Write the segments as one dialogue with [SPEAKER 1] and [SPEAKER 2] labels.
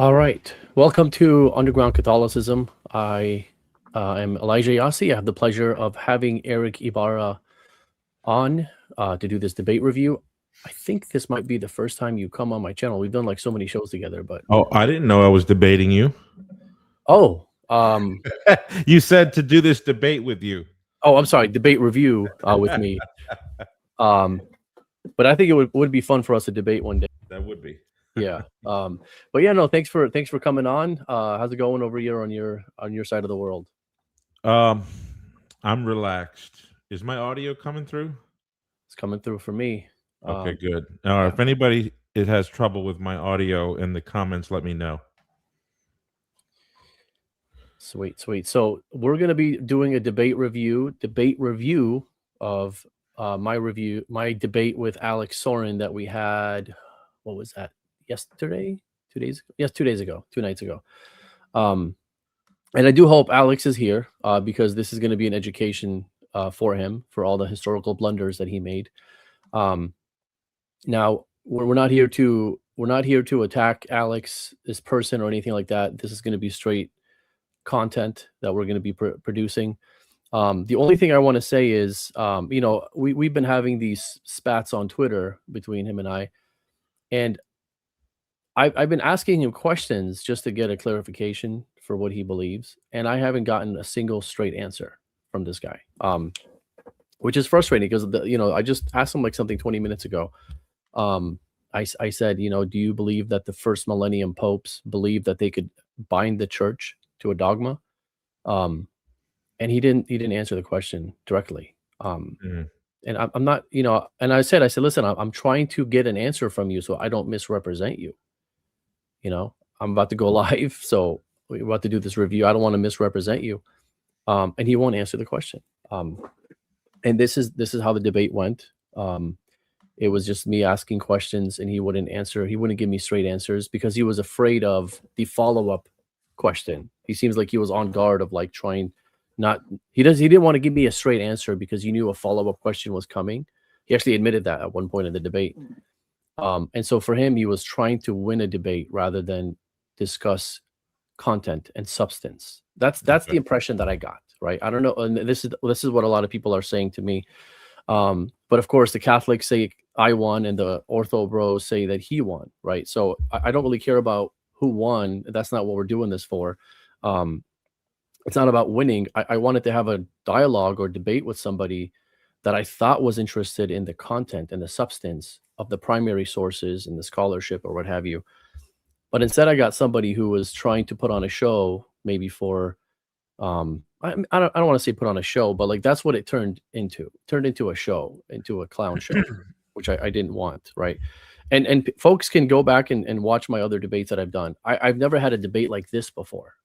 [SPEAKER 1] All right. Welcome to Underground Catholicism. I am Elijah Yasi. I have the pleasure of having Erick Ybarra on to do this debate review. I think this might be the first time you come on my channel. We've done like so many shows together, but
[SPEAKER 2] Oh, I didn't know I was debating you.
[SPEAKER 1] oh,
[SPEAKER 2] You said to do this debate with you.
[SPEAKER 1] oh, I'm sorry, debate review with me. But I think it would be fun for us to debate one day.
[SPEAKER 2] That would be.
[SPEAKER 1] Yeah. But yeah, no, thanks for coming on. How's it going over here on your side of the world?
[SPEAKER 2] Um, I'm relaxed. Is my audio coming through?
[SPEAKER 1] It's coming through for me.
[SPEAKER 2] Okay,
[SPEAKER 1] Um,
[SPEAKER 2] good.
[SPEAKER 1] yeah.
[SPEAKER 2] If anybody it has trouble with my audio in the comments, let me know.
[SPEAKER 1] Sweet, sweet. So we're going to be doing a debate review of my debate with Alex Sorin that we had. What was that? Yesterday, 2 days? Yes, 2 days ago, 2 nights ago. And I do hope Alex is here because this is going to be an education for him for all the historical blunders that he made. Now we're not here to attack Alex, this person, or anything like that. This is going to be straight content that we're going to be producing. The only thing I want to say is, we've been having these spats on Twitter between him and I, and I've been asking him questions just to get a clarification for what he believes, and I haven't gotten a single straight answer from this guy, which is frustrating because I just asked him like something 20 minutes ago. I said, do you believe that the first millennium popes believed that they could bind the church to a dogma? And he didn't answer the question directly.
[SPEAKER 2] Mhm.
[SPEAKER 1] And I'm not, and I said, listen, I'm trying to get an answer from you so I don't misrepresent you. I'm about to go live, so we're about to do this review. I don't want to misrepresent you. And he won't answer the question. And this is how the debate went. It was just me asking questions and he wouldn't answer. He wouldn't give me straight answers because he was afraid of the follow-up question. He seems like he was on guard of like trying not he didn't want to give me a straight answer because he knew a follow-up question was coming. He actually admitted that at one point in the debate. And so for him, he was trying to win a debate rather than discuss content and substance. That's the
[SPEAKER 2] Okay.
[SPEAKER 1] impression that I got, right? I don't know, and this is what a lot of people are saying to me. But of course, the Catholics say I won, and the Ortho Bros say that he won, right? So I don't really care about who won. That's not what we're doing this for. It's not about winning. I wanted to have a dialogue or debate with somebody that I thought was interested in the content and the substance of the primary sources and the scholarship or what have you. But instead, I got somebody who was trying to put on a show, maybe for I don't want to say put on a show, but like that's what it turned into. Turned into a show, into a clown show, which I didn't want, right? And folks can go back and watch my other debates that I've done. I've never had a debate like this before.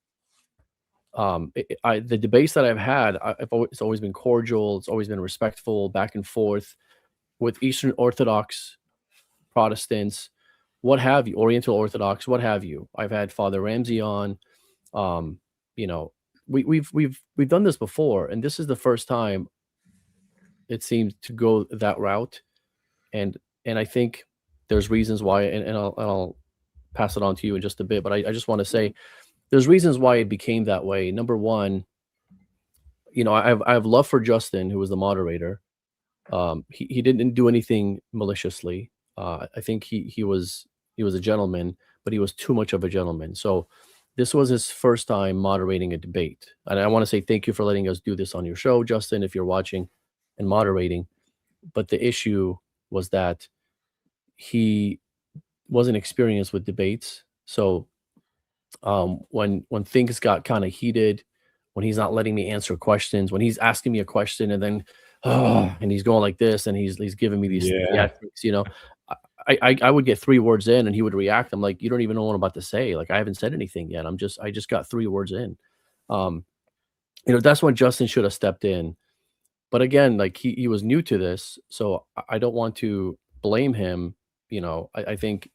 [SPEAKER 1] The debates that I've had, it's always been cordial. It's always been respectful, back and forth with Eastern Orthodox Protestants, what have you, Oriental Orthodox, what have you. I've had Father Ramsey on. Um, you know, we've done this before, and this is the first time it seems to go that route. And I think there's reasons why, and I'll pass it on to you in just a bit. But I just want to say there's reasons why it became that way. Number one, I have love for Justin, who was the moderator. He didn't do anything maliciously. I think he was a gentleman, but he was too much of a gentleman. So this was his first time moderating a debate, and I want to say thank you for letting us do this on your show, Justin, if you're watching and moderating. But the issue was that he wasn't experienced with debates. So when things got kind of heated, when he's not letting me answer questions, when he's asking me a question and then and he's going like this and he's giving me these
[SPEAKER 2] Yeah.
[SPEAKER 1] theatrics, I would get 3 words in and he would react. I'm like, you don't even know what I'm about to say. Like I haven't said anything yet. I just got 3 words in. Um, that's when Justin should have stepped in. But again, like he was new to this, so I don't want to blame him. I think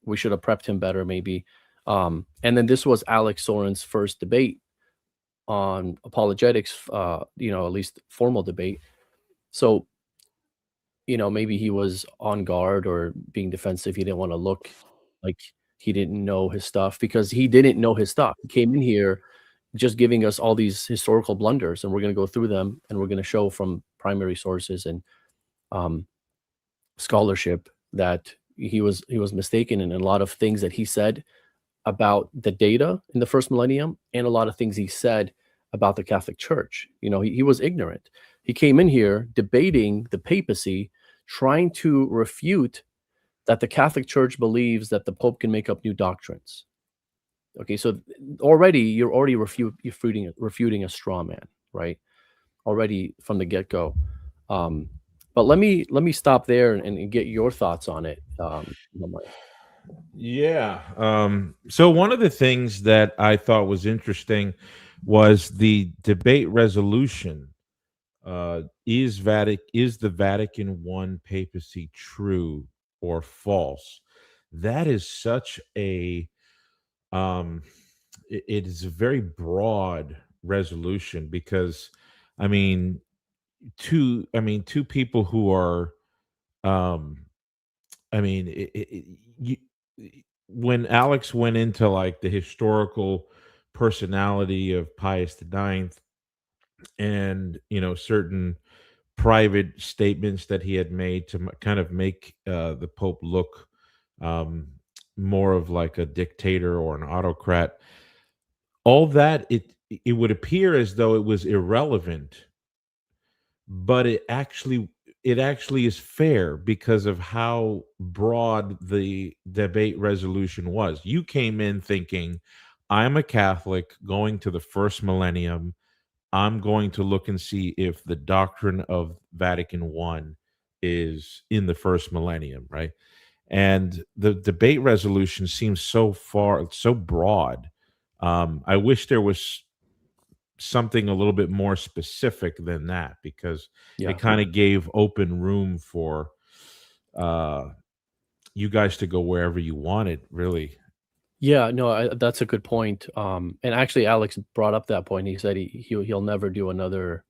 [SPEAKER 1] we should have prepped him better, maybe. And then this was Alex Soren's first debate on apologetics, at least formal debate. So, maybe he was on guard or being defensive. He didn't want to look like he didn't know his stuff, because he didn't know his stuff. He came in here just giving us all these historical blunders, and we're going to go through them, and we're going to show from primary sources and um, scholarship that he was mistaken in a lot of things that he said about the data in the first millennium, and a lot of things he said about the Catholic Church. He was ignorant. He came in here debating the papacy, trying to refute that the Catholic Church believes that the Pope can make up new doctrines. Okay, so already you're already refuting a straw man, right? Already from the get go. But let me stop there and get your thoughts on it.
[SPEAKER 2] Yeah. So one of the things that I thought was interesting was the debate resolution. Is the Vatican I papacy true or false? That is such a um, it is a very broad resolution because, I mean, two people who are um, I mean, you, when Alex went into like the historical personality of Pius IX and certain private statements that he had made to kind of make the Pope look um, more of like a dictator or an autocrat, all that it would appear as though it was irrelevant, but it actually is fair because of how broad the debate resolution was. You came in thinking, I'm a Catholic going to the first millennium. I'm going to look and see if the doctrine of Vatican I is in the first millennium, right? And the debate resolution seems so broad. I wish there was something a little bit more specific than that because it
[SPEAKER 1] Yeah.
[SPEAKER 2] kind of gave open room for uh you guys to go wherever you wanted, really.
[SPEAKER 1] Yeah, no, that's a good point. And actually, Alex brought up that point. He said he'll never do another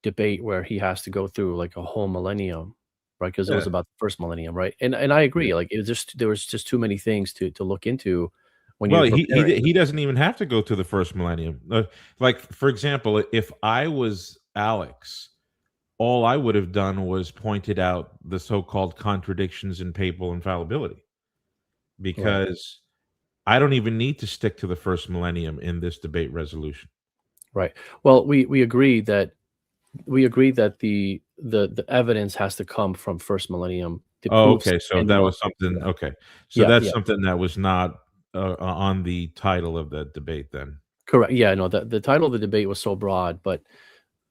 [SPEAKER 1] debate where he has to go through like a whole millennium, right? Because it
[SPEAKER 2] Yeah.
[SPEAKER 1] was about the first millennium, right? And I
[SPEAKER 2] Yeah.
[SPEAKER 1] agree. Like, there was just too many things to look into when
[SPEAKER 2] Well,
[SPEAKER 1] you're
[SPEAKER 2] he
[SPEAKER 1] preparing.
[SPEAKER 2] he doesn't even have to go to the first millennium. Like for example, if I was Alex, all I would have done was pointed out the so-called contradictions in papal infallibility
[SPEAKER 1] Right,
[SPEAKER 2] because I don't even need to stick to the first millennium in this debate resolution.
[SPEAKER 1] right. Well, we agree that the evidence has to come from first millennium, the
[SPEAKER 2] Oh,
[SPEAKER 1] proofs
[SPEAKER 2] okay, so
[SPEAKER 1] and
[SPEAKER 2] that
[SPEAKER 1] the
[SPEAKER 2] was
[SPEAKER 1] arguments.
[SPEAKER 2] something.
[SPEAKER 1] Yeah,
[SPEAKER 2] Okay, so
[SPEAKER 1] yeah,
[SPEAKER 2] that's
[SPEAKER 1] yeah.
[SPEAKER 2] something that was not on the title of the debate then.
[SPEAKER 1] Correct. Yeah, no, the title of the debate was so broad, but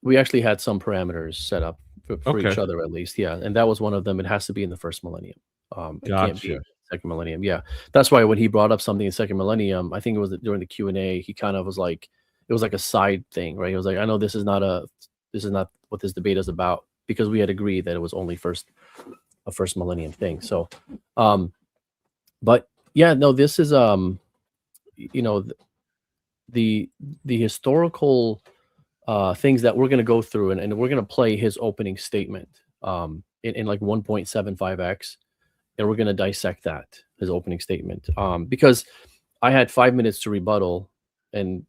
[SPEAKER 1] we actually had some parameters set up for
[SPEAKER 2] Okay,
[SPEAKER 1] each other at least, yeah, and that was one of them. It has to be in the first millennium. It can't be
[SPEAKER 2] gotcha.
[SPEAKER 1] second millennium. Yeah, that's why when he brought up something in second millennium, I think it was during the Q&A, he kind of was like, it was like a side thing, right? He was like, I know this is not what this debate is about, because we had agreed that it was only a first millennium thing. So, um, but yeah, no, this is you know, the the historical things that we're going to go through, and we're going to play his opening statement in like 1.75x, and we're going to dissect that, his opening statement, because I had 5 minutes to rebuttal, and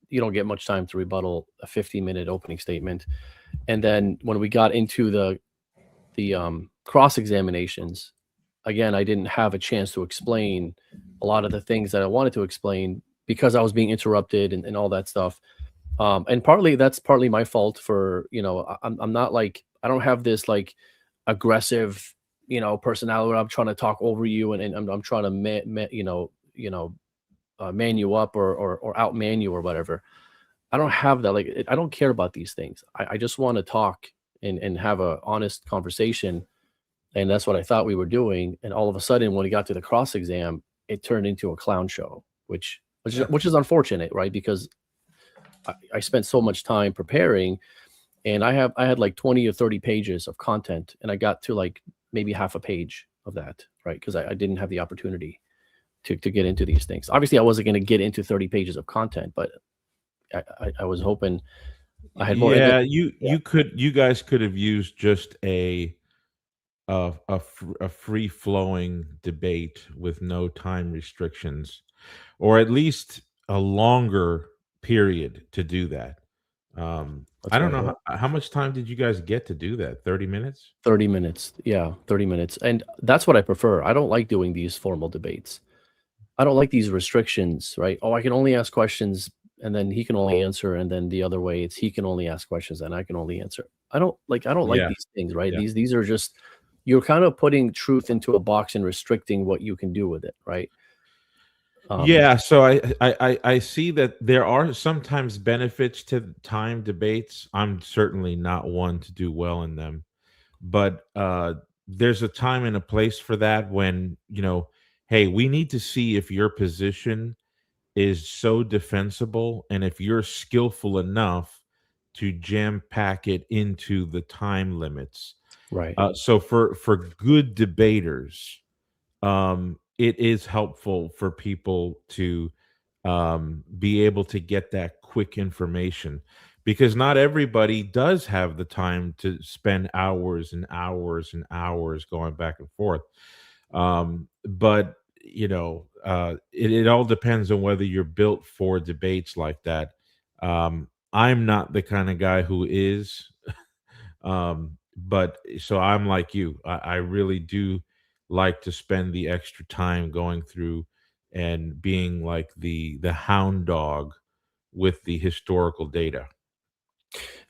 [SPEAKER 1] you don't get much time to rebuttal a 50-minute opening statement. And then when we got into the cross examinations, again, I didn't have a chance to explain a lot of the things that I wanted to explain because I was being interrupted and all that stuff. And that's partly my fault for, I'm not like, I don't have this like aggressive, personality where I'm trying to talk over you, and I'm trying to man you up, or outman you or whatever. I don't have that. Like, I don't care about these things. I just want to talk and have a honest conversation, and that's what I thought we were doing. And all of a sudden, when we got to the cross exam, it turned into a clown show, which is unfortunate, right? Because I spent so much time preparing, and I had like 20 or 30 pages of content, and I got to like maybe half a page of that, right? Because I didn't have the opportunity to get into these things. Obviously, I wasn't going to get into 30 pages of content, but I was hoping I had more. And then,
[SPEAKER 2] Yeah,
[SPEAKER 1] yeah,
[SPEAKER 2] you guys could have used just a a free flowing debate with no time restrictions, or at least a longer period to do that. I
[SPEAKER 1] That's
[SPEAKER 2] don't
[SPEAKER 1] right.
[SPEAKER 2] know
[SPEAKER 1] Yeah.
[SPEAKER 2] how much time did you guys get to do that? 30 minutes?
[SPEAKER 1] 30 minutes. Yeah, 30 minutes. And that's what I prefer. I don't like doing these formal debates. I don't like these restrictions, right? Oh, I can only ask questions and then he can only answer. And then the other way, it's he can only ask questions and I can only answer. I don't like
[SPEAKER 2] Yeah,
[SPEAKER 1] these things, right?
[SPEAKER 2] yeah.
[SPEAKER 1] These are just you're kind of putting truth into a box and restricting what you can do with it, right? Um,
[SPEAKER 2] Yeah, so I see that there are sometimes benefits to time debates. I'm certainly not one to do well in them, but there's a time and a place for that when, hey, we need to see if your position is so defensible and if you're skillful enough to jam pack it into the time limits.
[SPEAKER 1] right.
[SPEAKER 2] So for good debaters, it is helpful for people to be able to get that quick information, because not everybody does have the time to spend hours and hours and hours going back and forth. But it all depends on whether you're built for debates like that. I'm not the kind of guy who is. But so I'm like you. I really do like to spend the extra time going through and being like the hound dog with the historical data.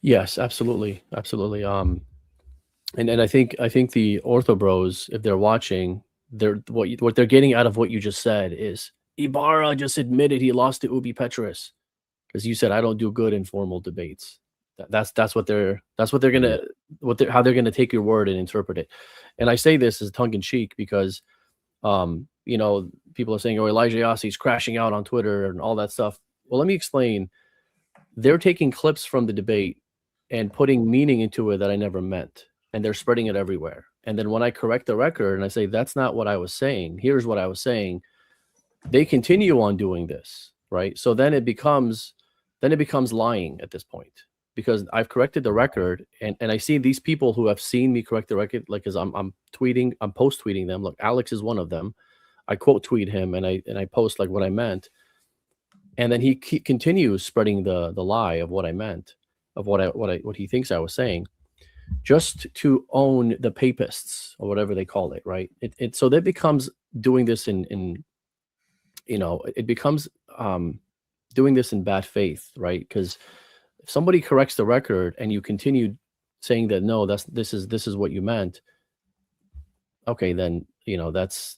[SPEAKER 1] Yes, absolutely. Absolutely. And I think the ortho bros, if they're watching, what they're getting out of what you just said is Ibarra just admitted he lost to Ubi Petris because you said I don't do good in formal debates. That's what they're
[SPEAKER 2] Yeah.
[SPEAKER 1] gonna how they're gonna take your word and interpret it. And I say this as tongue in cheek because people are saying, oh, Elijah Yassi's crashing out on Twitter and all that stuff. Well, let me explain. They're taking clips from the debate and putting meaning into it that I never meant, and they're spreading it everywhere. And then when I correct the record and I say that's not what I was saying, here's what I was saying, they continue on doing this, right? So then it becomes lying at this point because I've corrected the record and I see these people who have seen me correct the record, like as I'm tweeting, I'm post tweeting them. Look, Alex is one of them. I quote tweet him and I post like what I meant, and then he continues spreading the lie of what I meant, of what he thinks I was saying, just to own the papists or whatever they call it, right? So that becomes doing this in it becomes doing this in bad faith, right? Because if somebody corrects the record and you continue saying that no, this is what you meant, okay, then that's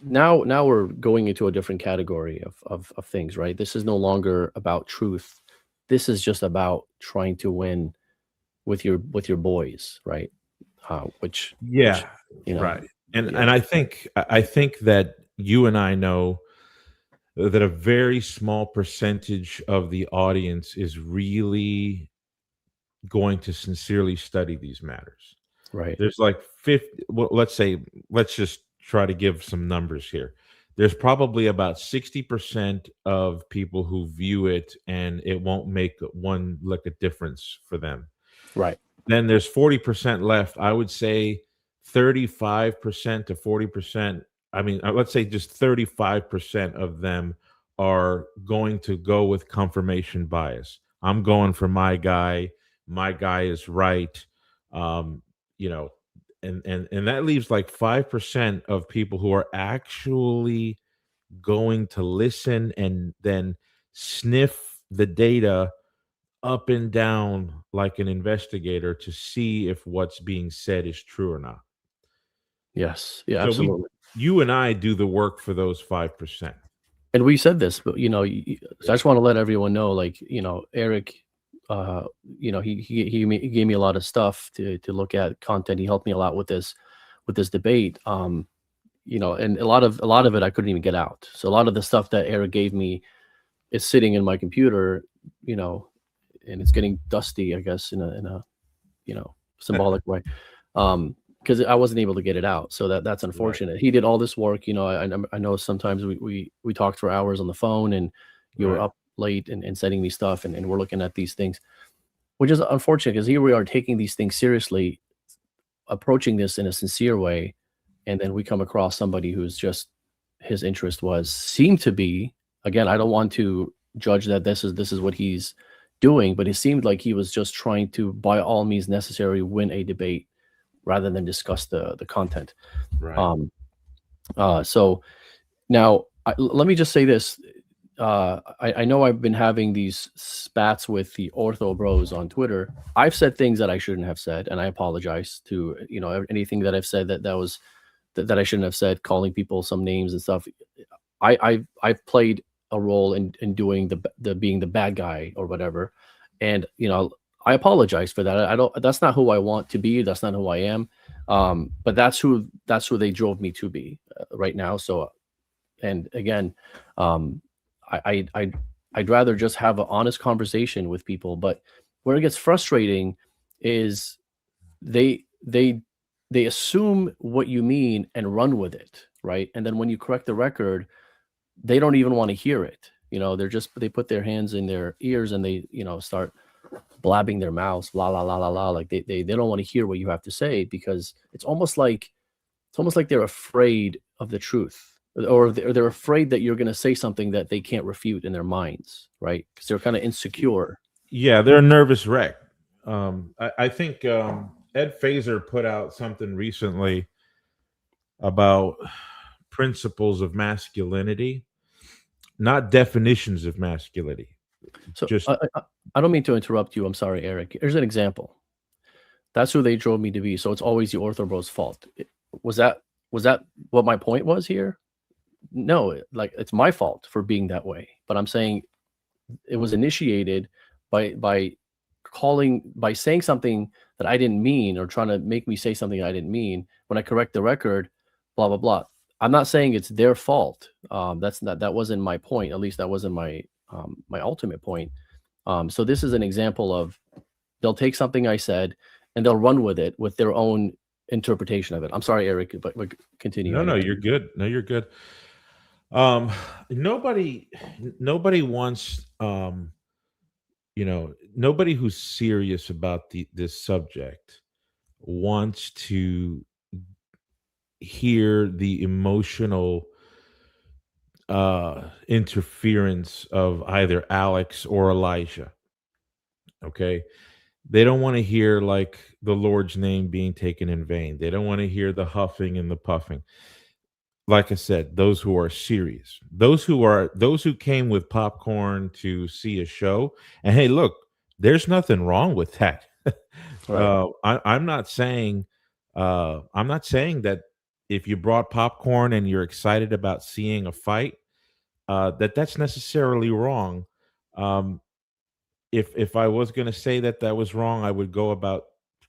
[SPEAKER 1] now we're going into a different category of things, right? This is no longer about truth. This is just about trying to win with your boys, right? Which
[SPEAKER 2] Yeah,
[SPEAKER 1] you know,
[SPEAKER 2] right. And
[SPEAKER 1] yeah,
[SPEAKER 2] I think that you and I know that a very small percentage of the audience is really going to sincerely study these matters.
[SPEAKER 1] right,
[SPEAKER 2] There's like 50, well, let's just try to give some numbers here. There's probably about 60% of people who view it and it won't make one lick of difference for them.
[SPEAKER 1] right.
[SPEAKER 2] Then there's 40% left. I would say 35% to 40%. I mean, let's say just 35% of them are going to go with confirmation bias. I'm going for my guy. My guy is right. Um, you know, and that leaves like 5% of people who are actually going to listen and then sniff the data up and down like an investigator to see if what's being said is true or not.
[SPEAKER 1] Yes, yeah,
[SPEAKER 2] So
[SPEAKER 1] absolutely.
[SPEAKER 2] you and I do the work for those 5%.
[SPEAKER 1] And we said this, but so I
[SPEAKER 2] Yeah.
[SPEAKER 1] just want to let everyone know, like Eric, uh, he gave me a lot of stuff to look at content. He helped me a lot with this debate. And a lot of it I couldn't even get out. So a lot of the stuff that Eric gave me is sitting in my computer, you know, and it's getting dusty, I guess, in a symbolic way. Because I wasn't able to get it out. So that's
[SPEAKER 2] Right,
[SPEAKER 1] unfortunate. He did all this work. I know sometimes we talked for hours on the phone and you were
[SPEAKER 2] right.
[SPEAKER 1] up late and sending me stuff and we're looking at these things, which is unfortunate because here we are taking these things seriously. approaching this in a sincere way, and then we come across somebody who's just his interest seemed to be, again, I don't want to judge that this is what he's doing, but it seemed like he was just trying to, by all means necessary, win a debate rather than discuss the content.
[SPEAKER 2] Right.
[SPEAKER 1] So now let me just say this. I know I've been having these spats with the ortho bros on Twitter. I've said things that I shouldn't have said, and I apologize to anything that I've said that I shouldn't have said, calling people some names and stuff. I've played a role in doing the being the bad guy or whatever, and I apologize for that. I don't. That's not who I want to be. That's not who I am. But that's who they drove me to be right now. So, and again, I'd rather just have an honest conversation with people. But where it gets frustrating is they assume what you mean and run with it, right? And then when you correct the record, they don't even want to hear it. They put their hands in their ears and they start blabbing their mouths, la la la la la, like they don't want to hear what you have to say, because it's almost like they're afraid of the truth, or they're afraid that you're going to say something that they can't refute in their minds, right? Because they're kind of insecure.
[SPEAKER 2] Yeah, they're a nervous wreck. I think Ed Fazer put out something recently about principles of masculinity, not definitions of masculinity.
[SPEAKER 1] So
[SPEAKER 2] Just
[SPEAKER 1] I don't mean to interrupt you. I'm sorry, Eric. Here's an example. That's who they drove me to be. So it's always the ortho bros' fault. Was that what my point was here? No, like, it's my fault for being that way. But I'm saying it was initiated by saying something that I didn't mean, or trying to make me say something I didn't mean. When I correct the record, blah blah blah. I'm not saying it's their fault. That wasn't my point. At least that wasn't my ultimate point. So this is an example of, they'll take something I said and they'll run with it with their own interpretation of it. I'm sorry, Eric, but continue.
[SPEAKER 2] no, you're good. No, you're good. Nobody wants, nobody who's serious about this subject wants to hear the emotional interference of either Alex or Elijah. Okay. They don't want to hear like the Lord's name being taken in vain. They don't want to hear the huffing and the puffing. Like I said, those who are serious, those who came with popcorn to see a show. And hey, look, there's nothing wrong with that.
[SPEAKER 1] Right.
[SPEAKER 2] I'm not saying that if you brought popcorn and you're excited about seeing a fight, that's necessarily wrong. Um, if I was going to say that was wrong, I would go about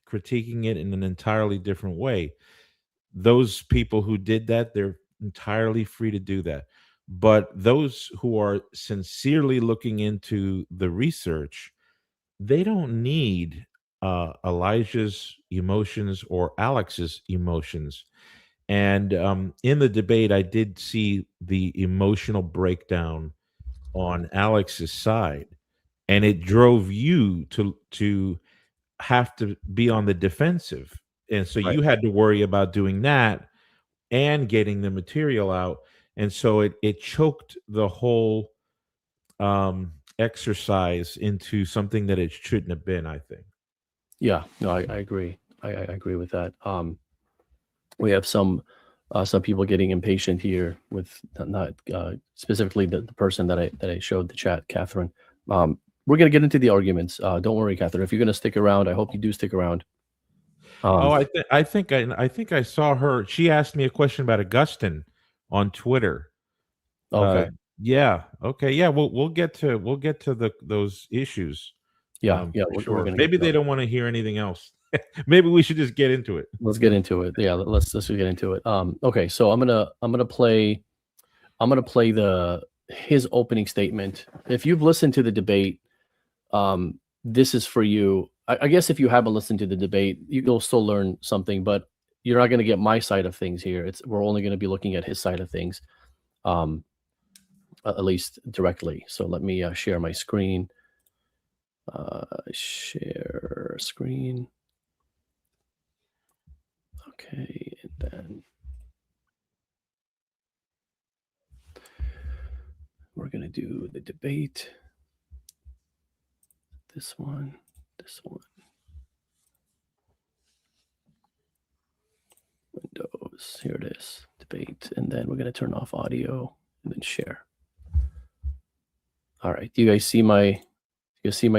[SPEAKER 2] critiquing it in an entirely different way. Those people who did that, they're entirely free to do that. But those who are sincerely looking into the research, they don't need Elijah's emotions or Alex's emotions. And in the debate, I did see the emotional breakdown on Alex's side, and it drove you to have to be on the defensive, and so
[SPEAKER 1] Right.
[SPEAKER 2] you had to worry about doing that and getting the material out, and so it choked the whole exercise into something that it shouldn't have been, I think.
[SPEAKER 1] Yeah. No, I agree. I agree with that. We have some people getting impatient here with not specifically the person that I showed the chat, Catherine. We're gonna get into the arguments. Don't worry, Catherine. If you're gonna stick around, I hope you do stick around.
[SPEAKER 2] Oh,
[SPEAKER 1] Um,
[SPEAKER 2] I think I saw her. She asked me a question about Augustine on Twitter. Uh,
[SPEAKER 1] okay.
[SPEAKER 2] yeah, okay, yeah. We'll get to those issues.
[SPEAKER 1] Yeah. Yeah.
[SPEAKER 2] For
[SPEAKER 1] We're
[SPEAKER 2] sure.
[SPEAKER 1] gonna get
[SPEAKER 2] Maybe
[SPEAKER 1] to
[SPEAKER 2] they
[SPEAKER 1] that.
[SPEAKER 2] don't want to hear anything else. Maybe we should just get into it.
[SPEAKER 1] Let's get into it. Yeah. Let's get into it. Okay. So I'm gonna play his opening statement. If you've listened to the debate, this is for you. I guess if you haven't listened to the debate, you'll still learn something, but you're not going to get my side of things here. We're only going to be looking at his side of things, um, at least directly. So let me share my screen. Share screen. Okay, and then we're going to do the debate. This one. Windows, here it is, debate. And then we're going to turn off audio and then share. All right, do you guys see my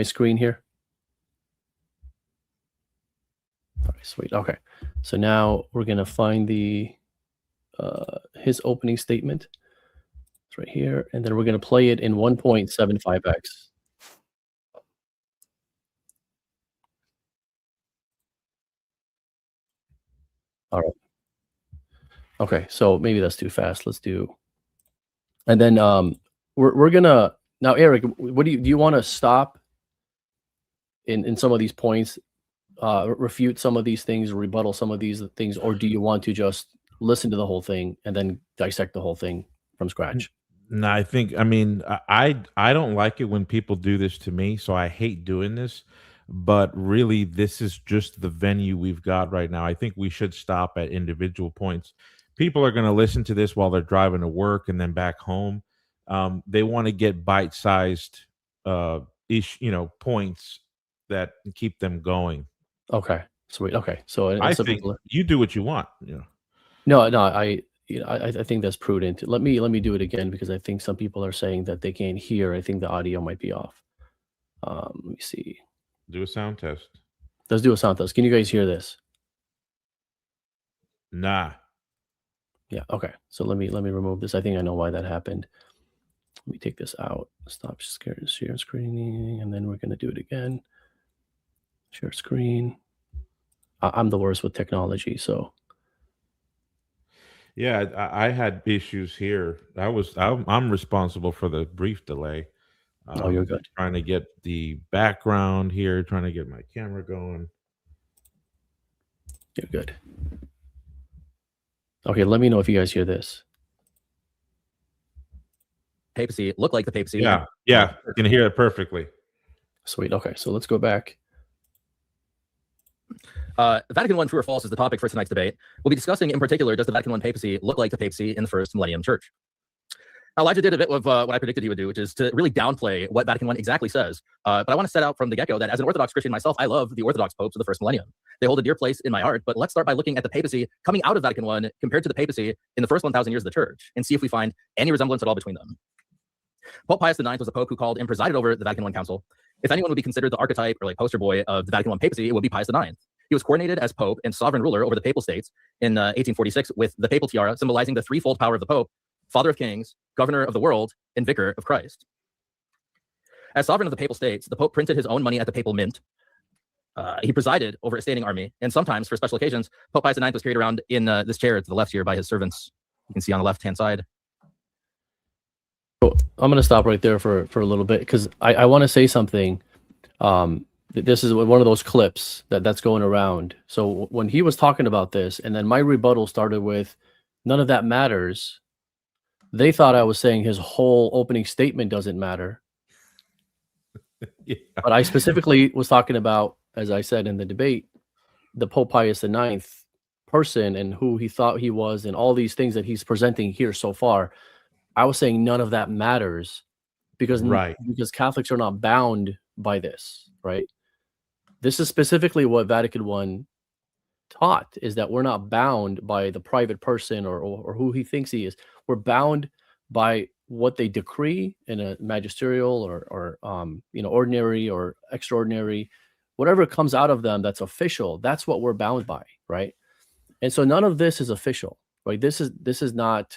[SPEAKER 1] screen here? All right, sweet. Okay, so now we're going to find his opening statement. It's right here, and then we're going to play it in 1.75x. All right. Okay, so maybe that's too fast. Let's do, and then we're gonna now, Eric. What do you want to stop in some of these points, refute some of these things, rebuttal some of these things, or do you want to just listen to the whole thing and then dissect the whole thing from scratch?
[SPEAKER 2] No, I mean, I don't like it when people do this to me, so I hate doing this. But really, this is just the venue we've got right now. I think we should stop at individual points. People are going to listen to this while they're driving to work and then back home. They want to get bite-sized, points that keep them going.
[SPEAKER 1] Okay, sweet. Okay, so
[SPEAKER 2] I think you do what you want.
[SPEAKER 1] No, I think that's prudent. Let me do it again because I think some people are saying that they can't hear. I think the audio might be off. Let me see.
[SPEAKER 2] Do a sound test.
[SPEAKER 1] Let's do a sound test. Can you guys hear this?
[SPEAKER 2] Nah.
[SPEAKER 1] Yeah. Okay. So let me remove this. I think I know why that happened. Let me take this out. Stop share screening, and then we're gonna do it again. Share screen. I'm the worst with technology, so.
[SPEAKER 2] Yeah, I had issues here. I'm responsible for the brief delay.
[SPEAKER 1] Oh, you're good.
[SPEAKER 2] Trying to get the background here, trying to get my camera going.
[SPEAKER 1] You're good. Okay, let me know if you guys hear this.
[SPEAKER 3] Papacy look like the papacy.
[SPEAKER 2] Yeah, you can hear it perfectly.
[SPEAKER 1] Sweet. Okay, so let's go back.
[SPEAKER 3] Vatican I, true or false, is the topic for tonight's debate. We'll be discussing, in particular, does the Vatican I papacy look like the papacy in the first millennium church? Elijah did a bit of what I predicted he would do, which is to really downplay what Vatican I exactly says. But I want to set out from the get-go that as an Orthodox Christian myself, I love the Orthodox popes of the first millennium. They hold a dear place in my heart, but let's start by looking at the papacy coming out of Vatican I compared to the papacy in the first 1,000 years of the church, and see if we find any resemblance at all between them. Pope Pius IX was a pope who called and presided over the Vatican I Council. If anyone would be considered the archetype or poster boy of the Vatican I papacy, it would be Pius IX. He was coordinated as pope and sovereign ruler over the papal states in 1846 with the papal tiara, symbolizing the threefold power of the pope: father of kings, governor of the world, and vicar of Christ. As sovereign of the papal states, the pope printed his own money at the papal mint. He presided over a standing army, and sometimes, for special occasions, Pope Pius IX was carried around in this chair to the left here by his servants. You can see on the left-hand side.
[SPEAKER 1] So I'm going to stop right there for a little bit because I want to say something. This is one of those clips that's going around. So when he was talking about this, and then my rebuttal started with, none of that matters. They thought I was saying his whole opening statement doesn't matter. Yeah. But I specifically was talking about, as I said in the debate, the Pope Pius IX person and who he thought he was and all these things that he's presenting here so far. I was saying none of that matters because Catholics are not bound by this, right? This is specifically what Vatican I taught, is that we're not bound by the private person or who he thinks he is. We're bound by what they decree in a magisterial or ordinary or extraordinary, whatever comes out of them that's official. That's what we're bound by, right? And so none of this is official, right? This is not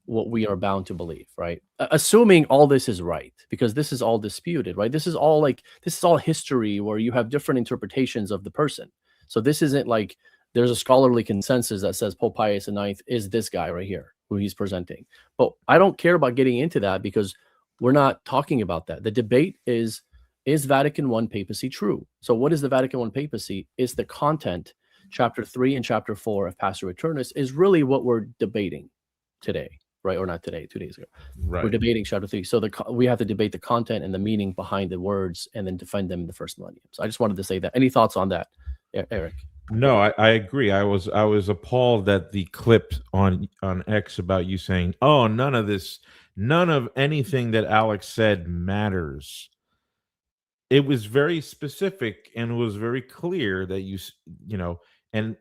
[SPEAKER 1] what we are bound to believe, right? Assuming all this is right, because this is all disputed, right? This is all history where you have different interpretations of the person. So this isn't like there's a scholarly consensus that says Pope Pius IX is this guy right here who he's presenting. But I don't care about getting into that because we're not talking about that. The debate is Vatican I papacy true? So what is the Vatican I papacy? Is the content, chapter 3 and chapter 4 of Pastor Eternus, is really what we're debating today. Right, or not today, 2 days ago. Right. We're debating chapter 3. So we have to debate the content and the meaning behind the words and then defend them in the first millennium. So I just wanted to say that. Any thoughts on that, Eric?
[SPEAKER 2] No, I agree. I was appalled at the clip on X about you saying, "Oh, none of anything that Alex said matters." It was very specific and was very clear that you know, and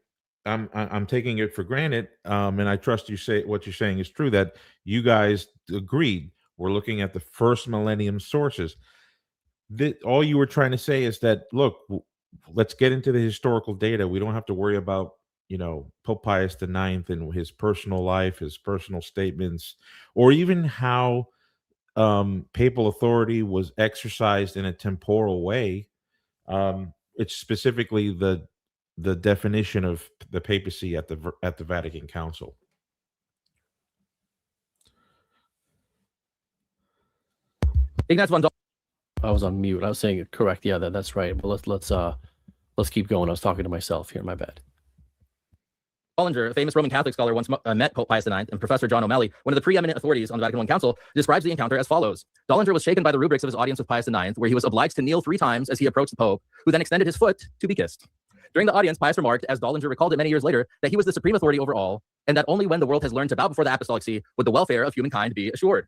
[SPEAKER 2] I'm taking it for granted, and I trust you say what you're saying is true, that you guys agreed. We're looking at the first millennium sources. All you were trying to say is that, look, let's get into the historical data. We don't have to worry about, Pope Pius the Ninth and his personal life, his personal statements, or even how papal authority was exercised in a temporal way. It's specifically the definition of the papacy at the Vatican Council.
[SPEAKER 3] Ignaz von
[SPEAKER 1] I was on mute. I was saying it correct. Yeah, that's right. But let's keep going. I was talking to myself here. My bad.
[SPEAKER 3] Dollinger, a famous Roman Catholic scholar, once met Pope Pius IX, and Professor John O'Malley, one of the preeminent authorities on the Vatican I Council, describes the encounter as follows. Dollinger was shaken by the rubrics of his audience with Pius IX, where he was obliged to kneel 3 times as he approached the Pope, who then extended his foot to be kissed. During the audience, Pius remarked, as Dollinger recalled it many years later, that he was the supreme authority over all, and that only when the world has learned to bow before the Apostolic See would the welfare of humankind be assured.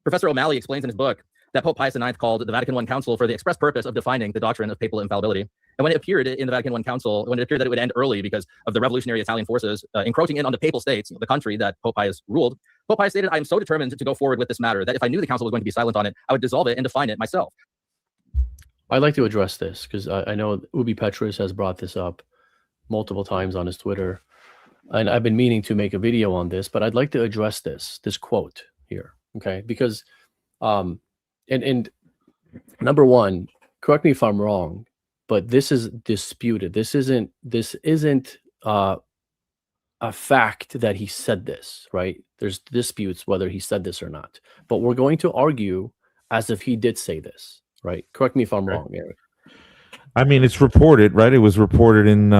[SPEAKER 3] Professor O'Malley explains in his book that Pope Pius IX called the Vatican I Council for the express purpose of defining the doctrine of papal infallibility. And when it appeared in the Vatican I Council, when it appeared that it would end early because of the revolutionary Italian forces encroaching in on the papal states, the country that Pope Pius ruled, Pope Pius stated, I am so determined to go forward with this matter that if I knew the council was going to be silent on it, I would dissolve it and define it myself.
[SPEAKER 1] I'd like to address this because I know Ubi Petrus has brought this up multiple times on his Twitter, and I've been meaning to make a video on this, but I'd like to address this quote here, okay? Because, and number one, correct me if I'm wrong, but this is disputed. This isn't a fact that he said this, right? There's disputes whether he said this or not, but we're going to argue as if he did say this, right? Correct me if I'm wrong, Eric.
[SPEAKER 2] I mean, it's reported, right? It was reported in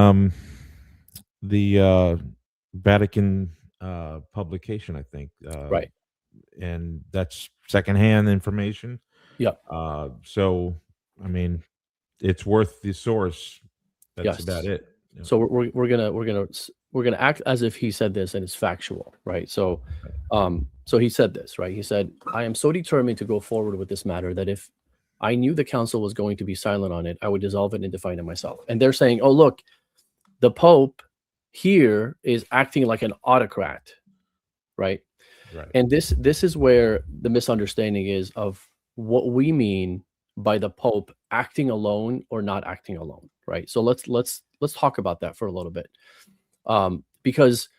[SPEAKER 2] the Vatican publication, I think.
[SPEAKER 1] Right.
[SPEAKER 2] And that's secondhand information.
[SPEAKER 1] Yeah.
[SPEAKER 2] So, I mean, it's worth the source. That's about it.
[SPEAKER 1] Yeah. So we're gonna act as if he said this and it's factual, right? So, so he said this, right? He said, "I am so determined to go forward with this matter that if I knew the council was going to be silent on it, I would dissolve it and define it myself." And they're saying, "Oh, look, the Pope here is acting like an autocrat," right?
[SPEAKER 2] Right.
[SPEAKER 1] And this is where the misunderstanding is of what we mean by the Pope acting alone or not acting alone, right? So let's talk about that for a little bit, because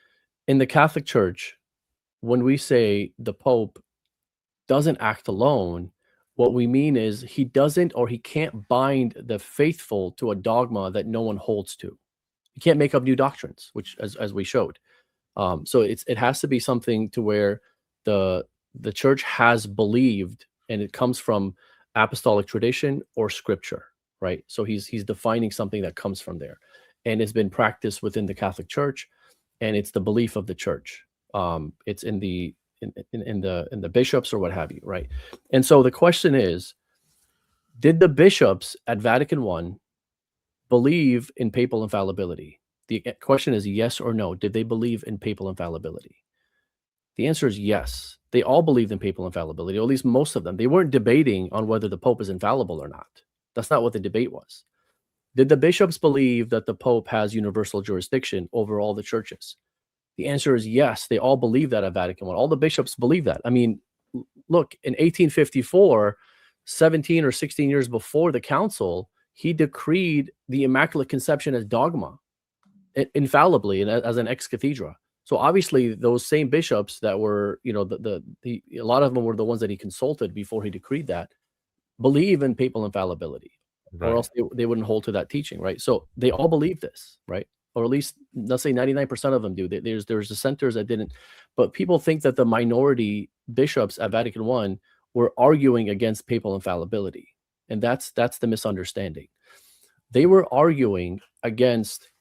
[SPEAKER 1] in the Catholic Church, when we say the Pope doesn't act alone, what we mean is he doesn't or he can't bind the faithful to a dogma that no one holds to. He can't make up new doctrines, which as we showed. So it has to be something to where the church has believed, and it comes from apostolic tradition or scripture, right? So he's defining something that comes from there, and it's been practiced within the Catholic Church, and it's the belief of the church. It's in the bishops or what have you, right? And so the question is, did the bishops at Vatican I believe in papal infallibility? The question is yes or no. Did they believe in papal infallibility? The answer is yes. They all believed in papal infallibility, or at least most of them. They weren't debating on whether the Pope is infallible or not. That's not what the debate was. Did the bishops believe that the Pope has universal jurisdiction over all the churches? The answer is yes. They all believe that at Vatican I. All the bishops believe that. I mean, look, in 1854, 17 or 16 years before the council, he decreed the Immaculate Conception as dogma, infallibly, and as an ex cathedra. So obviously, those same bishops that were, a lot of them were the ones that he consulted before he decreed that, believe in papal infallibility, right? Or else they wouldn't hold to that teaching, right? So they all believe this, right? Or at least, let's say 99% of them do. There's dissenters that didn't, but people think that the minority bishops at Vatican I were arguing against papal infallibility, and that's the misunderstanding. They were arguing against.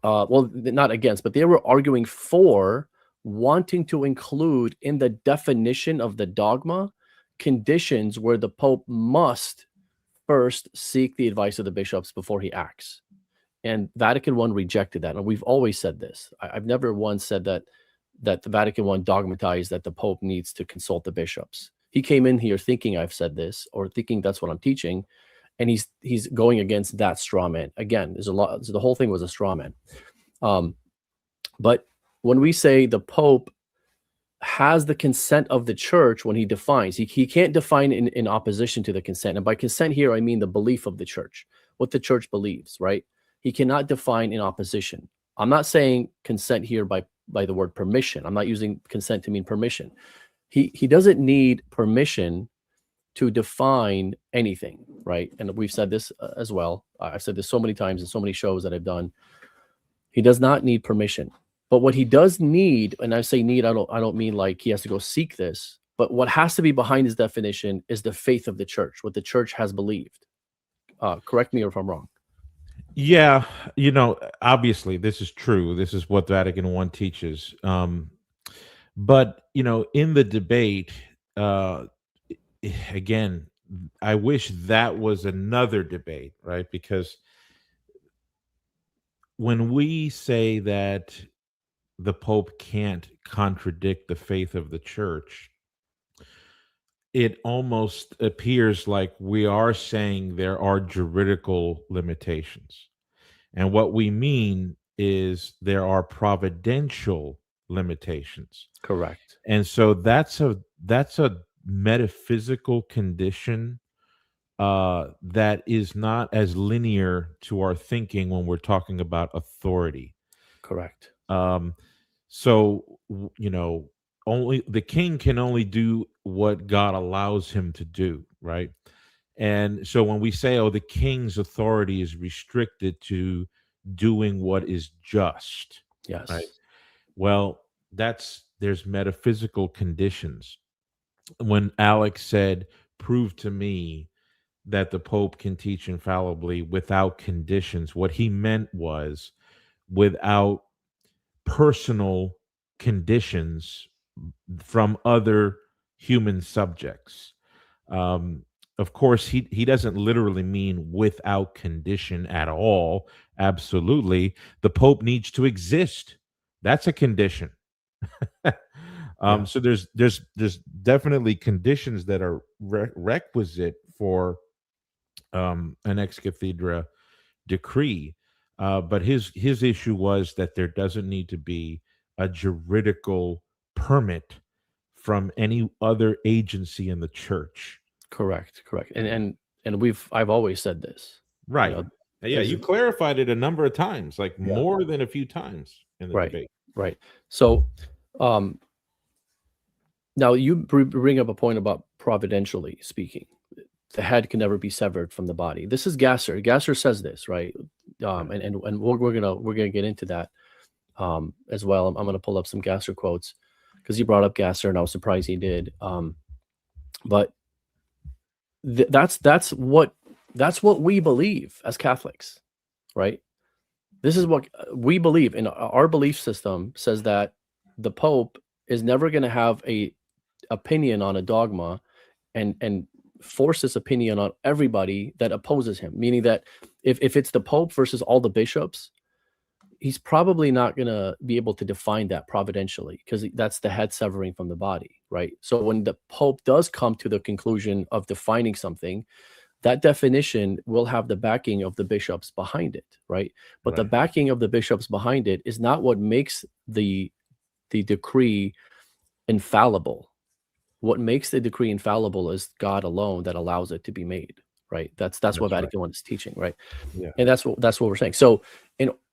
[SPEAKER 1] Well, not against, but they were arguing for wanting to include in the definition of the dogma conditions where the Pope must first seek the advice of the bishops before he acts. And Vatican I rejected that. And we've always said this. I've never once said that the Vatican I dogmatized that the Pope needs to consult the bishops. He came in here thinking I've said this, or thinking that's what I'm teaching, and he's going against that straw man. Again, there's a lot. So the whole thing was a straw man. But when we say the Pope has the consent of the church, when he defines, he can't define in opposition to the consent. And by consent here, I mean the belief of the church, what the church believes, right? He cannot define in opposition. I'm not saying consent here by the word permission. I'm not using consent to mean permission. He doesn't need permission to define anything, right? And we've said this as well. I've said this so many times in so many shows that I've done. He does not need permission. But what he does need, and I say need, I don't mean like he has to go seek this, but what has to be behind his definition is the faith of the church, what the church has believed. Correct me if I'm wrong.
[SPEAKER 2] Yeah, obviously this is true. This is what Vatican I teaches. But in the debate, again, I wish that was another debate, right? Because when we say that the Pope can't contradict the faith of the church, it almost appears like we are saying there are juridical limitations. And what we mean is there are providential limitations.
[SPEAKER 1] Correct.
[SPEAKER 2] And so that's a metaphysical condition that is not as linear to our thinking when we're talking about authority.
[SPEAKER 1] Correct.
[SPEAKER 2] So only the king can only do what God allows him to do, right? And so when we say, the king's authority is restricted to doing what is just,
[SPEAKER 1] Yes.
[SPEAKER 2] right? Well, there's metaphysical conditions. When Alex said, prove to me that the Pope can teach infallibly without conditions, what he meant was without personal conditions from other human subjects. Of course, he doesn't literally mean without condition at all. Absolutely. The Pope needs to exist. That's a condition. So there's definitely conditions that are requisite for an ex cathedra decree. But his issue was that there doesn't need to be a juridical permit from any other agency in the church.
[SPEAKER 1] Correct. And I've always said this.
[SPEAKER 2] Right. You clarified it a number of times, like more than a few times in the debate.
[SPEAKER 1] Right. So now you bring up a point about providentially speaking. The head can never be severed from the body. This is Gasser. Gasser says this, right? And we're gonna get into that as well. I'm gonna pull up some Gasser quotes because he brought up Gasser, and I was surprised he did. But that's what we believe as Catholics, right? This is what we believe, and our belief system says that the Pope is never going to have a opinion on a dogma and force this opinion on everybody that opposes him. Meaning that if it's the Pope versus all the bishops, he's probably not going to be able to define that providentially, because that's the head severing from the body, right? So when the Pope does come to the conclusion of defining something, that definition will have the backing of the bishops behind it, right? But the backing of the bishops behind it is not what makes the decree infallible. What makes the decree infallible is God alone that allows it to be made, right? That's what Vatican I is teaching, right? Yeah. And that's what we're saying. So,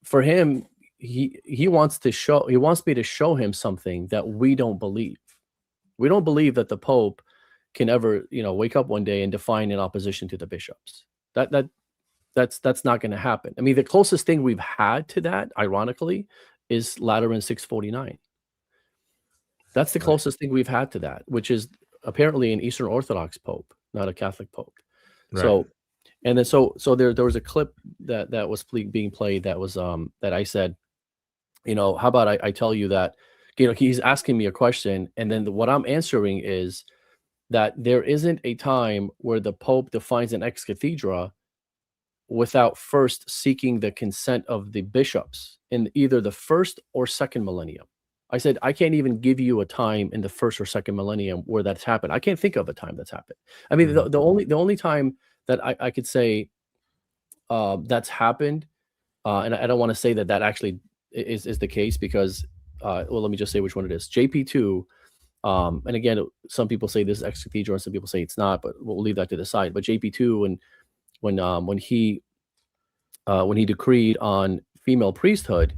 [SPEAKER 1] for him, he wants me to show him something that we don't believe. We don't believe that the Pope can ever, wake up one day and define in opposition to the bishops. That's not going to happen. I mean, the closest thing we've had to that, ironically, is Lateran 649. That's the closest thing we've had to that, which is apparently an Eastern Orthodox Pope, not a Catholic Pope. Right. So there was a clip that was being played that was that I said, how about I tell you that, he's asking me a question, and then what I'm answering is that there isn't a time where the Pope defines an ex cathedra without first seeking the consent of the bishops in either the first or second millennium. I said, I can't even give you a time in the first or second millennium where that's happened. I can't think of a time that's happened. I mean, the only time that I could say that's happened, and I don't want to say that actually is the case because, well, let me just say which one it is. JP2, and again, some people say this is ex cathedra, and some people say it's not, but we'll leave that to the side. But JP2, when he decreed on female priesthood,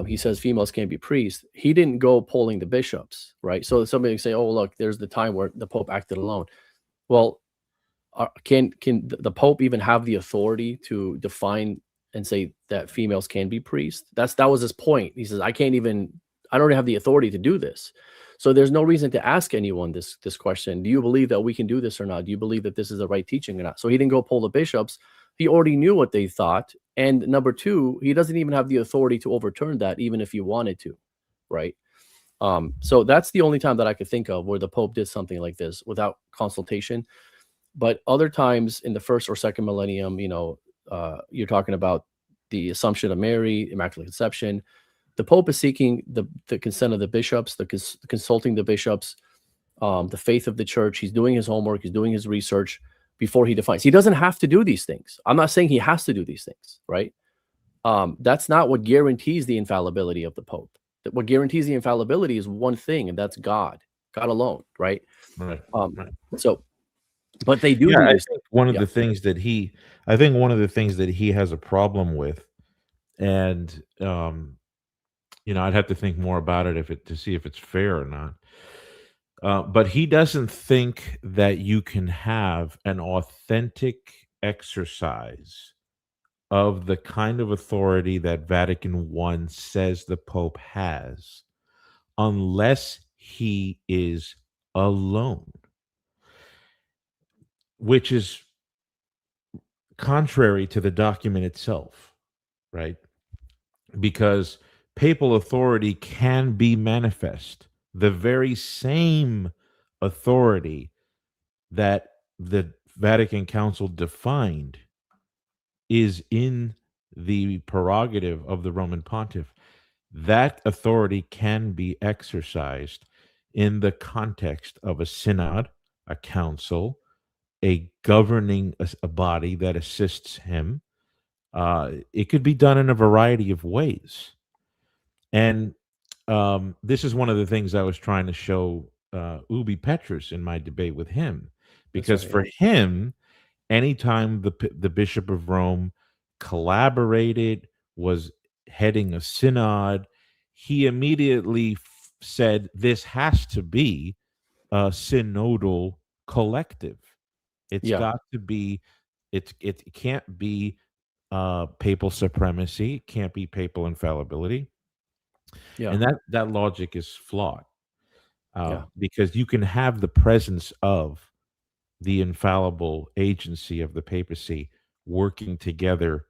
[SPEAKER 1] he says females can't be priests. He didn't go polling the bishops, right? So somebody can say, "Oh, look, there's the time where the Pope acted alone." Well, can the Pope even have the authority to define and say that females can be priests? That was his point. He says, I don't have the authority to do this. So there's no reason to ask anyone this question. Do you believe that we can do this or not? Do you believe that this is the right teaching or not? So he didn't go poll the bishops. He already knew what they thought. And number two, he doesn't even have the authority to overturn that, even if he wanted to, right? So that's the only time that I could think of where the Pope did something like this without consultation. But other times in the first or second millennium, you're talking about the Assumption of Mary, Immaculate Conception. The Pope is seeking the consent of the bishops, consulting the bishops, the faith of the church. He's doing his homework. He's doing his research before he defines. He doesn't have to do these things. I'm not saying he has to do these things, right? That's not what guarantees the infallibility of the Pope. What guarantees the infallibility is one thing, and that's God alone, right?
[SPEAKER 2] Right.
[SPEAKER 1] So, but they do.
[SPEAKER 2] Yeah,
[SPEAKER 1] do
[SPEAKER 2] I
[SPEAKER 1] this.
[SPEAKER 2] think one of the things that he has a problem with, and I'd have to think more about it to see if it's fair or not. But he doesn't think that you can have an authentic exercise of the kind of authority that Vatican I says the Pope has unless he is alone, which is contrary to the document itself, right? Because papal authority can be manifest. The very same authority that the Vatican Council defined is in the prerogative of the Roman Pontiff. That authority can be exercised in the context of a synod, a council, a governing a body that assists him. It could be done in a variety of ways. And this is one of the things I was trying to show Ubi Petrus in my debate with him, because for him, anytime the Bishop of Rome collaborated, was heading a synod, he immediately said this has to be a synodal collective. It's got to be. It can't be papal supremacy. It can't be papal infallibility. Yeah. And that logic is flawed because you can have the presence of the infallible agency of the papacy working together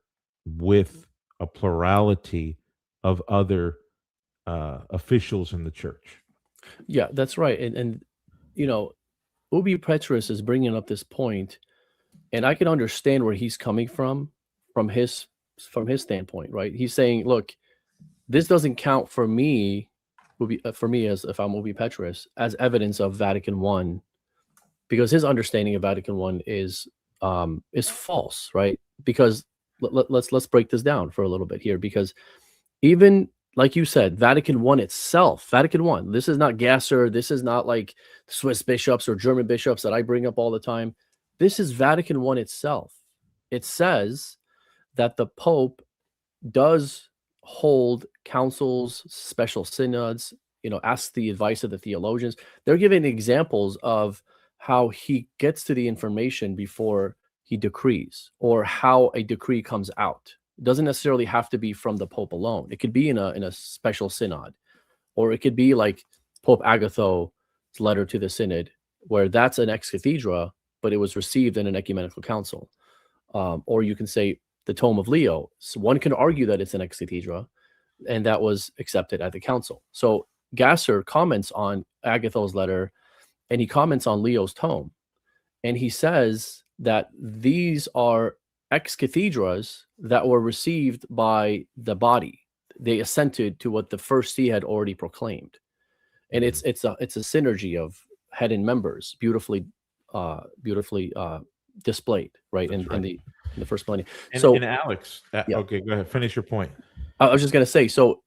[SPEAKER 2] with a plurality of other officials in the church.
[SPEAKER 1] Yeah, that's right. And Ubi Petrus is bringing up this point, and I can understand where he's coming from his standpoint, right? He's saying, look, this doesn't count for me, as if I'm Ubi Petrus, as evidence of Vatican I, because his understanding of Vatican I is false, right? Because let's break this down for a little bit here, because even like you said, Vatican I itself, Vatican I, this is not Gasser, this is not like Swiss bishops or German bishops that I bring up all the time. This is Vatican I itself. It says that the Pope does hold councils, special synods, ask the advice of the theologians. They're giving examples of how he gets to the information before he decrees, or how a decree comes out. It doesn't necessarily have to be from the Pope alone. It could be in a special synod, or it could be like Pope Agatho's letter to the synod, where that's an ex cathedra, but it was received in an ecumenical council. Or you can say the Tome of Leo. So one can argue that it's an ex cathedra, and that was accepted at the council. So Gasser comments on Agatho's letter, and he comments on Leo's tome, and he says that these are ex cathedra's that were received by the body. They assented to what the first see had already proclaimed, and it's a synergy of head and members, beautifully displayed, right,
[SPEAKER 2] That's right.
[SPEAKER 1] in the first millennium.
[SPEAKER 2] And,
[SPEAKER 1] So
[SPEAKER 2] and Alex,
[SPEAKER 1] yeah,
[SPEAKER 2] okay, go ahead. Finish your point.
[SPEAKER 1] I was just gonna say, so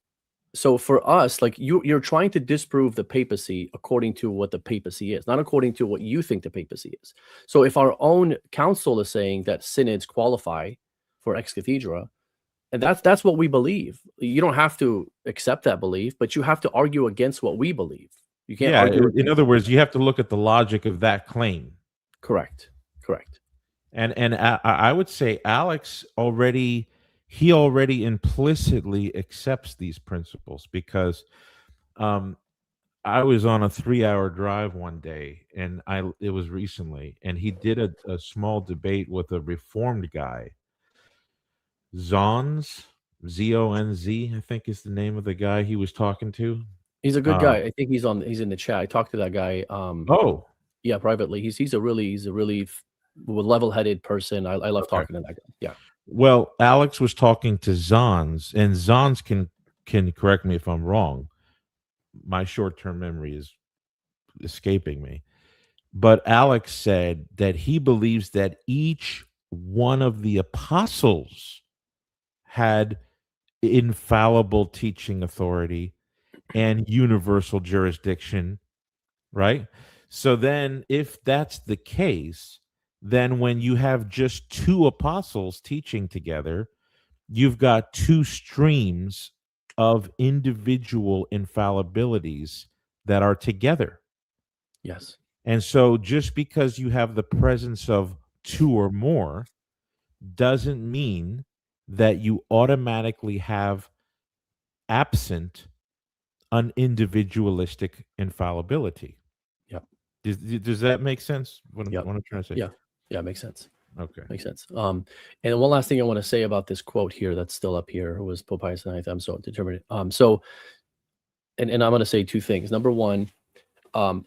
[SPEAKER 1] for us, like you're trying to disprove the papacy according to what the papacy is, not according to what you think the papacy is. So if our own council is saying that synods qualify for ex cathedra, and that's what we believe, you don't have to accept that belief, but you have to argue against what we believe. You can't
[SPEAKER 2] Yeah,
[SPEAKER 1] argue.
[SPEAKER 2] in other words, you have to look at the logic of that claim.
[SPEAKER 1] Correct.
[SPEAKER 2] And I would say Alex already implicitly accepts these principles, because I was on a 3-hour drive one day, and it was recently, and he did a small debate with a reformed guy, Zonz, Zonz, I think is the name of the guy he was talking to.
[SPEAKER 1] He's a good guy. I think he's in the chat. I talked to that guy.
[SPEAKER 2] Oh,
[SPEAKER 1] Yeah, privately. He's a really level-headed person. I love
[SPEAKER 2] okay.
[SPEAKER 1] talking to that guy. Yeah.
[SPEAKER 2] Well, Alex was talking to Zonz, and Zonz can correct me if I'm wrong. My short-term memory is escaping me. But Alex said that he believes that each one of the apostles had infallible teaching authority and universal jurisdiction, right? So then, if that's the case, then when you have just two apostles teaching together, you've got two streams of individual infallibilities that are together.
[SPEAKER 1] Yes.
[SPEAKER 2] And so just because you have the presence of two or more doesn't mean that you automatically have absent an individualistic infallibility.
[SPEAKER 1] Yep.
[SPEAKER 2] Does that make sense? What
[SPEAKER 1] Yep.
[SPEAKER 2] I'm trying to say?
[SPEAKER 1] Yeah, makes sense.
[SPEAKER 2] Okay.
[SPEAKER 1] Makes sense. And one last thing I want to say about this quote here that's still up here was Pope Pius IX. I'm so determined. So I'm going to say two things. Number one,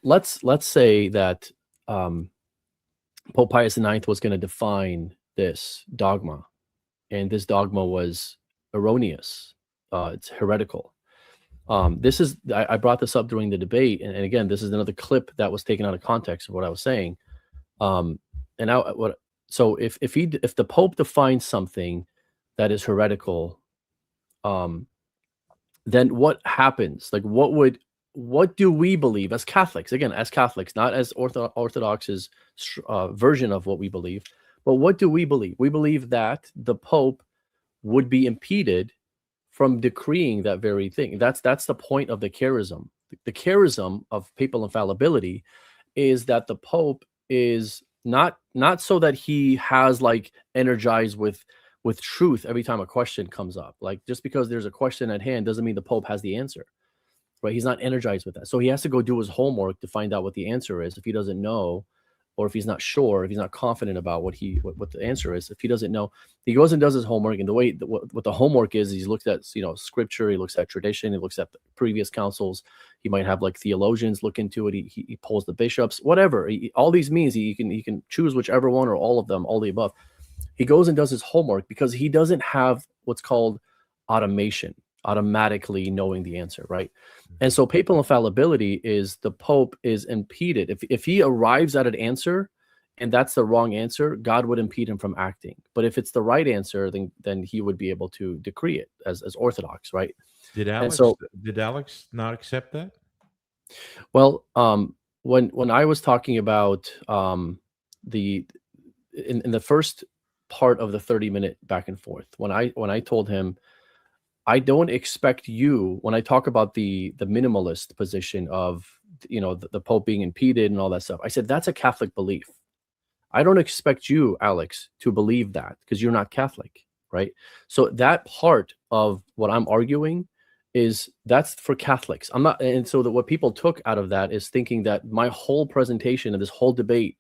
[SPEAKER 1] let's say that Pope Pius IX was going to define this dogma, and this dogma was erroneous. It's heretical. I brought this up during the debate, and again, this is another clip that was taken out of context of what I was saying. So if the Pope defines something that is heretical, then what happens? Like, what do we believe as Catholics? Again, as Catholics, not as Orthodox's version of what we believe, but what do we believe? We believe that the Pope would be impeded from decreeing that very thing. That's the point of the charism. The charism of papal infallibility is that the Pope is not so that he has like energized with truth every time a question comes up. Like, just because there's a question at hand doesn't mean the Pope has the answer, right? He's not energized with that. So he has to go do his homework to find out what the answer is. If he doesn't know, or if he's not sure, if he's not confident about what the answer is, if he doesn't know, he goes and does his homework. And the way what the homework is, he looks at scripture, he looks at tradition, he looks at the previous councils. He might have like theologians look into it. He pulls the bishops, whatever. All these means he can choose whichever one or all of them, all the above. He goes and does his homework because he doesn't have what's called automation, automatically knowing the answer, right? And so papal infallibility is the Pope is impeded. If he arrives at an answer and that's the wrong answer, God would impede him from acting. But if it's the right answer, then he would be able to decree it as Orthodox, right?
[SPEAKER 2] Did Alex not accept that?
[SPEAKER 1] Well, when I was talking about in the first part of the 30-minute back and forth, when I told him, I don't expect you, when I talk about the minimalist position of the Pope being impeded and all that stuff, I said that's a Catholic belief. I don't expect you, Alex, to believe that because you're not Catholic, right? So that part of what I'm arguing that's for Catholics. I'm not, and so what people took out of that is thinking that my whole presentation of this whole debate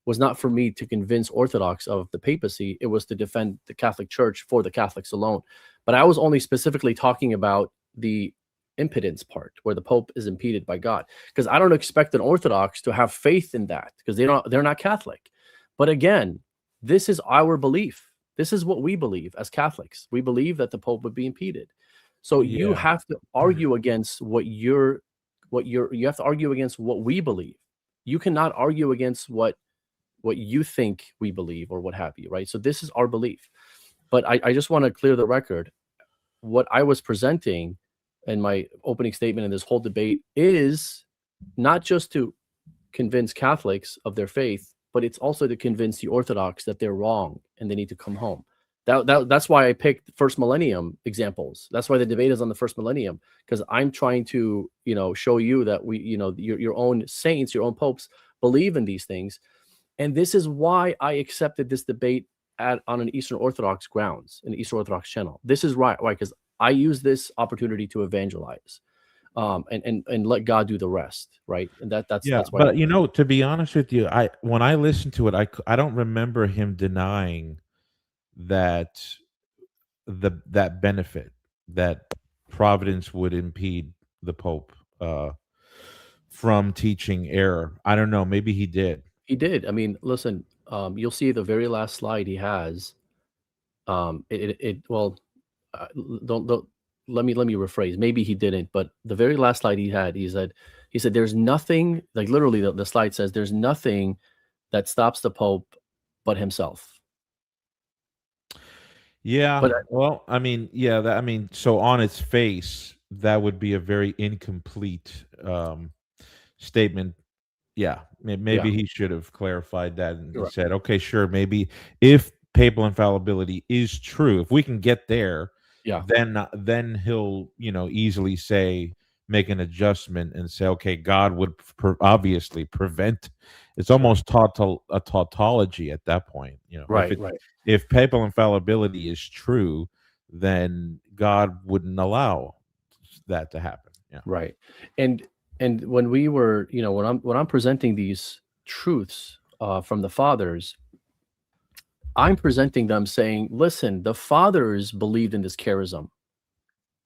[SPEAKER 1] was not for me to convince Orthodox of the papacy. It was to defend the Catholic Church for the Catholics alone. But I was only specifically talking about the impedance part, where the Pope is impeded by God, because I don't expect an Orthodox to have faith in that because they're not Catholic. But again, this is our belief. This is what we believe as Catholics. We believe that the Pope would be impeded. So you
[SPEAKER 2] Yeah.
[SPEAKER 1] have to argue against you have to argue against what we believe. You cannot argue against what you think we believe or what have you, right? So this is our belief. But I just want to clear the record. What I was presenting in my opening statement in this whole debate is not just to convince Catholics of their faith, but it's also to convince the Orthodox that they're wrong and they need to come home. That's why I picked first millennium examples. That's why the debate is on the first millennium, because I'm trying to, show you that your own saints, your own popes believe in these things. And this is why I accepted this debate on an Eastern Orthodox grounds, an Eastern Orthodox channel. This is why, because I use this opportunity to evangelize, and let God do the rest, right? And that's
[SPEAKER 2] Yeah,
[SPEAKER 1] why.
[SPEAKER 2] but to be honest with you, when I listened to it, I don't remember him denying that that benefit, that providence would impede the Pope from teaching error. I don't know. Maybe he did.
[SPEAKER 1] He did. I mean, listen, you'll see the very last slide he has. Well, don't let me rephrase. Maybe he didn't, but the very last slide he had, he said there's nothing, like literally the slide says there's nothing that stops the Pope but himself.
[SPEAKER 2] Yeah.
[SPEAKER 1] But
[SPEAKER 2] Well, I mean, yeah. So on its face, that would be a very incomplete statement. Yeah, maybe
[SPEAKER 1] yeah,
[SPEAKER 2] he should have clarified that and
[SPEAKER 1] you're right.
[SPEAKER 2] said, okay, sure, maybe if papal infallibility is true, if we can get there,
[SPEAKER 1] Yeah,
[SPEAKER 2] then he'll easily make an adjustment and say, okay, God would obviously prevent. It's almost a tautology at that point.
[SPEAKER 1] right, right.
[SPEAKER 2] If papal infallibility is true, then God wouldn't allow that to happen. Yeah,
[SPEAKER 1] Right. And when we were, when I'm presenting these truths from the fathers, I'm presenting them saying, listen, the fathers believed in this charism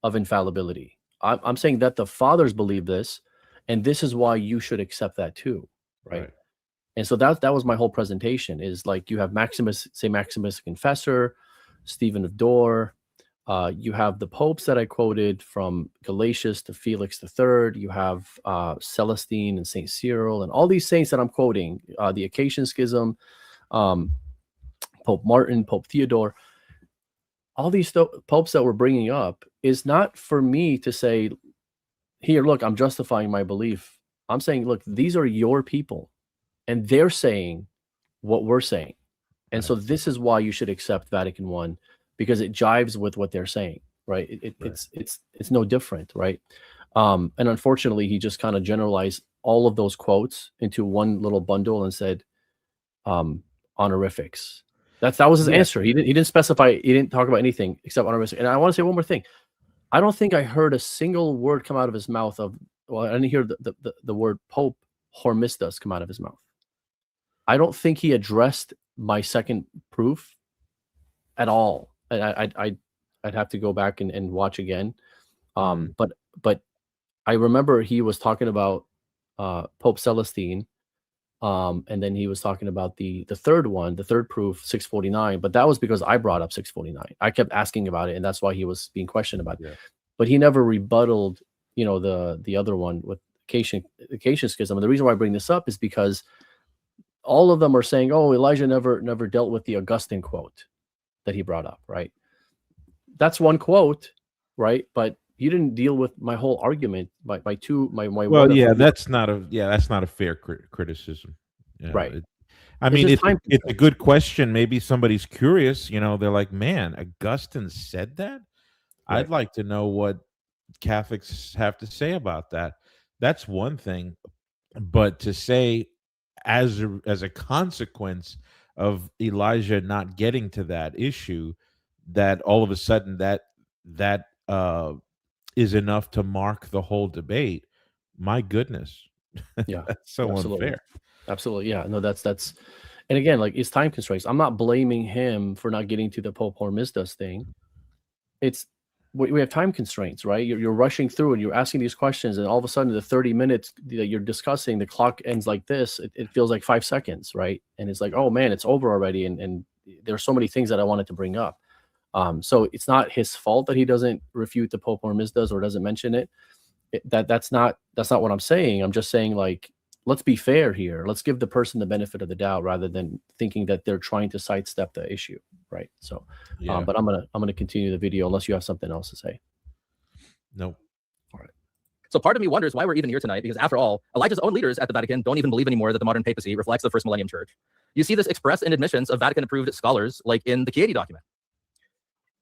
[SPEAKER 1] of infallibility. I'm saying that the fathers believe this, and this is why you should accept that too, right?
[SPEAKER 2] right.
[SPEAKER 1] And so that was my whole presentation. Is like you have Maximus the Confessor, Stephen of Dore. You have the popes that I quoted from Galatius to Felix III. You have Celestine and Saint Cyril and all these saints that I'm quoting. The Acacian Schism, Pope Martin, Pope Theodore. All these popes that we're bringing up is not for me to say, here, look, I'm justifying my belief. I'm saying, look, these are your people, and they're saying what we're saying. And so this is why you should accept Vatican I, because it jives with what they're saying, right? It's no different, right? And unfortunately, he just kind of generalized all of those quotes into one little bundle and said honorifics. That was his answer. He didn't specify. He didn't talk about anything except honorifics. And I want to say one more thing. I don't think I heard a single word come out of his mouth of. Well, I didn't hear the word Pope Hormisdas come out of his mouth. I don't think he addressed my second proof at all. I'd have to go back and watch again. But I remember he was talking about Pope Celestine, and then he was talking about the third one, the third proof, 649. But that was because I brought up 649. I kept asking about it, and that's why he was being questioned about it. Yeah. But he never rebutted, the other one with Acacian Schism. And the reason why I bring this up is because all of them are saying, "Oh, Elijah never dealt with the Augustine quote that he brought up." Right? That's one quote, right? But you didn't deal with my whole argument. My
[SPEAKER 2] well, yeah, that's not a fair criticism,
[SPEAKER 1] right?
[SPEAKER 2] I mean, it's a good question. Maybe somebody's curious. They're like, "Man, Augustine said that." Right. I'd like to know what Catholics have to say about that. That's one thing, but to say as a consequence of Elijah not getting to that issue, that all of a sudden that is enough to mark the whole debate. My goodness.
[SPEAKER 1] Yeah.
[SPEAKER 2] That's so
[SPEAKER 1] absolutely.
[SPEAKER 2] unfair.
[SPEAKER 1] Absolutely. Yeah. No, that's and again, like, it's time constraints. I'm not blaming him for not getting to the Pope Hormisdas thing. It's we have time constraints, right? You're rushing through and you're asking these questions, and all of a sudden the 30 minutes that you're discussing, the clock ends like this. It feels like 5 seconds, right? And it's like, oh man, it's over already. And there are so many things that I wanted to bring up. So it's not his fault that he doesn't refute the Pope or Mizdas or doesn't mention it. That's not what I'm saying. I'm just saying, like, let's be fair here. Let's give the person the benefit of the doubt rather than thinking that they're trying to sidestep the issue, right? So,
[SPEAKER 2] Yeah.
[SPEAKER 1] but I'm gonna continue the video unless you have something else to say.
[SPEAKER 2] Nope.
[SPEAKER 1] All right.
[SPEAKER 3] So part of me wonders why we're even here tonight, because after all, Elijah's own leaders at the Vatican don't even believe anymore that the modern papacy reflects the first millennium church. You see this expressed in admissions of Vatican-approved scholars, like in the Chieti document.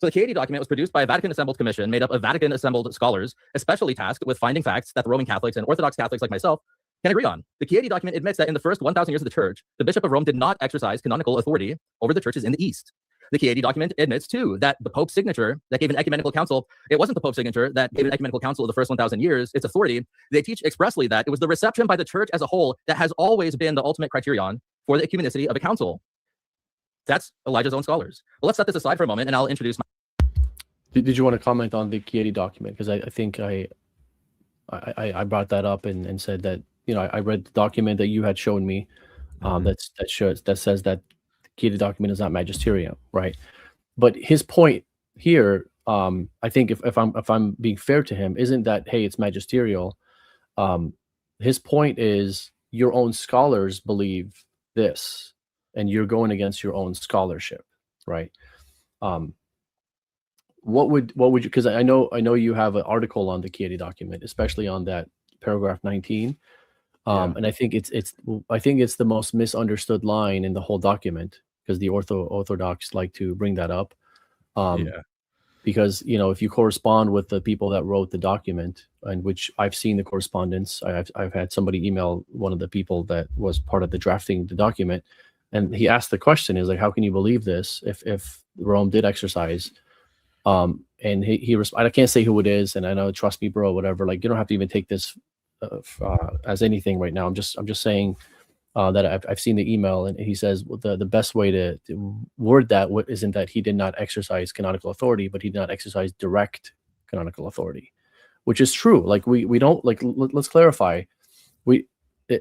[SPEAKER 3] So the Chieti document was produced by a Vatican-assembled commission made up of Vatican-assembled scholars, especially tasked with finding facts that the Roman Catholics and Orthodox Catholics like myself can agree on. The Chieti document admits that in the first 1,000 years of the church, the Bishop of Rome did not exercise canonical authority over the churches in the East. The Chieti document admits, too, that the Pope's signature that gave an ecumenical council, it wasn't the Pope's signature that gave an ecumenical council of the first 1,000 years, its authority. They teach expressly that it was the reception by the church as a whole that has always been the ultimate criterion for the ecumenicity of a council. That's Elijah's own scholars. Well, let's set this aside for a moment, and I'll introduce my...
[SPEAKER 1] Did you want to comment on the Chieti document? Because I think I brought that up and said that, you know, I read the document that you had shown me, that says that the Chieti document is not magisterium, right? But his point here, I think if I'm being fair to him, isn't that, hey, it's magisterial. His point is your own scholars believe this, and you're going against your own scholarship, right? What would you? Because I know you have an article on the Chieti document, especially on that paragraph 19, and I think it's the most misunderstood line in the whole document, because the Orthodox like to bring that up. Because, you know, if you correspond with the people that wrote the document, and which I've seen the correspondence, I've had somebody email one of the people that was part of the drafting the document, and he asked the question, is like, how can you believe this if Rome did exercise? And he I can't say who it is, and I know, trust me, bro, whatever. Like, you don't have to even take this as anything right now. I'm just saying that I've seen the email, and he says the best way to word that isn't that he did not exercise canonical authority, but he did not exercise direct canonical authority, which is true. Like, we don't, like, let's clarify.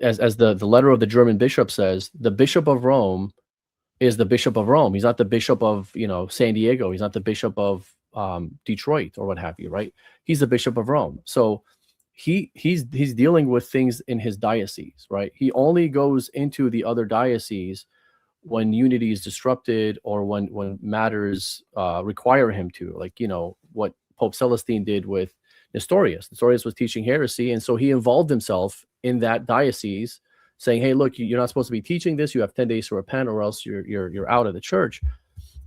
[SPEAKER 1] As the letter of the German bishop says, the Bishop of Rome is the Bishop of Rome. He's not the Bishop of, you know, San Diego. He's not the Bishop of Detroit or what have you, right? He's the Bishop of Rome. So he's dealing with things in his diocese, right? He only goes into the other dioceses when unity is disrupted or when matters require him to, like, you know, what Pope Celestine did with Nestorius. Nestorius was teaching heresy, and so he involved himself in that diocese, saying, hey, look, you're not supposed to be teaching this. You have 10 days to repent, or else you're out of the church.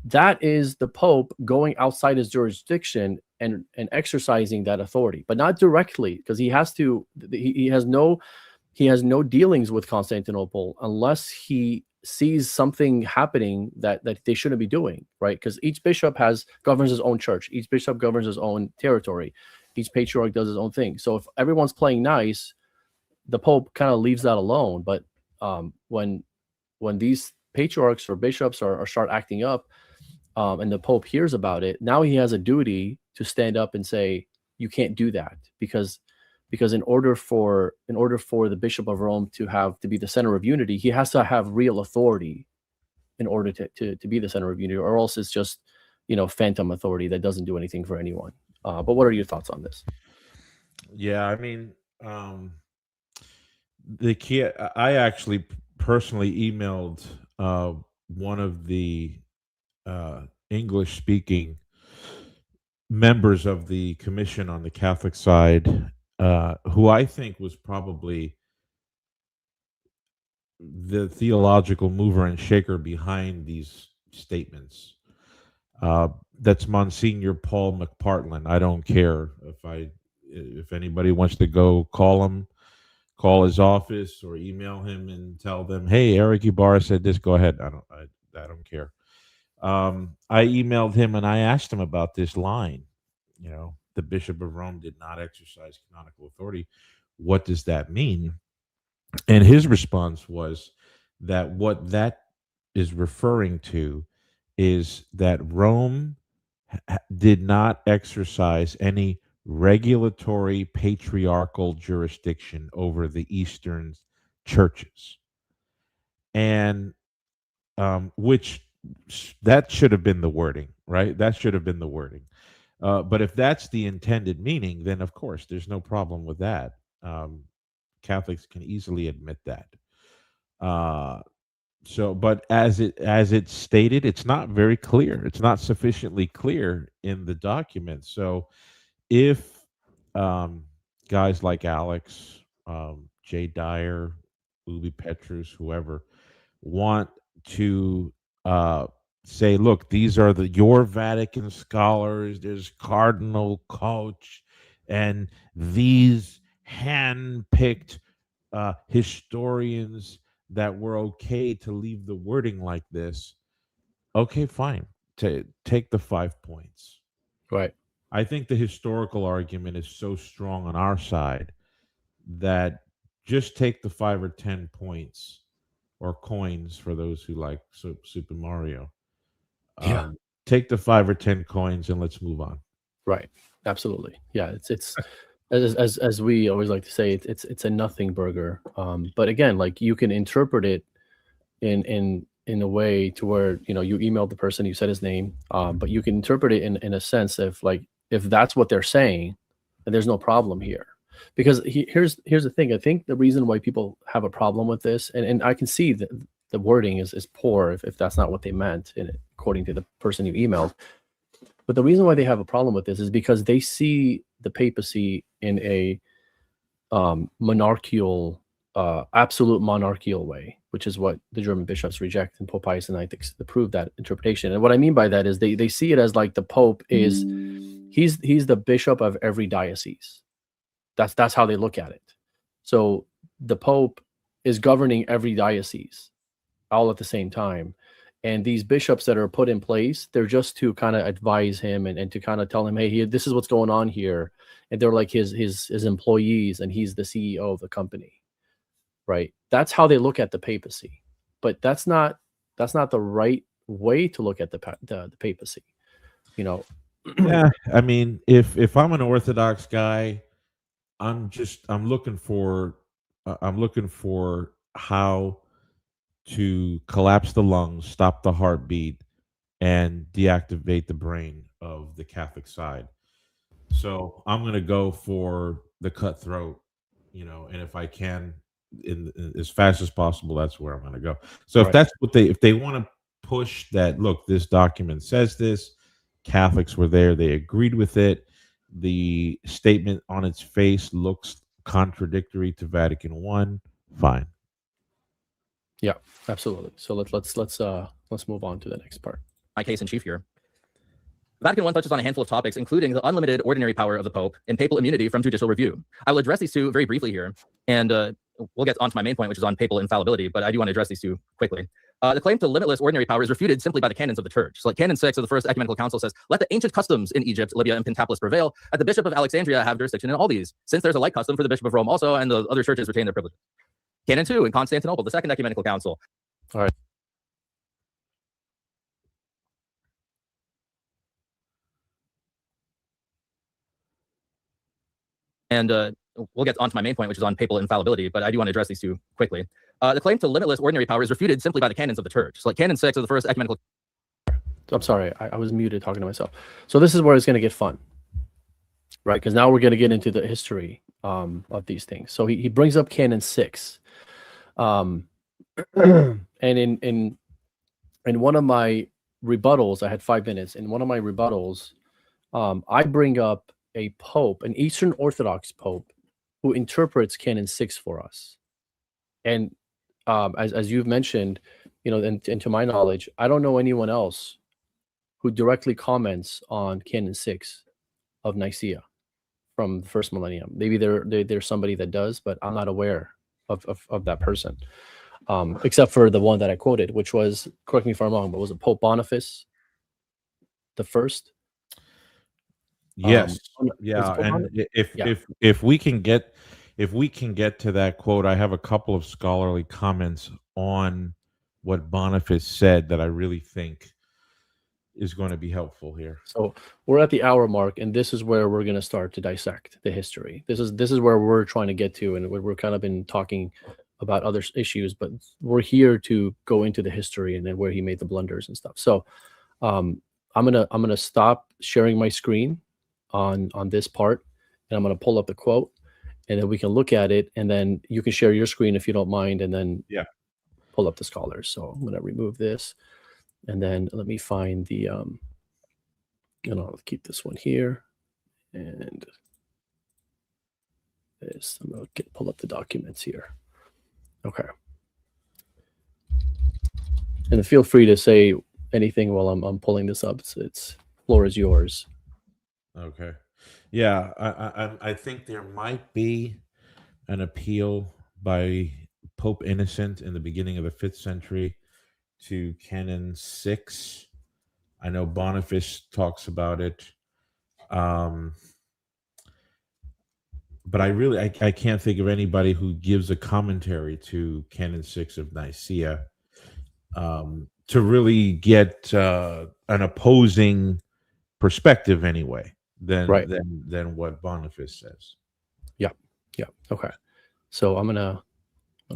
[SPEAKER 1] That is the Pope going outside his jurisdiction and exercising that authority, but not directly, because he has no dealings with Constantinople unless he sees something happening that they shouldn't be doing, right? Because each bishop governs his own church. Each bishop governs his own territory. Each patriarch does his own thing. So if everyone's playing nice, the Pope kind of leaves that alone. But when these patriarchs or bishops start acting up, and the Pope hears about it, now he has a duty to stand up and say, you can't do that, because in order for the Bishop of Rome to be the center of unity, he has to have real authority in order to be the center of unity, or else it's just, you know, phantom authority that doesn't do anything for anyone. But what are your thoughts on this?
[SPEAKER 2] Yeah, I mean, I actually personally emailed one of the English-speaking members of the commission on the Catholic side, who I think was probably the theological mover and shaker behind these statements. That's Monsignor Paul McPartland. I don't care if anybody wants to go call his office or email him and tell them, hey, Erick Ybarra said this, go ahead. I don't care. I emailed him and I asked him about this line. You know, the Bishop of Rome did not exercise canonical authority. What does that mean? And his response was that what that is referring to is that Rome did not exercise any regulatory patriarchal jurisdiction over the Eastern churches, and which that should have been the wording, right? That should have been the wording. But if that's the intended meaning, then of course there's no problem with that. Catholics can easily admit that. Uh, but as it's stated, it's not very clear. It's not sufficiently clear in the document. So if guys like Alex, Jay Dyer, Ubi Petrus, whoever, want to say, look, these are your Vatican scholars, there's Cardinal Coach, and these hand-picked historians that were okay to leave the wording like this, okay, fine. Take the 5 points.
[SPEAKER 1] Right.
[SPEAKER 2] I think the historical argument is so strong on our side that just take the 5 or 10 points or coins for those who like Super Mario.
[SPEAKER 1] Yeah.
[SPEAKER 2] Take the 5 or 10 coins and let's move on.
[SPEAKER 1] Right. Absolutely. Yeah. It's as we always like to say, it's a nothing burger. But again, like you can interpret it in a way to where, you know, you emailed the person, you said his name, but you can interpret it in a sense of like, if that's what they're saying, then there's no problem here. Because here's the thing. I think the reason why people have a problem with this, and I can see that the wording is poor if that's not what they meant, according to the person you emailed. But the reason why they have a problem with this is because they see the papacy in a monarchical, absolute monarchical way, which is what the German bishops reject, and Pope Pius IX approved that interpretation. And what I mean by that is they see it as like the Pope is he's the bishop of every diocese. That's how they look at it. So the Pope is governing every diocese all at the same time. And these bishops that are put in place, they're just to kind of advise him and to kind of tell him, hey, this is what's going on here. And they're like his employees, and he's the CEO of the company, right? That's how they look at the papacy. But that's not the right way to look at the papacy, you know.
[SPEAKER 2] Yeah, I mean, if I'm an Orthodox guy, I'm looking for how to collapse the lungs, stop the heartbeat, and deactivate the brain of the Catholic side. So I'm going to go for the cutthroat, you know, and if I can, in as fast as possible, that's where I'm going to go. So if
[SPEAKER 1] Right.
[SPEAKER 2] that's what if they want to push that, look, this document says this, Catholics were there, they agreed with it. The statement on its face looks contradictory to Vatican I. Fine.
[SPEAKER 1] Yeah, absolutely. So let's move on to the next part.
[SPEAKER 3] My case in chief here. Vatican I touches on a handful of topics, including the unlimited ordinary power of the Pope and papal immunity from judicial review. I will address these two very briefly here, and we'll get on to my main point, which is on papal infallibility, but I do want to address these two quickly. The claim to limitless ordinary power is refuted simply by the canons of the Church. So like Canon 6 of the First Ecumenical Council says, let the ancient customs in Egypt, Libya, and Pentapolis prevail, that the Bishop of Alexandria have jurisdiction in all these, since there's a like custom for the Bishop of Rome also, and the other churches retain their privileges. Canon 2 in Constantinople, the Second Ecumenical Council.
[SPEAKER 1] All right.
[SPEAKER 3] And we'll get on to my main point, which is on papal infallibility, but I do want to address these two quickly. The claim to limitless ordinary power is refuted simply by the canons of the Church. So like Canon 6 of the First Ecumenical...
[SPEAKER 1] I'm sorry, I was muted talking to myself. So this is where it's going to get fun, right? Because now we're going to get into the history of these things. So he brings up Canon 6. And in one of my rebuttals, I had 5 minutes. In one of my rebuttals, I bring up a pope, an Eastern Orthodox pope, who interprets Canon 6 for us. And as you've mentioned, you know, and to my knowledge, I don't know anyone else who directly comments on Canon 6 of Nicaea from the first millennium. Maybe there's somebody that does, but I'm not aware of that person, except for the one that I quoted, which was, correct me if I'm wrong, but was it Pope Boniface the first?
[SPEAKER 2] Yes. Yeah. And if we can get to that quote, I have a couple of scholarly comments on what Boniface said that I really think is going to be helpful here.
[SPEAKER 1] So we're at the hour mark, and this is where we're going to start to dissect the history. This is where we're trying to get to, and we're kind of been talking about other issues, but we're here to go into the history and then where he made the blunders and stuff. So I'm gonna stop sharing my screen on this part, and I'm gonna pull up the quote, and then we can look at it, and then you can share your screen if you don't mind, and then pull up the scholars. So I'm gonna remove this, and then let me find the and I'll keep this one here, and this. I'm gonna pull up the documents here. Okay. And feel free to say anything while I'm pulling this up. It's floor is yours.
[SPEAKER 2] Okay. Yeah, I think there might be an appeal by Pope Innocent in the beginning of the 5th century to Canon 6. I know Boniface talks about it. But I can't think of anybody who gives a commentary to Canon 6 of Nicaea to really get an opposing perspective anyway than what Boniface says.
[SPEAKER 1] Yeah. Okay. So I'm gonna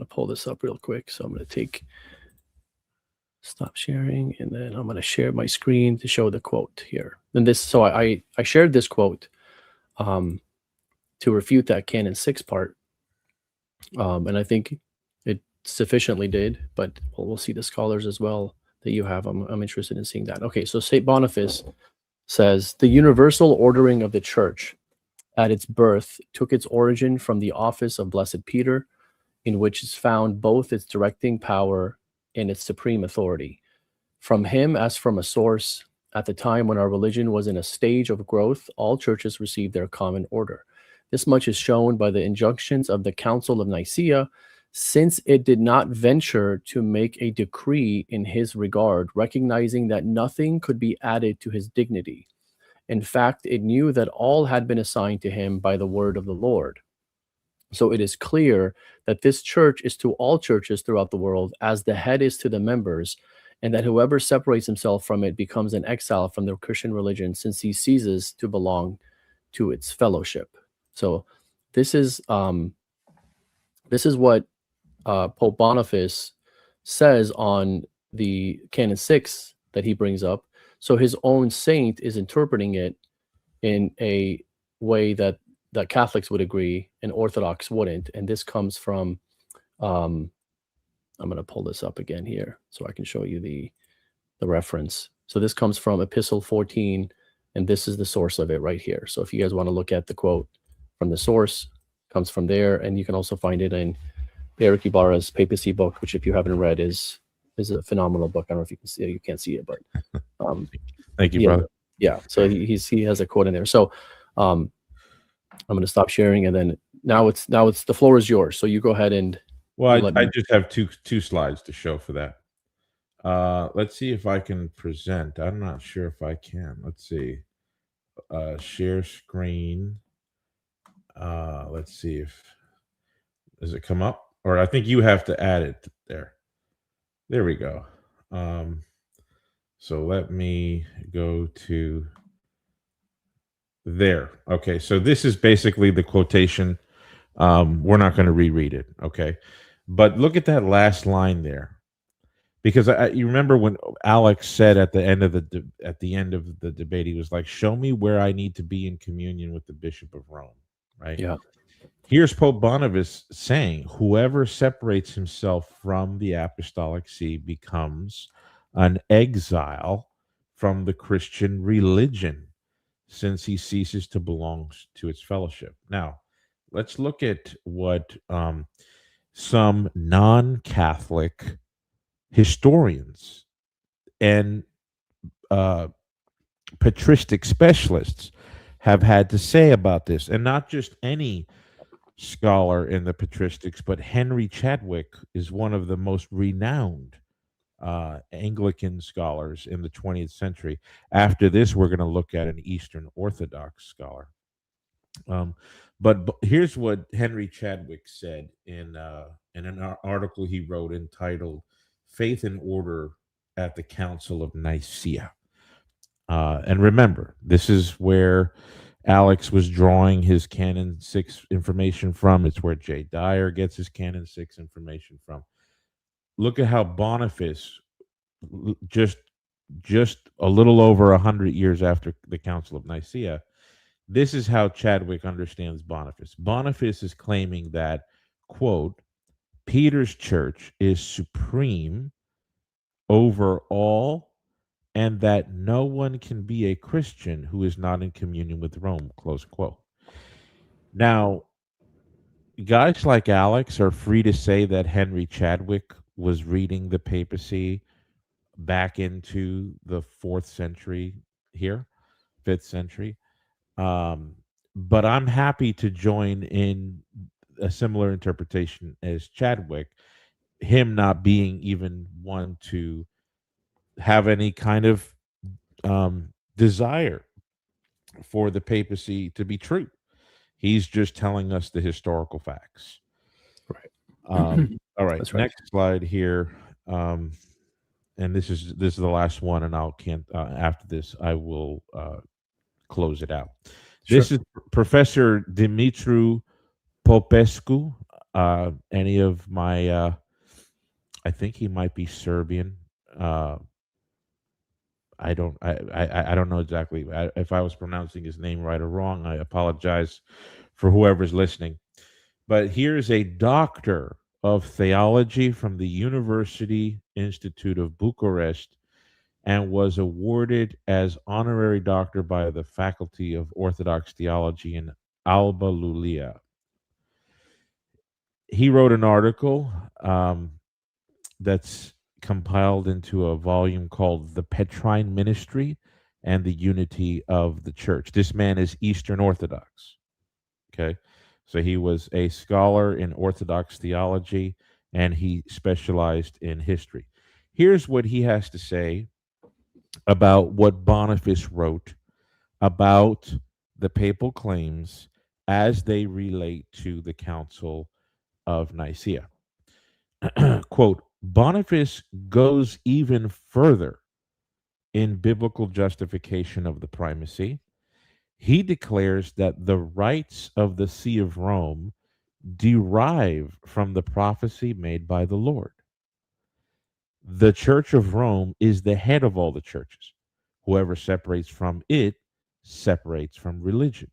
[SPEAKER 1] pull this up real quick. So I'm gonna stop sharing, and then I'm gonna share my screen to show the quote here. And this, so I shared this quote to refute that Canon 6 part, and I think it sufficiently did. But we'll see the scholars as well that you have. I'm interested in seeing that. Okay, so Saint Boniface says the universal ordering of the Church at its birth took its origin from the office of Blessed Peter, in which is found both its directing power and its supreme authority. From him, as from a source, at the time when our religion was in a stage of growth, all churches received their common order. This much is shown by the injunctions of the Council of Nicaea, since it did not venture to make a decree in his regard, recognizing that nothing could be added to his dignity. In fact, it knew that all had been assigned to him by the word of the Lord. So it is clear that this church is to all churches throughout the world, as the head is to the members, and that whoever separates himself from it becomes an exile from the Christian religion, since he ceases to belong to its fellowship. So this is what Pope Boniface says on the Canon 6 that he brings up. So his own saint is interpreting it in a way that Catholics would agree and Orthodox wouldn't. And this comes from, I'm going to pull this up again here so I can show you the reference. So this comes from Epistle 14, and this is the source of it right here. So if you guys want to look at the quote from the source, comes from there. And you can also find it in Erick Ybarra's Papacy book, which if you haven't read is a phenomenal book. I don't know if you can see it. You can't see it, but
[SPEAKER 2] thank you, brother.
[SPEAKER 1] Yeah. So he has a quote in there. So I'm going to stop sharing, and then now it's the floor is yours. So you go ahead and.
[SPEAKER 2] Well, I just have two slides to show for that. Let's see if I can present. I'm not sure if I can. Let's see. Share screen. Let's see if does it come up, or I think you have to add it there. There we go. So let me go to there. Okay, so this is basically the quotation. We're not going to reread it, okay? But look at that last line there, because you remember when Alex said at the end of the debate, he was like, "Show me where I need to be in communion with the Bishop of Rome." Right?
[SPEAKER 1] Yeah.
[SPEAKER 2] Here's Pope Boniface saying, "Whoever separates himself from the Apostolic See becomes an exile from the Christian religion, since he ceases to belong to its fellowship." Now, let's look at what some non-Catholic historians and patristic specialists have had to say about this, and not just any scholar in the patristics, but Henry Chadwick is one of the most renowned Anglican scholars in the 20th century. After this, we're going to look at an Eastern Orthodox scholar. But here's what Henry Chadwick said in an article he wrote entitled "Faith and Order at the Council of Nicaea." And remember, this is where Alex was drawing his Canon 6 information from. It's where Jay Dyer gets his Canon 6 information from. Look at how Boniface, just a little over 100 years after the Council of Nicaea, this is how Chadwick understands Boniface. Boniface is claiming that, quote, Peter's church is supreme over all, and that no one can be a Christian who is not in communion with Rome, close quote. Now, guys like Alex are free to say that Henry Chadwick was reading the papacy back into the 4th century here, 5th century. But I'm happy to join in a similar interpretation as Chadwick, him not being even one to have any kind of desire for the papacy to be true. He's just telling us the historical facts.
[SPEAKER 1] Right.
[SPEAKER 2] All right.
[SPEAKER 1] That's right.
[SPEAKER 2] Next slide here. And this is the last one, and after this I will close it out. This
[SPEAKER 1] Sure.
[SPEAKER 2] is Professor Dumitru Popescu. Any of my, I think he might be Serbian. I don't know exactly if I was pronouncing his name right or wrong. I apologize for whoever's listening. But here's a doctor of theology from the University Institute of Bucharest, and was awarded as honorary doctor by the Faculty of Orthodox Theology in Alba Iulia. He wrote an article that's compiled into a volume called The Petrine Ministry and the Unity of the Church. This man is Eastern Orthodox. Okay. So he was a scholar in Orthodox theology, and he specialized in history. Here's what he has to say about what Boniface wrote about the papal claims as they relate to the Council of Nicaea. Quote, Boniface goes even further in biblical justification of the primacy. He declares that the rights of the See of Rome derive from the prophecy made by the Lord. The Church of Rome is the head of all the churches. Whoever separates from it separates from religion.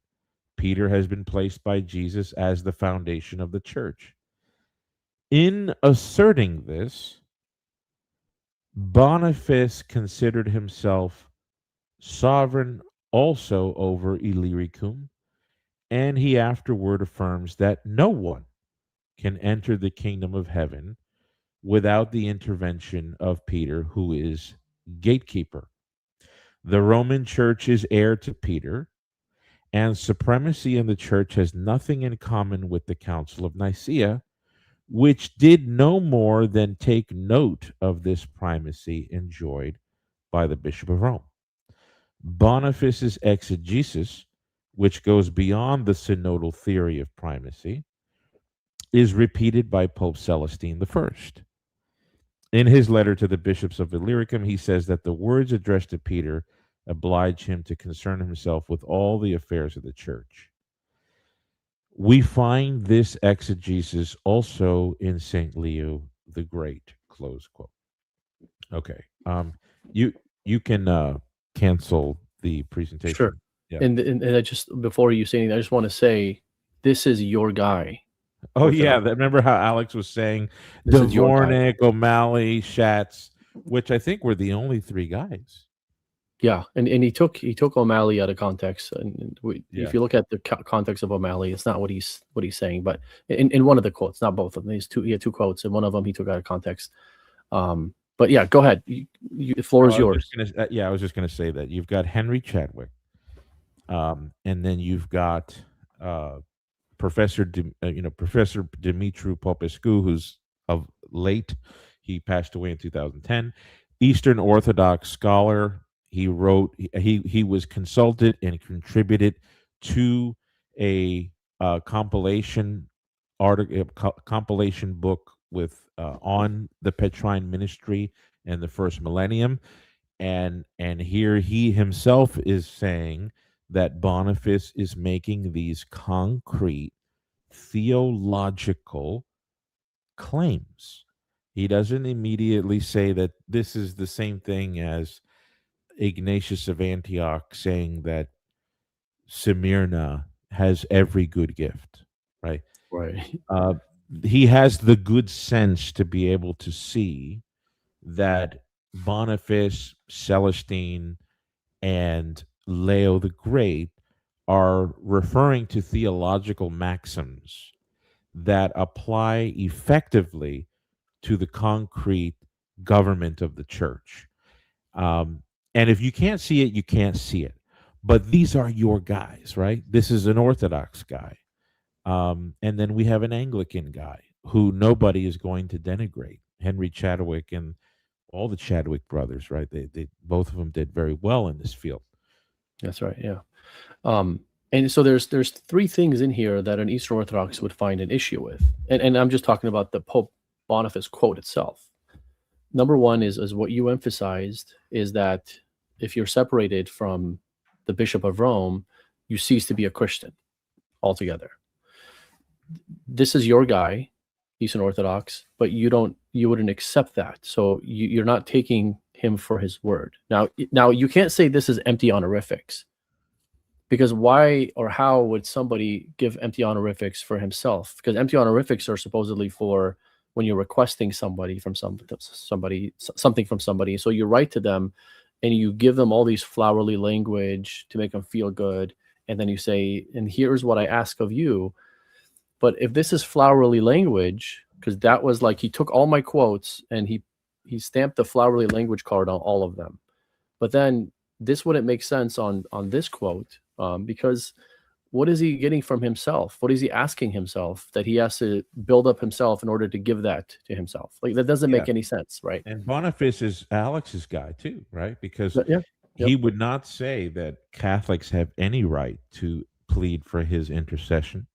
[SPEAKER 2] Peter has been placed by Jesus as the foundation of the church. In asserting this, Boniface considered himself sovereign also over Illyricum, and he afterward affirms that no one can enter the kingdom of heaven without the intervention of Peter, who is gatekeeper. The Roman Church is heir to Peter, and supremacy in the church has nothing in common with the Council of Nicaea, which did no more than take note of this primacy enjoyed by the Bishop of Rome. Boniface's exegesis, which goes beyond the synodal theory of primacy, is repeated by Pope Celestine I. In his letter to the bishops of Illyricum, he says that the words addressed to Peter oblige him to concern himself with all the affairs of the church. We find this exegesis also in St. Leo the Great, close quote. Okay. You can cancel the presentation.
[SPEAKER 1] Sure.
[SPEAKER 2] Yeah.
[SPEAKER 1] And I just, before you say anything, I just want to say, this is your guy.
[SPEAKER 2] Oh, yeah. Remember how Alex was saying
[SPEAKER 1] This is your guy.
[SPEAKER 2] Dvorak, O'Malley, Schatz, which I think were the only 3 guys.
[SPEAKER 1] Yeah, and he took O'Malley out of context, and if you look at the context of O'Malley, it's not what he's saying. But in one of the quotes, not both of them, he had 2 quotes, and one of them he took out of context. But yeah, go ahead. The floor is yours.
[SPEAKER 2] I was just going to say that you've got Henry Chadwick, and then you've got Professor Dumitru Popescu, who's of late. He passed away in 2010. Eastern Orthodox scholar. He wrote. He was consulted and contributed to a compilation book with on the Petrine ministry and the first millennium, and here he himself is saying that Boniface is making these concrete theological claims. He doesn't immediately say that this is the same thing as Ignatius of Antioch saying that Smyrna has every good gift, right?
[SPEAKER 1] Right.
[SPEAKER 2] Uh, he has the good sense to be able to see that Boniface, Celestine, and Leo the Great are referring to theological maxims that apply effectively to the concrete government of the church. Um, and if you can't see it, you can't see it. But these are your guys, right? This is an Orthodox guy. And then we have an Anglican guy who nobody is going to denigrate. Henry Chadwick and all the Chadwick brothers, right? They both of them did very well in this field.
[SPEAKER 1] That's right. Yeah. And so there's three things in here that an Eastern Orthodox would find an issue with, and I'm just talking about the Pope Boniface quote itself. Number one is what you emphasized, is that if you're separated from the Bishop of Rome, you cease to be a Christian altogether. This is your guy, Eastern Orthodox, but you wouldn't accept that. So you're not taking him for his word. Now you can't say this is empty honorifics, because why or how would somebody give empty honorifics for himself? Because empty honorifics are supposedly for when you're requesting somebody from something from somebody. So you write to them and you give them all these flowery language to make them feel good, and then you say, and here's what I ask of you. But if this is flowery language, because that was like, he took all my quotes and he stamped the flowery language card on all of them. But then this wouldn't make sense on this quote, because what is he getting from himself? What is he asking himself that he has to build up himself in order to give that to himself? Like, that doesn't make any sense, right?
[SPEAKER 2] And Boniface is Alex's guy too, right? Because
[SPEAKER 1] Yeah.
[SPEAKER 2] he would not say that Catholics have any right to plead for his intercession,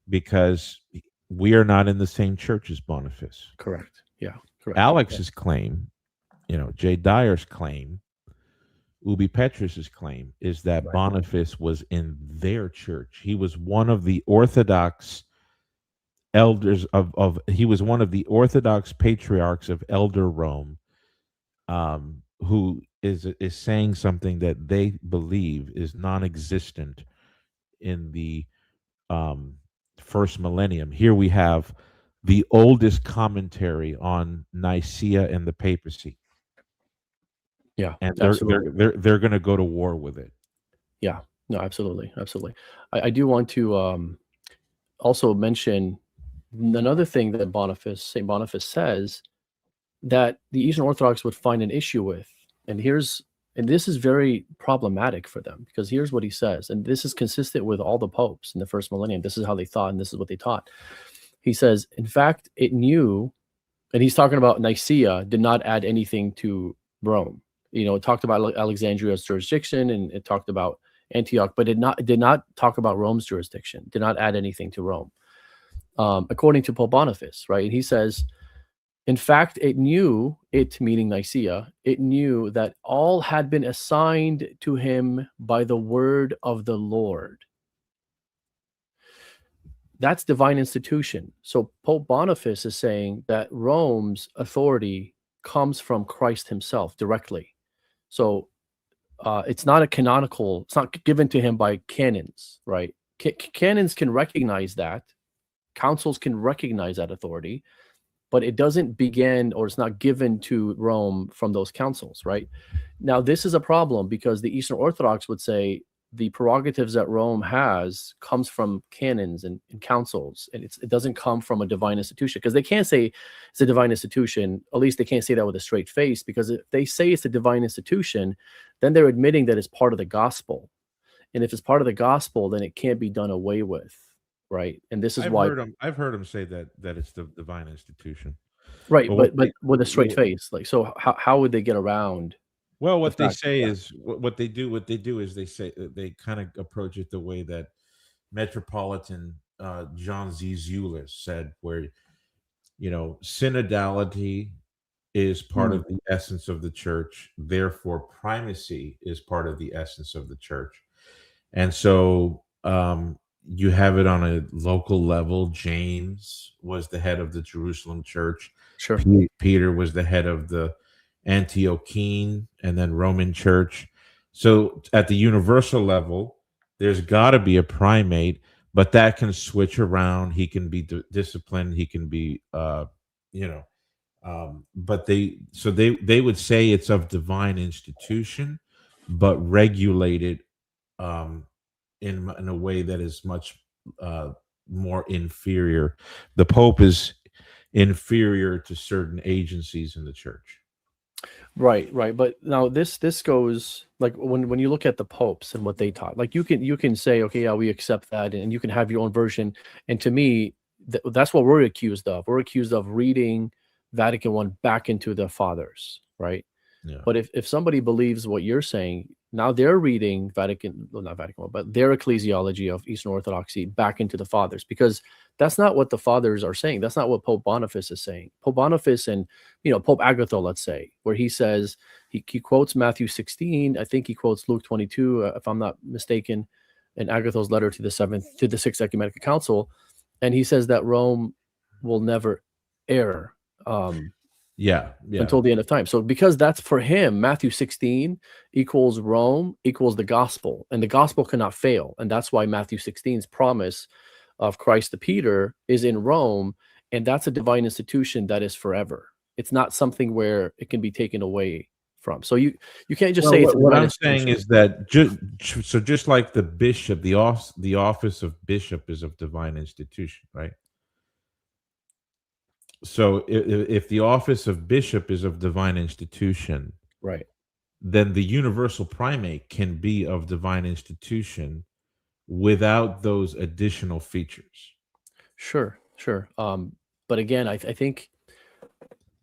[SPEAKER 2] because we are not in the same church as Boniface.
[SPEAKER 1] Correct. Yeah. Correct.
[SPEAKER 2] Alex's claim, Jay Dyer's claim, Ubi Petrus's claim is that
[SPEAKER 1] Right.
[SPEAKER 2] Boniface was in their church. He was one of the Orthodox elders he was one of the Orthodox patriarchs of Elder Rome, who is saying something that they believe is non-existent in the first millennium. Here we have the oldest commentary on Nicaea and the papacy.
[SPEAKER 1] Yeah.
[SPEAKER 2] And
[SPEAKER 1] Absolutely.
[SPEAKER 2] they're going to go to war with it.
[SPEAKER 1] Yeah. No, absolutely. I do want to also mention another thing that St. Boniface says that the Eastern Orthodox would find an issue with. And this is very problematic for them, because here's what he says, and this is consistent with all the popes in the first millennium. This is how they thought, and this is what they taught. He says, in fact, it knew, and he's talking about Nicaea, did not add anything to Rome. It talked about Alexandria's jurisdiction, and it talked about Antioch, but it did not talk about Rome's jurisdiction, did not add anything to Rome, according to Pope Boniface, right? And he says, in fact, it knew, it meaning Nicaea, it knew that all had been assigned to him by the word of the Lord. That's divine institution. So Pope Boniface is saying that Rome's authority comes from Christ himself directly. So it's not it's not given to him by canons, right? Canons can recognize that. Councils can recognize that authority, but it doesn't begin, or it's not given to Rome from those councils, right? Now, this is a problem, because the Eastern Orthodox would say the prerogatives that Rome has comes from canons and councils, and it doesn't come from a divine institution, because they can't say it's a divine institution. At least they can't say that with a straight face, because if they say it's a divine institution, then they're admitting that it's part of the gospel. And if it's part of the gospel, then it can't be done away with, right? And this is why
[SPEAKER 2] I've heard him say that it's the divine institution,
[SPEAKER 1] right?
[SPEAKER 2] But
[SPEAKER 1] But with a straight face, like, so how would they get around?
[SPEAKER 2] well, what they
[SPEAKER 1] fact-
[SPEAKER 2] say
[SPEAKER 1] yeah.
[SPEAKER 2] is what they do is they say, they kind of approach it the way that Metropolitan John Z. Zulis said, where synodality is part of the essence of the church, therefore primacy is part of the essence of the church. And so you have it on a local level. James was the head of the Jerusalem church.
[SPEAKER 1] Sure.
[SPEAKER 2] Peter was the head of the Antiochene and then Roman church. So at the universal level, there's got to be a primate, but that can switch around. He can be disciplined. He can be, but they would say it's of divine institution, but regulated in a way that is much more inferior. The Pope is inferior to certain agencies in the church.
[SPEAKER 1] Right, right. But now this goes like when you look at the popes and what they taught, like you can say, okay, yeah, we accept that, and you can have your own version. And to me, that's what we're accused of. We're accused of reading Vatican I back into the fathers, right?
[SPEAKER 2] Yeah.
[SPEAKER 1] But if somebody believes what you're saying, now they're reading not Vatican I, but their ecclesiology of Eastern Orthodoxy back into the fathers, because that's not what the fathers are saying. That's not what Pope Boniface is saying. Pope Boniface and Pope Agatho, let's say, where he says he quotes Matthew 16. I think he quotes Luke 22, if I'm not mistaken, in Agatho's letter to the Sixth Ecumenical Council, and he says that Rome will never err. Until the end of time. So because that's for him, Matthew 16 equals Rome equals the gospel, and the gospel cannot fail. And that's why Matthew 16's promise of Christ to Peter is in Rome, and that's a divine institution that is forever. It's not something where it can be taken away from. So you can't just say it's
[SPEAKER 2] what I'm saying is that just like the bishop, the office of bishop is of divine institution, right? So if the office of bishop is of divine institution,
[SPEAKER 1] right,
[SPEAKER 2] then the universal primate can be of divine institution without those additional features.
[SPEAKER 1] Sure. But again, I think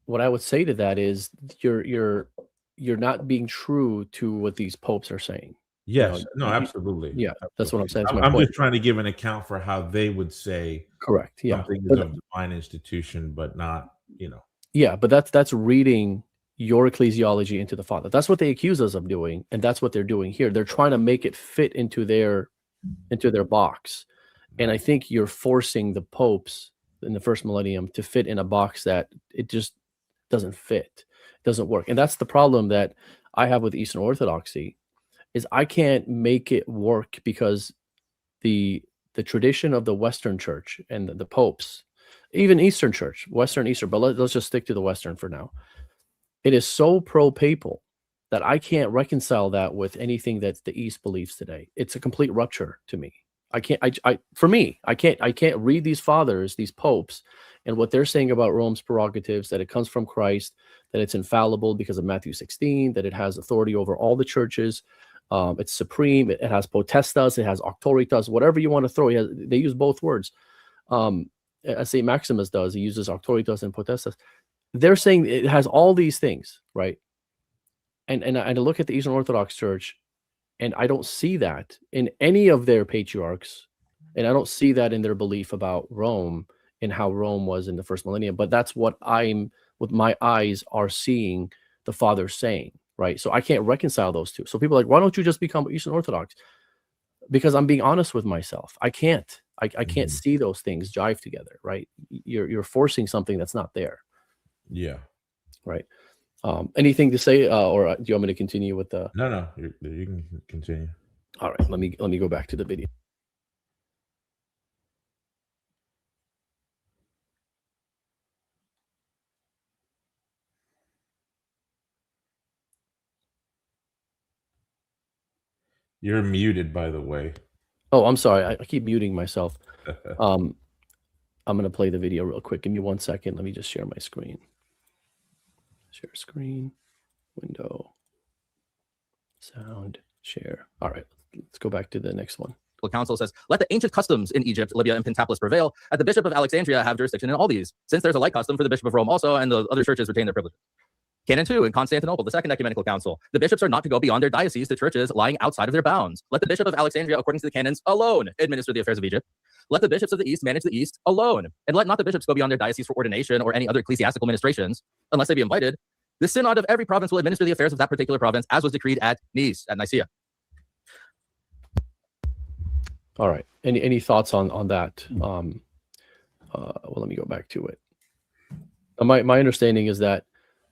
[SPEAKER 1] what I would say to that is you're not being true to what these popes are saying.
[SPEAKER 2] Yes, no, absolutely.
[SPEAKER 1] Yeah, that's what I'm saying.
[SPEAKER 2] I'm just trying to give an account for how they would say
[SPEAKER 1] correct. Yeah,
[SPEAKER 2] something is of divine institution, but not,
[SPEAKER 1] Yeah, but that's reading your ecclesiology into the Father. That's what they accuse us of doing, and that's what they're doing here. They're trying to make it fit into their box, and I think you're forcing the popes in the first millennium to fit in a box that it just doesn't fit, doesn't work, and that's the problem that I have with Eastern Orthodoxy. Is I can't make it work because the tradition of the Western Church and the popes, even Eastern Church, Western, Eastern, but let's just stick to the Western for now. It is so pro-papal that I can't reconcile that with anything that the East believes today. It's a complete rupture to me. I can't read these fathers, these popes, and what they're saying about Rome's prerogatives, that it comes from Christ, that it's infallible because of Matthew 16, that it has authority over all the churches. It's supreme. It has potestas. It has auctoritas. Whatever you want to throw. They use both words. As Saint Maximus does, he uses auctoritas and potestas. They're saying it has all these things, right? And I look at the Eastern Orthodox Church, and I don't see that in any of their patriarchs, and I don't see that in their belief about Rome and how Rome was in the first millennium. But that's what with my eyes, are seeing the fathers saying. Right. So I can't reconcile those two. So people are like, why don't you just become Eastern Orthodox? Because I'm being honest with myself. I can't. I can't see those things jive together. Right. You're forcing something that's not there.
[SPEAKER 2] Yeah.
[SPEAKER 1] Right. Anything to say, or do you want me to continue with the?
[SPEAKER 2] No. You can continue.
[SPEAKER 1] All right. Let me go back to the video.
[SPEAKER 2] You're muted, by the way.
[SPEAKER 1] Oh, I'm sorry. I keep muting myself. I'm going to play the video real quick. Give me 1 second. Let me just share my screen. Share screen, window, sound, share. All right. Let's go back to the next one.
[SPEAKER 3] Council says, let the ancient customs in Egypt, Libya, and Pentapolis prevail, that the Bishop of Alexandria have jurisdiction in all these, since there's a like custom for the Bishop of Rome also, and the other churches retain their privileges. Canon 2 in Constantinople, the Second Ecumenical Council. The bishops are not to go beyond their diocese to churches lying outside of their bounds. Let the Bishop of Alexandria, according to the canons, alone administer the affairs of Egypt. Let the bishops of the East manage the East alone. And let not the bishops go beyond their diocese for ordination or any other ecclesiastical ministrations, unless they be invited. The synod of every province will administer the affairs of that particular province, as was decreed at Nice, at Nicaea.
[SPEAKER 1] All right. Any thoughts on that? Well, let me go back to it. My understanding is that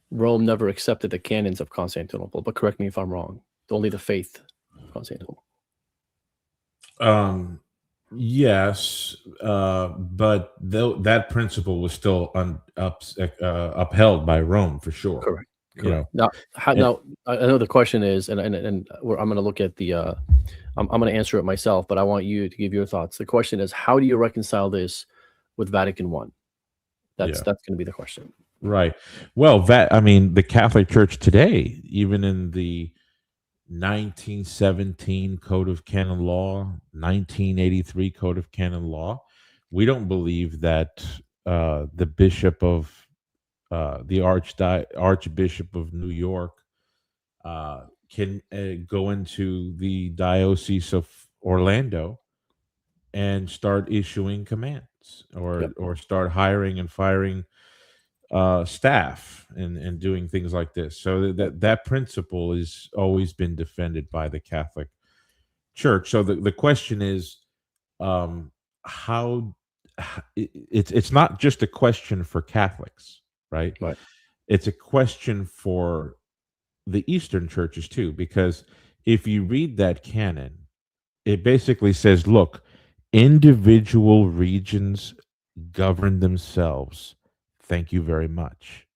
[SPEAKER 1] Rome never accepted the canons of Constantinople, but correct me if I'm wrong. Only the faith of Constantinople.
[SPEAKER 2] Yes, but that principle was still upheld by Rome for sure.
[SPEAKER 1] Correct.
[SPEAKER 2] You know,
[SPEAKER 1] Now,
[SPEAKER 2] and-
[SPEAKER 1] now I know the question is, and I'm going to look at the. I'm going to answer it myself, but I want you to give your thoughts. The question is, how do you reconcile this with Vatican I? That's going to be the question.
[SPEAKER 2] Right. Well, the Catholic Church today, even in the 1917 Code of Canon Law, 1983 Code of Canon Law, we don't believe that the bishop of the Archbishop of New York can go into the Diocese of Orlando and start issuing commands or start hiring and firing staff and doing things like this. So that principle has always been defended by the Catholic Church. So the question is, how it's not just a question for Catholics, right?
[SPEAKER 1] Right.
[SPEAKER 2] It's a question for the Eastern churches too, because if you read that canon, it basically says, look, individual regions govern themselves. Thank you very much.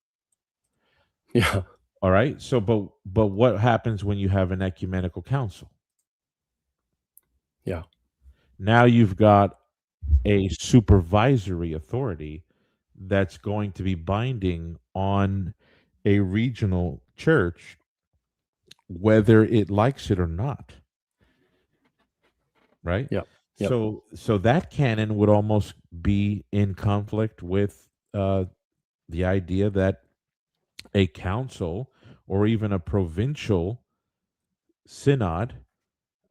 [SPEAKER 1] Yeah.
[SPEAKER 2] All right. So, but what happens when you have an ecumenical council?
[SPEAKER 1] Yeah.
[SPEAKER 2] Now you've got a supervisory authority that's going to be binding on a regional church, whether it likes it or not. Right?
[SPEAKER 1] Yeah. Yep.
[SPEAKER 2] So that canon would almost be in conflict with the idea that a council or even a provincial synod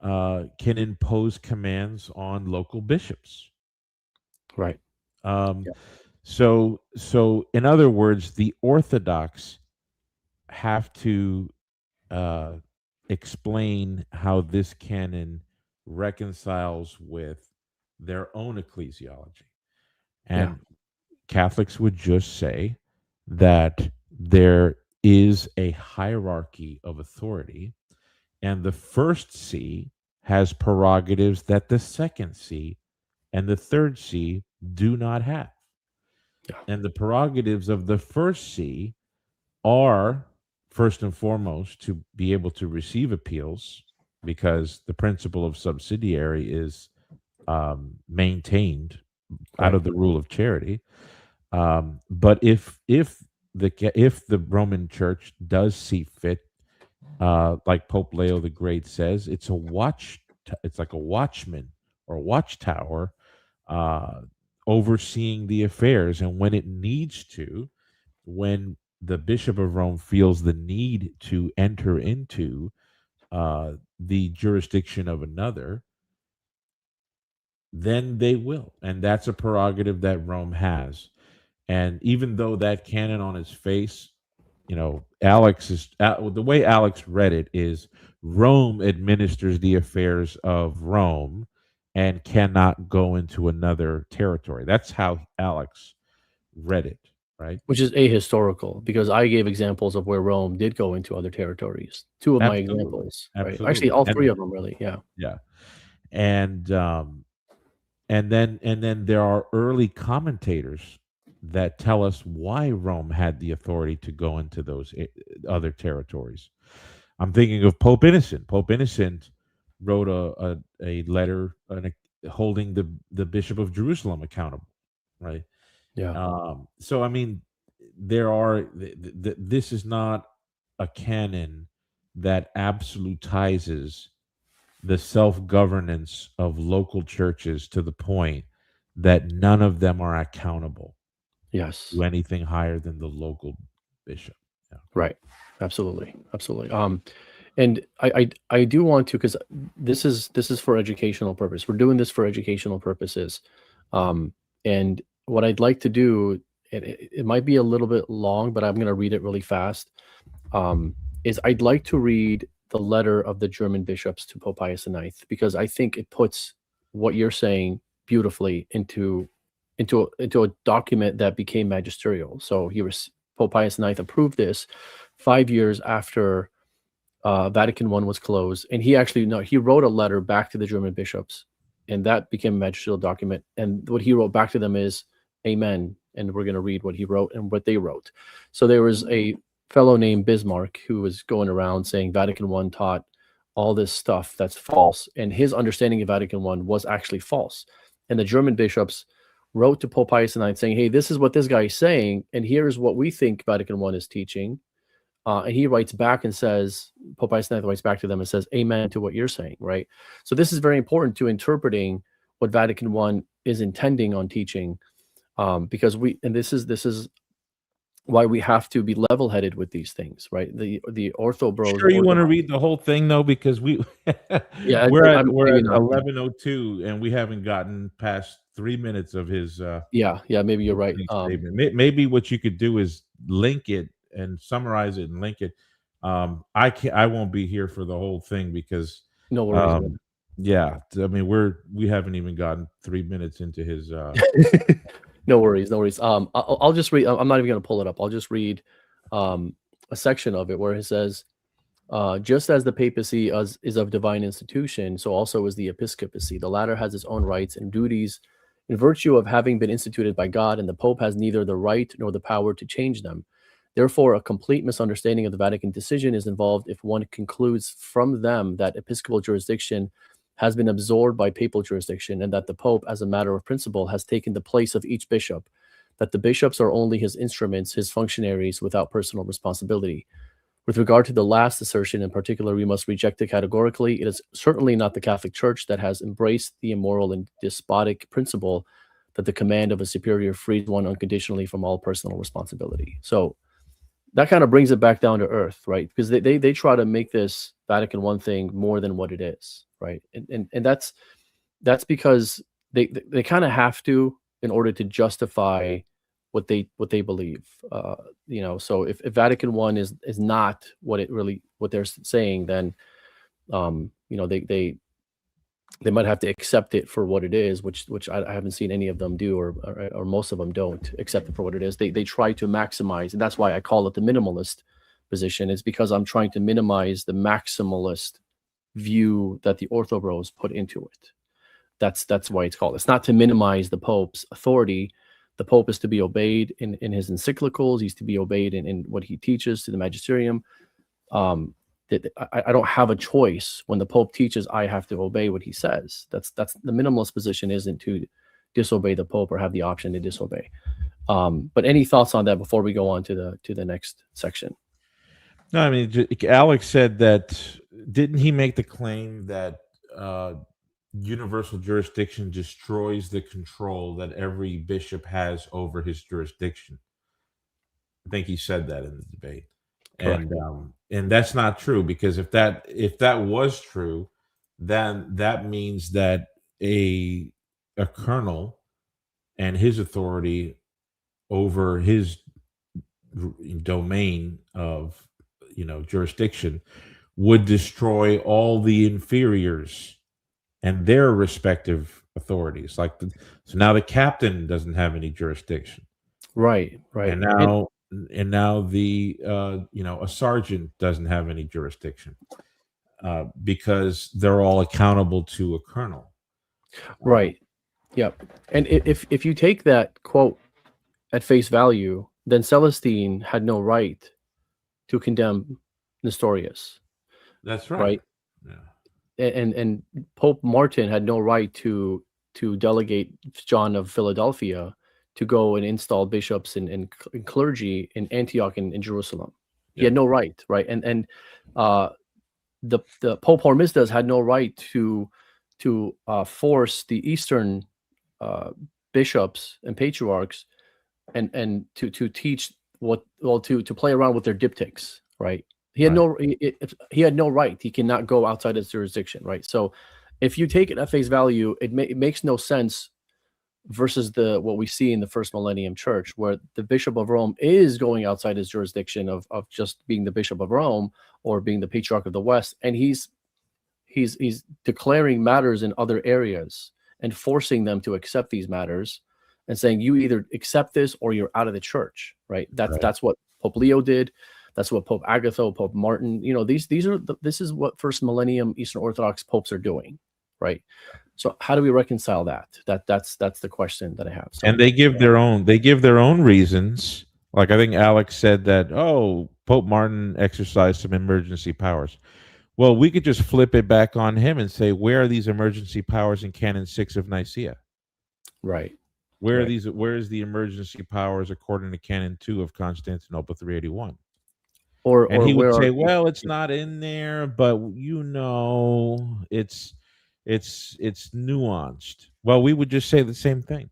[SPEAKER 2] can impose commands on local bishops.
[SPEAKER 1] Right.
[SPEAKER 2] So in other words, the Orthodox have to explain how this canon reconciles with their own ecclesiology. And Catholics would just say that there is a hierarchy of authority, and the first see has prerogatives that the second see and the third see do not have.
[SPEAKER 1] Yeah.
[SPEAKER 2] And the prerogatives of the first see are, first and foremost, to be able to receive appeals, because the principle of subsidiary is maintained out of the rule of charity. But if the Roman Church does see fit, like Pope Leo the Great says, it's like a watchman or a watchtower overseeing the affairs, and when it needs to, when the Bishop of Rome feels the need to enter into the jurisdiction of another, then they will. And that's a prerogative that Rome has. And even though that canon on its face, the way Alex read it is Rome administers the affairs of Rome and cannot go into another territory. That's how Alex read it, right?
[SPEAKER 1] Which is ahistorical, because I gave examples of where Rome did go into other territories. Two of my examples, right?
[SPEAKER 2] Absolutely.
[SPEAKER 1] Actually, all three of them, really. Yeah.
[SPEAKER 2] Yeah. And then there are early commentators that tell us why Rome had the authority to go into those other territories. I'm thinking of Pope Innocent. Pope Innocent wrote a letter holding the Bishop of Jerusalem accountable, right?
[SPEAKER 1] Yeah.
[SPEAKER 2] So I mean, there are this is not a canon that absolutizes the self-governance of local churches to the point that none of them are accountable to anything higher than the local bishop. Yeah.
[SPEAKER 1] Right. Absolutely. And I do want to, because this is for educational purpose. We're doing this for educational purposes. And what I'd like to do, it might be a little bit long, but I'm going to read it really fast. Is I'd like to read the letter of the German bishops to Pope Pius IX, because I think it puts what you're saying beautifully into a document that became magisterial. So Pope Pius IX approved this 5 years after Vatican I was closed, and he wrote a letter back to the German bishops, and that became a magisterial document. And what he wrote back to them is Amen. And we're going to read what he wrote and what they wrote. So there was a fellow named Bismarck who was going around saying Vatican I taught all this stuff that's false, and his understanding of Vatican I was actually false. And the German bishops wrote to Pope Pius IX saying, hey, this is what this guy is saying, and here's what we think Vatican I is teaching. And he writes back and says, Pope Pius IX writes back to them and says, amen to what you're saying, right? So this is very important to interpreting what Vatican I is intending on teaching, because this is why we have to be level-headed with these things, right? The ortho bros.
[SPEAKER 2] Sure, you want to read the whole thing though, because we're at 11:02 and we haven't gotten past 3 minutes of his.
[SPEAKER 1] Maybe you're right.
[SPEAKER 2] Maybe what you could do is link it and summarize it and link it. I won't be here for the whole thing because
[SPEAKER 1] no worries.
[SPEAKER 2] I mean we haven't even gotten 3 minutes into his.
[SPEAKER 1] No worries. I'll just read. I'm not even going to pull it up. I'll just read a section of it where it says, just as the papacy is of divine institution, so also is the episcopacy. The latter has its own rights and duties in virtue of having been instituted by God, and the Pope has neither the right nor the power to change them. Therefore, a complete misunderstanding of the Vatican decision is involved if one concludes from them that episcopal jurisdiction has been absorbed by papal jurisdiction, and that the Pope, as a matter of principle, has taken the place of each bishop, that the bishops are only his instruments, his functionaries, without personal responsibility. With regard to the last assertion in particular, we must reject it categorically. It is certainly not the Catholic Church that has embraced the immoral and despotic principle that the command of a superior frees one unconditionally from all personal responsibility. So that kind of brings it back down to earth, right? Because they try to make this Vatican I thing more than what it is, right? And that's because they kind of have to in order to justify what they believe. So if Vatican I is not what they're saying, then they might have to accept it for what it is, which I haven't seen any of them do, or most of them don't accept it for what it is. They try to maximize, and that's why I call it the minimalist position. It's because I'm trying to minimize the maximalist view that the orthobros put into it. That's why it's called. It's not to minimize the Pope's authority. The Pope is to be obeyed in his encyclicals. He's to be obeyed in what he teaches to the magisterium. I don't have a choice. When the Pope teaches, I have to obey what he says. That's the minimalist position, isn't to disobey the Pope or have the option to disobey. But any thoughts on that before we go on to the next section?
[SPEAKER 2] No, I mean, Alex said that, didn't he make the claim that universal jurisdiction destroys the control that every bishop has over his jurisdiction? I think he said that in the debate. Correct. And that's not true, because if that was true, then that means that a colonel and his authority over his domain of jurisdiction would destroy all the inferiors and their respective authorities. So now the captain doesn't have any jurisdiction,
[SPEAKER 1] right?
[SPEAKER 2] And now the a sergeant doesn't have any jurisdiction because they're all accountable to a colonel.
[SPEAKER 1] Right. Yep. And if you take that quote at face value, then Celestine had no right to condemn Nestorius.
[SPEAKER 2] That's right.
[SPEAKER 1] Right. Yeah. And Pope Martin had no right to delegate John of Philadelphia to go and install bishops and clergy in Antioch and in Jerusalem. He had no right, right? And the Pope Hormisdas had no right to force the Eastern bishops and patriarchs and to teach to play around with their diptychs, right? He had he had no right. He cannot go outside his jurisdiction, right? So if you take it at face value, it makes no sense versus what we see in the First Millennium Church, where the Bishop of Rome is going outside his jurisdiction of just being the Bishop of Rome or being the Patriarch of the West, and he's declaring matters in other areas. and forcing them to accept these matters and saying, you either accept this or you're out of the church, right? That's what Pope Leo did. That's what Pope Agatho, Pope Martin, this is what first millennium Eastern Orthodox popes are doing, right? So how do we reconcile that? That's the question that I have. So,
[SPEAKER 2] and they give their own reasons. Like I think Alex said that, oh, Pope Martin exercised some emergency powers. Well, we could just flip it back on him and say, where are these emergency powers in Canon 6 of Nicaea?
[SPEAKER 1] Right.
[SPEAKER 2] Where is the emergency powers according to Canon 2 of Constantinople 381? And he would say, well, it's not in there, but it's nuanced. Well, we would just say the same thing.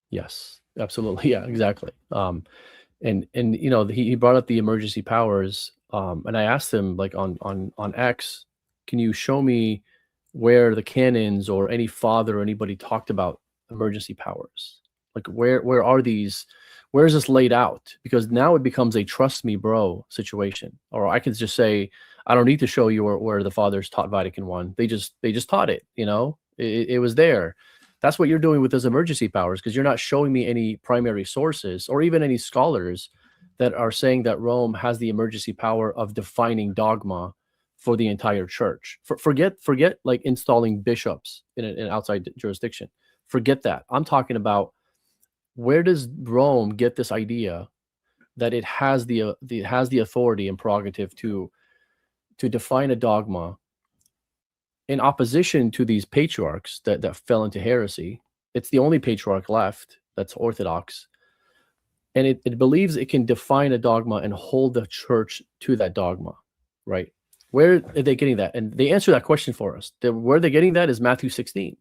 [SPEAKER 1] Yes, absolutely. Yeah, exactly. And he brought up the emergency powers. And I asked him, like, on X, can you show me where the canons or any father or anybody talked about emergency powers? Like, where are these? Where is this laid out? Because now it becomes a trust me, bro situation. Or I could just say, I don't need to show you where the fathers taught Vatican I. They just taught it. It was there. That's what you're doing with those emergency powers, because you're not showing me any primary sources or even any scholars that are saying that Rome has the emergency power of defining dogma for the entire church. Forget like installing bishops in an outside jurisdiction. Forget that. I'm talking about, where does Rome get this idea that it has the authority and prerogative to define a dogma in opposition to these patriarchs that fell into heresy? It's the only patriarch left that's Orthodox. And it believes it can define a dogma and hold the church to that dogma, right? Where are they getting that? And they answer that question for us. Where they're getting that is Matthew 16.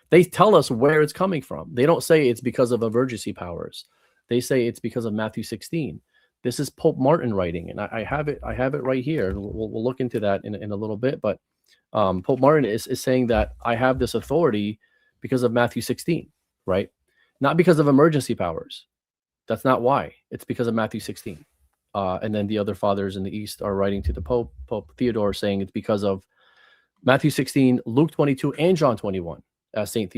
[SPEAKER 1] They tell us where it's coming from. They don't say it's because of emergency powers. They say it's because of Matthew 16. This is Pope Martin writing, and I have it right here. We'll look into that in a little bit. But Pope Martin is saying that I have this authority because of Matthew 16, right? Not because of emergency powers. That's not why. It's because of Matthew 16. And then the other fathers in the East are writing to the Pope Theodore, saying it's because of Matthew 16, Luke 22, and John 21, as St.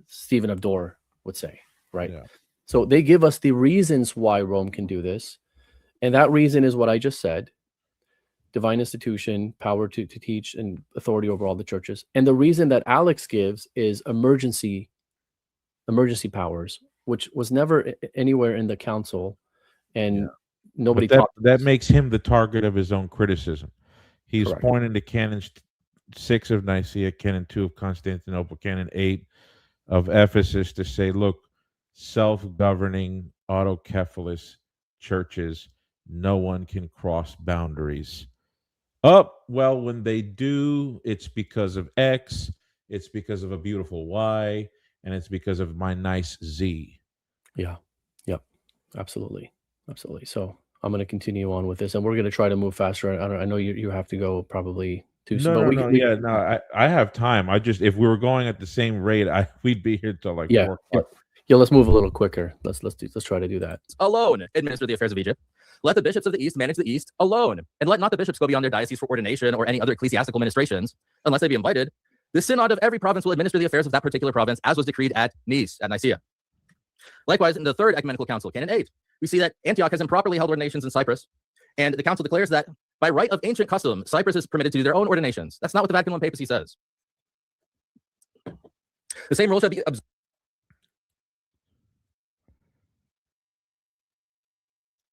[SPEAKER 1] Stephen of Dor would say, right? Yeah. So they give us the reasons why Rome can do this. And that reason is what I just said: divine institution, power to teach, and authority over all the churches. And the reason that Alex gives is emergency powers, which was never anywhere in the council, and nobody talked.
[SPEAKER 2] That makes him the target of his own criticism. He's
[SPEAKER 1] Correct.
[SPEAKER 2] Pointing to Canon 6 of Nicaea, Canon 2 of Constantinople, Canon 8 of Ephesus, to say, look, self-governing autocephalous churches, no one can cross boundaries. Well, when they do, it's because of X, it's because of a beautiful Y, and it's because of my nice Z.
[SPEAKER 1] Yeah. Yep. Absolutely. So I'm going to continue on with this, and we're going to try to move faster. I know you have to go probably too soon.
[SPEAKER 2] I have time. If we were going at the same rate, we'd be here till like 4 o'clock.
[SPEAKER 1] Yeah, let's move a little quicker. Let's try to do that.
[SPEAKER 3] Alone administer the affairs of Egypt. Let the bishops of the East manage the East alone, and let not the bishops go beyond their diocese for ordination or any other ecclesiastical ministrations, unless they be invited. The synod of every province will administer the affairs of that particular province, as was decreed at Nicaea. Likewise, in the Third Ecumenical Council, Canon 8, we see that Antioch has improperly held ordinations in Cyprus, and the council declares that by right of ancient custom, Cyprus is permitted to do their own ordinations. That's not what the Vatican I papacy says. The same rule shall be observed.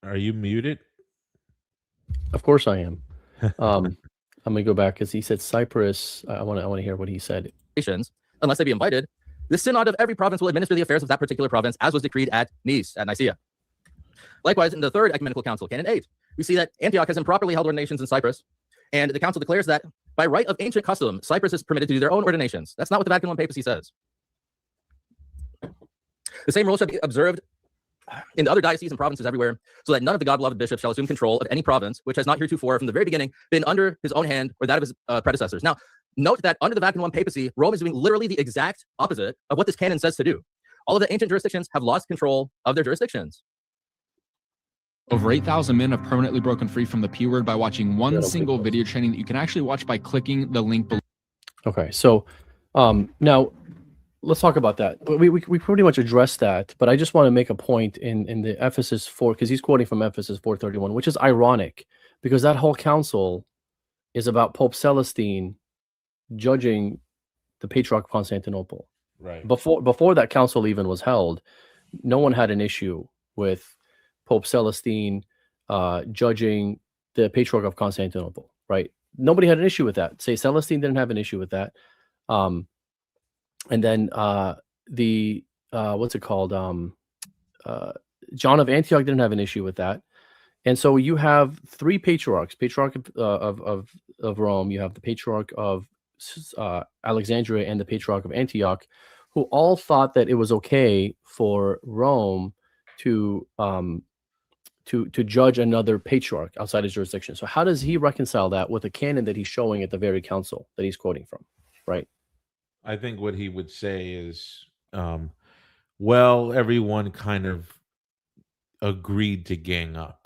[SPEAKER 2] Are you muted?
[SPEAKER 1] Of course I am. I'm gonna go back because he said Cyprus. I want to hear what he said.
[SPEAKER 3] Unless they be invited, the synod of every province will administer the affairs of that particular province, as was decreed at Nicaea. Likewise, in the Third Ecumenical Council, Canon 8, we see that Antioch has improperly held ordinations in Cyprus, and the council declares that by right of ancient custom, Cyprus is permitted to do their own ordinations. That's not what the Vatican I papacy says. The same rule shall be observed in the other dioceses and provinces everywhere, so that none of the God-beloved bishops shall assume control of any province which has not heretofore, from the very beginning, been under his own hand or that of his predecessors. Now, note that under the Vatican I papacy, Rome is doing literally the exact opposite of what this canon says to do. All of the ancient jurisdictions have lost control of their jurisdictions.
[SPEAKER 4] Over 8,000 men have permanently broken free from the P word by watching one single video training that you can actually watch by clicking the link below.
[SPEAKER 1] Okay, so now let's talk about that. We pretty much addressed that, but I just want to make a point in the Ephesus 4, because he's quoting from Ephesus 4:31, which is ironic because that whole council is about Pope Celestine judging the Patriarch of Constantinople.
[SPEAKER 2] Right.
[SPEAKER 1] Before that council even was held, no one had an issue with Pope Celestine judging the Patriarch of Constantinople, right? Nobody had an issue with that. Say Celestine didn't have an issue with that. And then the what's it called? John of Antioch didn't have an issue with that. And so you have three patriarchs: Patriarch of Rome, you have the Patriarch of Alexandria, and the Patriarch of Antioch, who all thought that it was okay for Rome to judge another patriarch outside his jurisdiction. So how does he reconcile that with the canon that he's showing at the very council that he's quoting from, right?
[SPEAKER 2] I think what he would say is, well, everyone kind of agreed to gang up.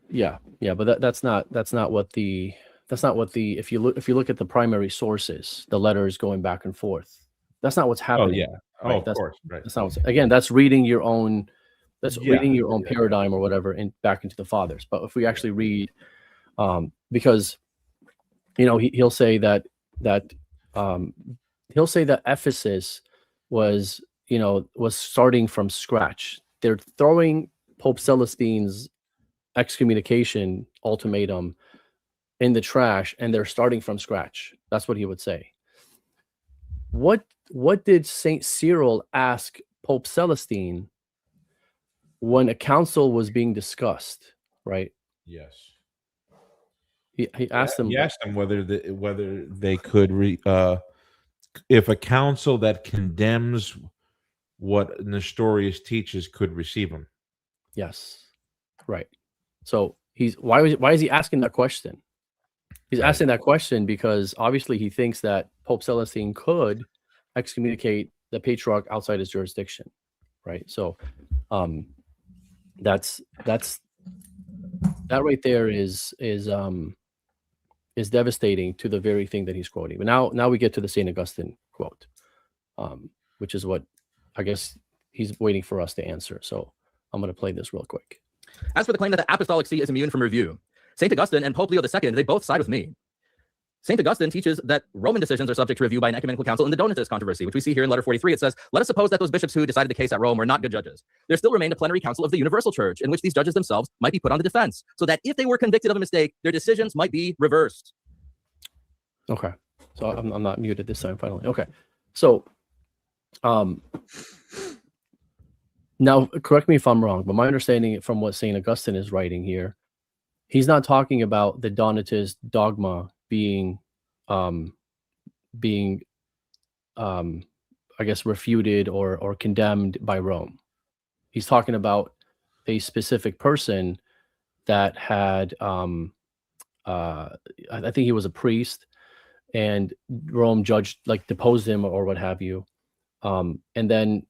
[SPEAKER 1] Yeah, but that's not what the if you look at the primary sources, the letters going back and forth, that's not what's happening.
[SPEAKER 2] Oh yeah,
[SPEAKER 1] right?
[SPEAKER 2] of course, right.
[SPEAKER 1] That's not what's, again, that's reading your own reading your own
[SPEAKER 2] Yeah.
[SPEAKER 1] paradigm or whatever back into the fathers. But if we actually read, because he'll say that Ephesus was starting from scratch. They're throwing Pope Celestine's excommunication ultimatum in the trash, and they're starting from scratch. That's what he would say. What did Saint Cyril ask Pope Celestine when a council was being discussed? Right.
[SPEAKER 2] Yes.
[SPEAKER 1] He asked them.
[SPEAKER 2] He asked them whether they could if a council that condemns what Nestorius teaches could receive him.
[SPEAKER 1] Yes. Right. So why is he asking that question? He's asking that question because obviously he thinks that Pope Celestine could excommunicate the patriarch outside his jurisdiction, right? So that right there is devastating to the very thing that he's quoting. But now we get to the St. Augustine quote, which is what I guess he's waiting for us to answer. So I'm going to play this real quick.
[SPEAKER 3] As for the claim that the Apostolic See is immune from review, St. Augustine and Pope Leo II, they both side with me. St. Augustine teaches that Roman decisions are subject to review by an ecumenical council in the Donatist controversy, which we see here in letter 43. It says, let us suppose that those bishops who decided the case at Rome were not good judges. There still remained a plenary council of the universal church in which these judges themselves might be put on the defense, so that if they were convicted of a mistake, their decisions might be reversed.
[SPEAKER 1] Okay. So I'm not muted this time, finally. Okay. So now, correct me if I'm wrong, but my understanding from what St. Augustine is writing here, he's not talking about the Donatist dogma being I guess, refuted or condemned by Rome. He's talking about a specific person that had, I think he was a priest, and Rome judged, like, deposed him or what have you. And then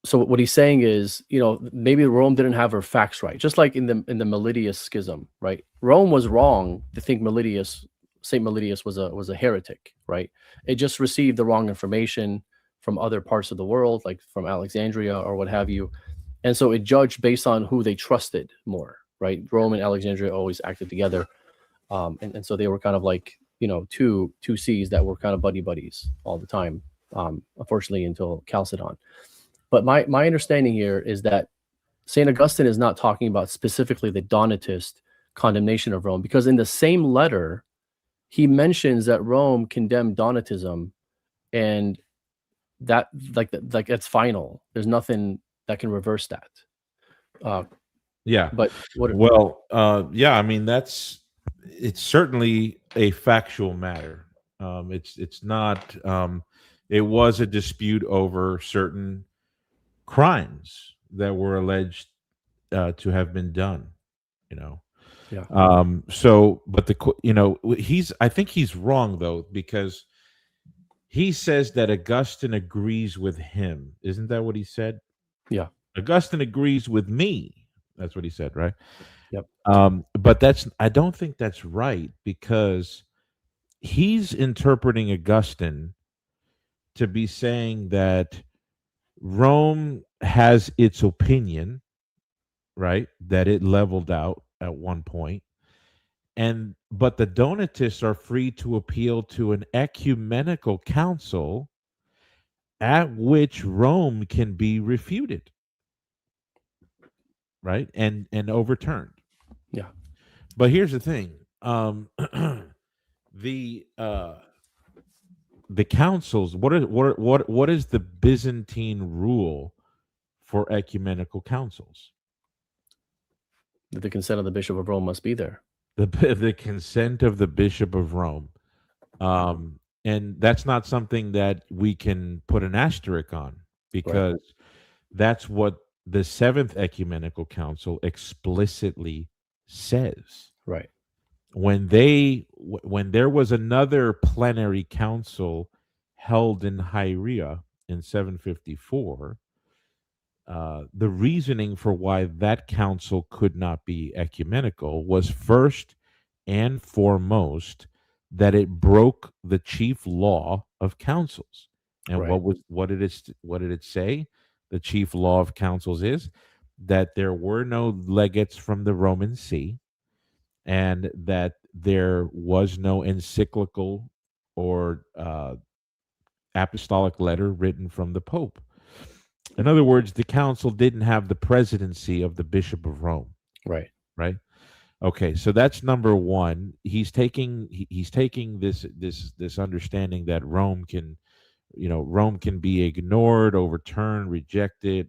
[SPEAKER 1] so what he's saying is, maybe Rome didn't have her facts right, just like in the Melitius schism, right? Rome was wrong to think Saint Melitius was a heretic, right? It just received the wrong information from other parts of the world, like from Alexandria or what have you, and so it judged based on who they trusted more, right? Rome and Alexandria always acted together, and so they were kind of like two seas that were kind of buddies all the time, unfortunately until Chalcedon. But my understanding here is that St. Augustine is not talking about specifically the Donatist condemnation of Rome, because in the same letter, he mentions that Rome condemned Donatism, and that like it's final. There's nothing that can reverse that.
[SPEAKER 2] Yeah.
[SPEAKER 1] But
[SPEAKER 2] yeah, I mean, it's certainly a factual matter. It's not, it was a dispute over certain crimes that were alleged to have been done,
[SPEAKER 1] Yeah.
[SPEAKER 2] So, but I think he's wrong though, because he says that Augustine agrees with him. Isn't that what he said?
[SPEAKER 1] Yeah.
[SPEAKER 2] Augustine agrees with me. That's what he said, right?
[SPEAKER 1] Yep.
[SPEAKER 2] But I don't think that's right, because he's interpreting Augustine to be saying that Rome has its opinion, right? That it leveled out at one point, but the Donatists are free to appeal to an ecumenical council at which Rome can be refuted, right? And overturned.
[SPEAKER 1] Yeah.
[SPEAKER 2] But here's the thing. The councils, what is the Byzantine rule for ecumenical councils?
[SPEAKER 1] That the consent of the Bishop of Rome must be there.
[SPEAKER 2] The consent of the Bishop of Rome. And that's not something that we can put an asterisk on, because that's what the Seventh Ecumenical Council explicitly says.
[SPEAKER 1] Right.
[SPEAKER 2] When there was another plenary council held in Hieria in 754, the reasoning for why that council could not be ecumenical was first and foremost that it broke the chief law of councils. And
[SPEAKER 1] Right.
[SPEAKER 2] what did it say? The chief law of councils is that there were no legates from the Roman See, and that there was no encyclical or apostolic letter written from the Pope. In other words, the council didn't have the presidency of the Bishop of Rome.
[SPEAKER 1] Right.
[SPEAKER 2] Right. Okay, so that's number one. He's taking this understanding that Rome can be ignored, overturned, rejected,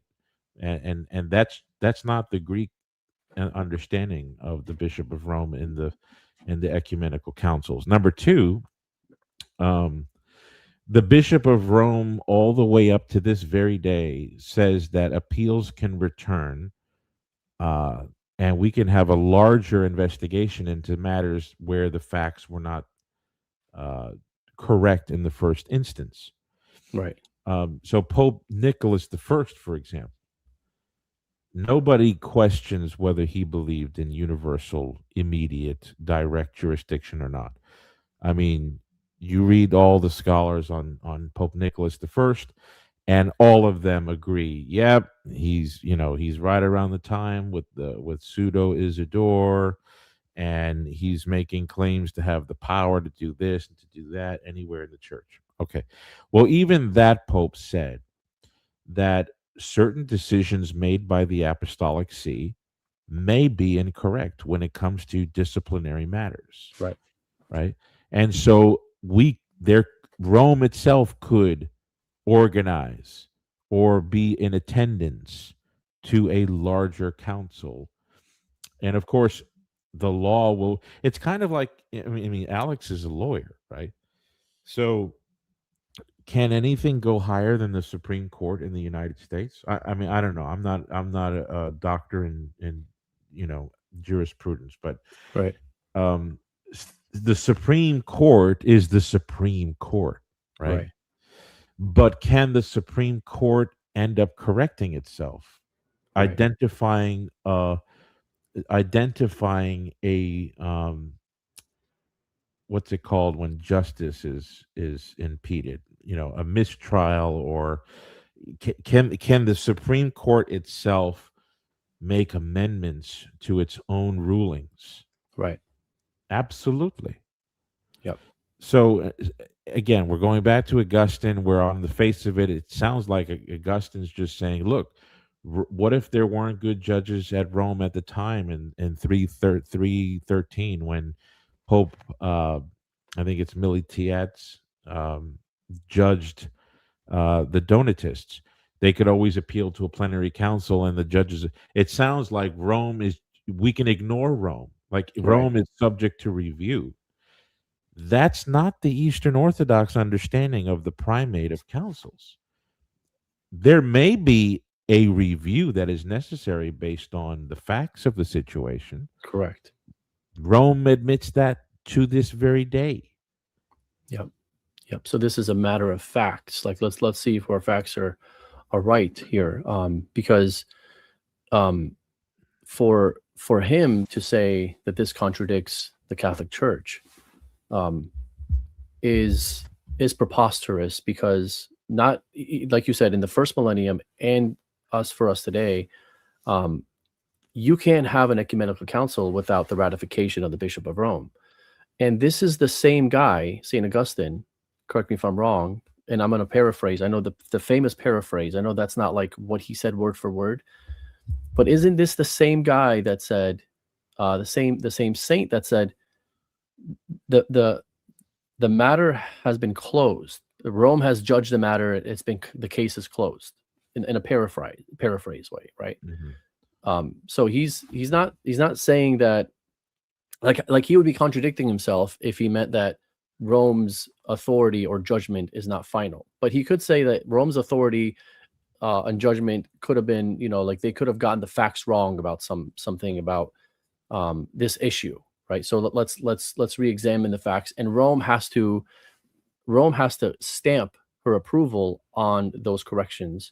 [SPEAKER 2] and that's not the Greek understanding of the Bishop of Rome in the ecumenical councils. Number two, the Bishop of Rome, all the way up to this very day, says that appeals can return, and we can have a larger investigation into matters where the facts were not correct in the first instance.
[SPEAKER 1] Right.
[SPEAKER 2] So Pope Nicholas I, for example, nobody questions whether he believed in universal, immediate, direct jurisdiction or not. I mean, you read all the scholars on Pope Nicholas I, and all of them agree. Yep, he's right around the time with pseudo Isidore, and he's making claims to have the power to do this and to do that anywhere in the church. Okay, well, even that Pope said that certain decisions made by the Apostolic See may be incorrect when it comes to disciplinary matters.
[SPEAKER 1] Right.
[SPEAKER 2] Right. And so Rome itself could organize or be in attendance to a larger council. And of course, the law it's kind of like, I mean, Alex is a lawyer, right? So can anything go higher than the Supreme Court in the United States? I mean, I don't know. I'm not a doctor in jurisprudence, but
[SPEAKER 1] Right.
[SPEAKER 2] The Supreme Court is the Supreme Court, right? But can the Supreme Court end up correcting itself,
[SPEAKER 1] Right.
[SPEAKER 2] identifying a what's it called when justice is impeded? A mistrial, or can the Supreme Court itself make amendments to its own rulings?
[SPEAKER 1] Right.
[SPEAKER 2] Absolutely.
[SPEAKER 1] Yep.
[SPEAKER 2] So again, we're going back to Augustine, where on the face of it, it sounds like Augustine's just saying, look, what if there weren't good judges at Rome at the time in 313 when Pope, I think it's Miltiades, judged the Donatists? They could always appeal to a plenary council, and the judges. It sounds like we can ignore Rome. Like Rome is subject to review. That's not the Eastern Orthodox understanding of the primate of councils. There may be a review that is necessary based on the facts of the situation.
[SPEAKER 1] Correct.
[SPEAKER 2] Rome admits that to this very day.
[SPEAKER 1] Yep. So this is a matter of facts. Like let's see if our facts are right here. Because for him to say that this contradicts the Catholic Church, is preposterous, because not like you said in the first millennium and for us today, you can't have an ecumenical council without the ratification of the Bishop of Rome. And this is the same guy, St. Augustine, correct me if I'm wrong, and I'm going to paraphrase. I know the famous paraphrase. I know that's not like what he said word for word, but isn't this the same guy that said, the same saint that said, the matter has been closed. Rome has judged the matter. The case is closed in a paraphrase way, right? So he's not saying that, like he would be contradicting himself if he meant that Rome's authority or judgment is not final. But he could say that Rome's authority and judgment could have been, like they could have gotten the facts wrong about something about this issue, right? So let's re-examine the facts, and Rome has to stamp her approval on those corrections.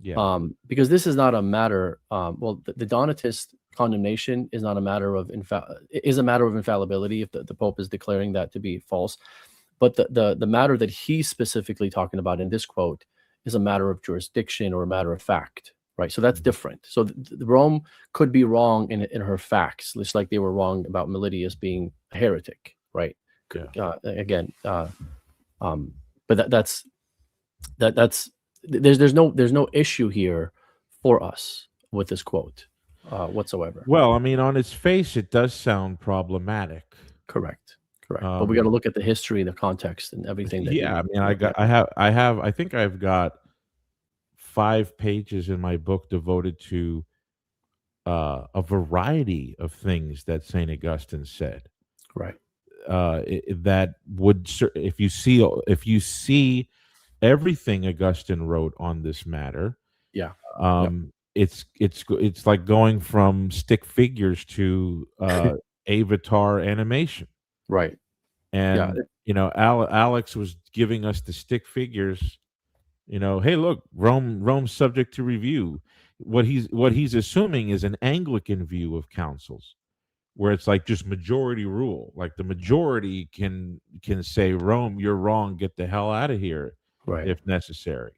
[SPEAKER 1] Because this is not a matter. The Donatist condemnation is not a matter of infallibility if the Pope is declaring that to be false. But the matter that he's specifically talking about in this quote is a matter of jurisdiction or a matter of fact, right? So that's different. So Rome could be wrong in her facts, just like they were wrong about Melitius being a heretic, right? But that's there's no issue here for us with this quote whatsoever.
[SPEAKER 2] Well, I mean, on its face, it does sound problematic.
[SPEAKER 1] Correct. But we got to look at the history, the context, and everything.
[SPEAKER 2] I think I've got 5 pages in my book devoted to a variety of things that St. Augustine said.
[SPEAKER 1] Right.
[SPEAKER 2] That would, if you see everything Augustine wrote on this matter, it's like going from stick figures to avatar animation.
[SPEAKER 1] Right.
[SPEAKER 2] And Alex was giving us the stick figures. Hey, look, Rome's subject to review. What he's assuming is an Anglican view of councils, where it's like just majority rule. Like the majority can say, Rome, you're wrong, get the hell out of here,
[SPEAKER 1] right,
[SPEAKER 2] if necessary.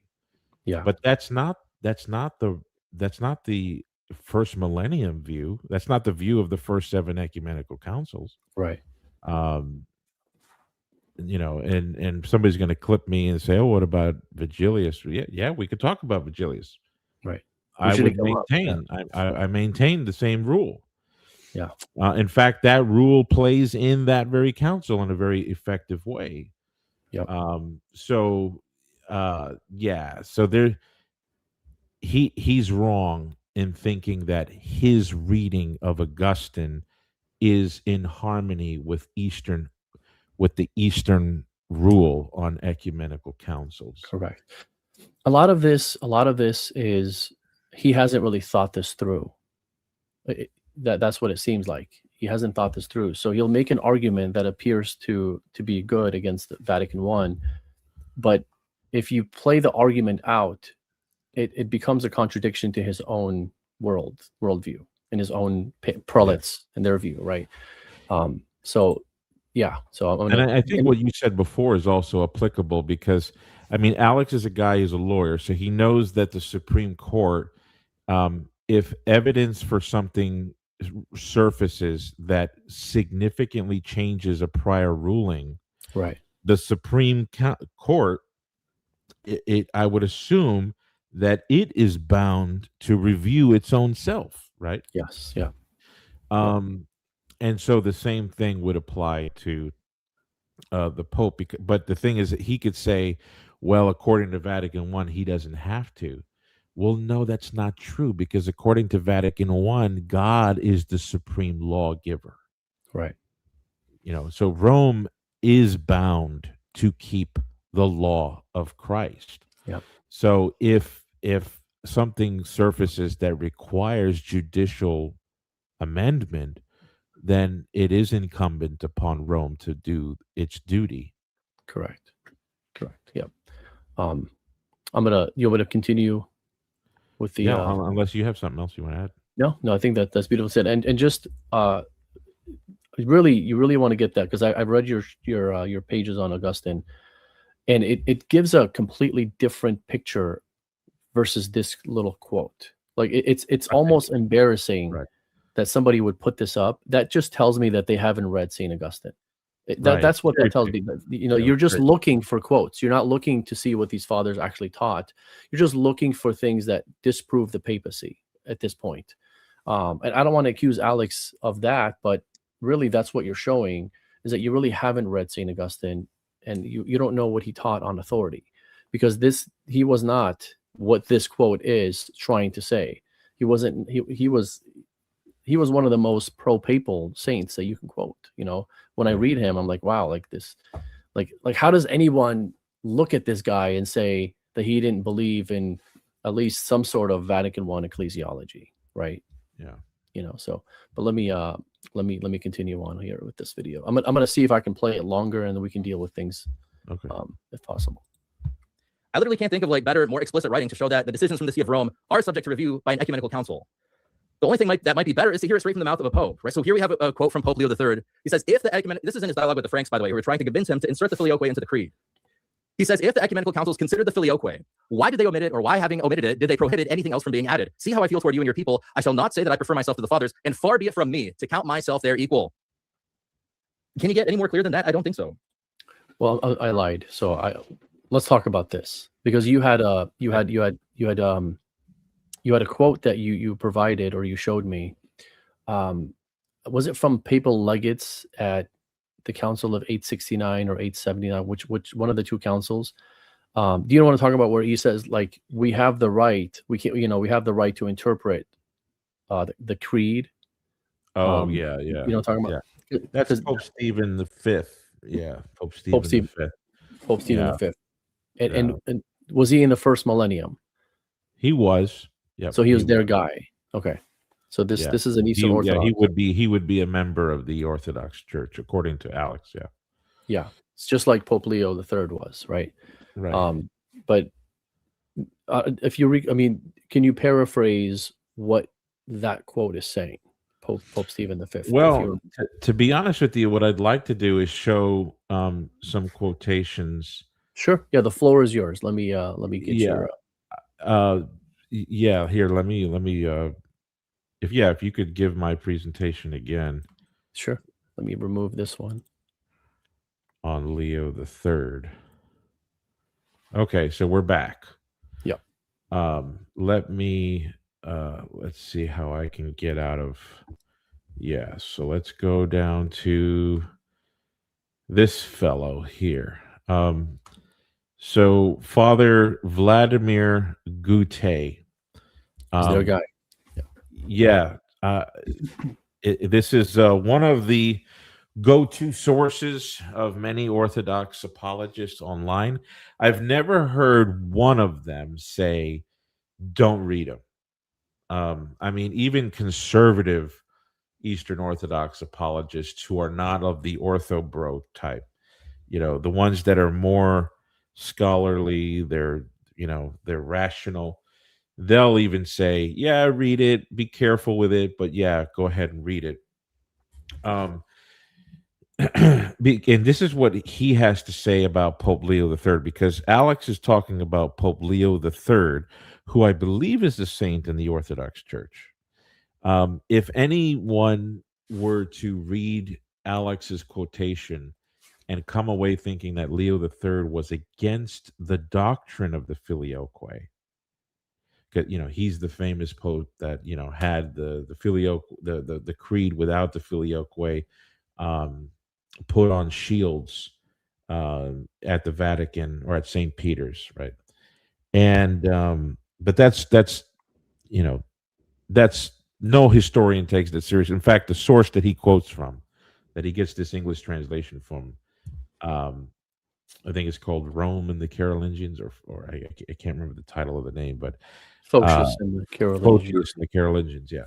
[SPEAKER 1] Yeah.
[SPEAKER 2] But that's not the first millennium view. That's not the view of the first 7 ecumenical councils.
[SPEAKER 1] Right.
[SPEAKER 2] And somebody's going to clip me and say, "Oh, what about Vigilius?" Yeah, we could talk about Vigilius.
[SPEAKER 1] Right.
[SPEAKER 2] I maintain the same rule.
[SPEAKER 1] Yeah.
[SPEAKER 2] In fact, that rule plays in that very council in a very effective way.
[SPEAKER 1] Yeah.
[SPEAKER 2] So there, he's wrong in thinking that his reading of Augustine is in harmony with the Eastern rule on ecumenical councils.
[SPEAKER 1] Correct. A lot of this is he hasn't really thought this through. That's what it seems like. He hasn't thought this through. So he'll make an argument that appears to be good against Vatican I, but if you play the argument out, it becomes a contradiction to his own worldview and his own prelates and their view, right? I think
[SPEAKER 2] what you said before is also applicable, because I mean, Alex is a guy who's a lawyer, so he knows that the Supreme Court, if evidence for something surfaces that significantly changes a prior ruling,
[SPEAKER 1] right,
[SPEAKER 2] the Supreme Court, I would assume that it is bound to review its own self, right?
[SPEAKER 1] Yes. Yeah.
[SPEAKER 2] And so the same thing would apply to the Pope. But the thing is that he could say, well, according to Vatican I, he doesn't have to. Well, no, that's not true, because according to Vatican I, God is the supreme lawgiver.
[SPEAKER 1] Right.
[SPEAKER 2] So Rome is bound to keep the law of Christ.
[SPEAKER 1] Yep.
[SPEAKER 2] So if something surfaces that requires judicial amendment, then it is incumbent upon Rome to do its duty.
[SPEAKER 1] Correct. Yep. You want me to continue with the
[SPEAKER 2] unless you have something else you want to add.
[SPEAKER 1] No, I think that's beautiful said. And just you really want to get that, because I've read your pages on Augustine, and it gives a completely different picture versus this little quote. Like it's almost embarrassing
[SPEAKER 2] Right.
[SPEAKER 1] that somebody would put this up. That just tells me that they haven't read St. Augustine.
[SPEAKER 2] Right.
[SPEAKER 1] That's what
[SPEAKER 2] Very
[SPEAKER 1] that tells
[SPEAKER 2] true.
[SPEAKER 1] me. You're just looking for quotes. You're not looking to see what these fathers actually taught. You're just looking for things that disprove the papacy at this point. And I don't want to accuse Alex of that, but really that's what you're showing, is that you really haven't read St. Augustine, and you don't know what he taught on authority, because he was not what this quote is trying to say. He wasn't. He was one of the most pro-papal saints that you can quote. When I read him, I'm like, wow, like this, like how does anyone look at this guy and say that he didn't believe in at least some sort of Vatican I ecclesiology, right?
[SPEAKER 2] Yeah.
[SPEAKER 1] So, but let me continue on here with this video. I'm gonna see if I can play it longer, and then we can deal with things,
[SPEAKER 2] Okay.
[SPEAKER 1] if possible.
[SPEAKER 3] I literally can't think of better, more explicit writing to show that the decisions from the See of Rome are subject to review by an ecumenical council. The only thing that might be better is to hear it straight from the mouth of a pope, right? So here we have a quote from Pope Leo III. He says, this is in his dialogue with the Franks, by the way, who were trying to convince him to insert the filioque into the creed. He says, if the ecumenical councils considered the filioque, why did they omit it, or why, having omitted it, did they prohibit anything else from being added? See how I feel toward you and your people. I shall not say that I prefer myself to the fathers, and far be it from me to count myself their equal. Can you get any more clear than that? I don't think so.
[SPEAKER 1] Well, I lied. So let's talk about this, because you had a quote that you provided, or you showed me. Was it from papal legates at the Council of 869 or 879? Which one of the two councils? Do you want to talk about where he says, like, we have the right, we have the right to interpret the creed?
[SPEAKER 2] Yeah.
[SPEAKER 1] Talking about,
[SPEAKER 2] That's Pope Stephen V. Yeah, Pope Stephen V.
[SPEAKER 1] Pope Stephen V. And was he in the first millennium?
[SPEAKER 2] He was. Yeah.
[SPEAKER 1] So he was their guy. Okay. So this is an Eastern Orthodox.
[SPEAKER 2] Yeah, he would be a member of the Orthodox Church, according to Alex. Yeah.
[SPEAKER 1] Yeah. It's just like Pope Leo III was, right?
[SPEAKER 2] Right.
[SPEAKER 1] But if you can you paraphrase what that quote is saying? Pope Stephen V.
[SPEAKER 2] Well, to be honest with you, what I'd like to do is show some quotations.
[SPEAKER 1] Sure. Yeah, the floor is yours. Let me get your.
[SPEAKER 2] Yeah. Here, let me. If you could give my presentation again.
[SPEAKER 1] Sure. Let me remove this one.
[SPEAKER 2] On Leo III. Okay, so we're back.
[SPEAKER 1] Yep.
[SPEAKER 2] Let me. Let's see how I can get out of. Yeah, so let's go down to this fellow here. So Father Vladimir Gute.
[SPEAKER 1] Is their guy?
[SPEAKER 2] Yeah. This is one of the go-to sources of many Orthodox apologists online. I've never heard one of them say, don't read them. I mean, even conservative Eastern Orthodox apologists who are not of the ortho-bro type, the ones that are more scholarly, they're rational, they'll even say, yeah, read it, be careful with it, but yeah, go ahead and read it. And this is what he has to say about Pope Leo III, because Alex is talking about Pope Leo III, who I believe is a saint in the Orthodox Church. If anyone were to read Alex's quotation and come away thinking that Leo III was against the doctrine of the filioque, because he's the famous pope that had the filioque, the creed without the filioque, put on shields at the Vatican or at St. Peter's, right? And but that's no historian takes that serious. In fact, the source that he quotes from, that he gets this English translation from, I think it's called Rome and the Carolingians, or I can't remember the title of the name, but
[SPEAKER 1] Photius and the
[SPEAKER 2] Carolingians. Yeah,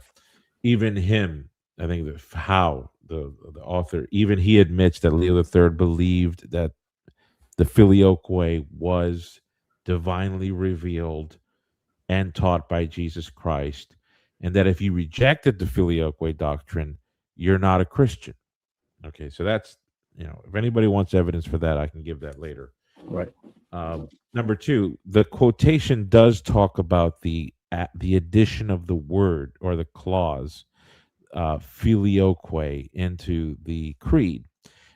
[SPEAKER 2] even him, I think the author, even he admits that Leo III believed that the filioque was divinely revealed and taught by Jesus Christ, and that if you rejected the filioque doctrine, you're not a Christian. Okay, so that's, if anybody wants evidence for that, I can give that later.
[SPEAKER 1] Right.
[SPEAKER 2] Number two, the quotation does talk about the addition of the word or the clause filioque into the creed.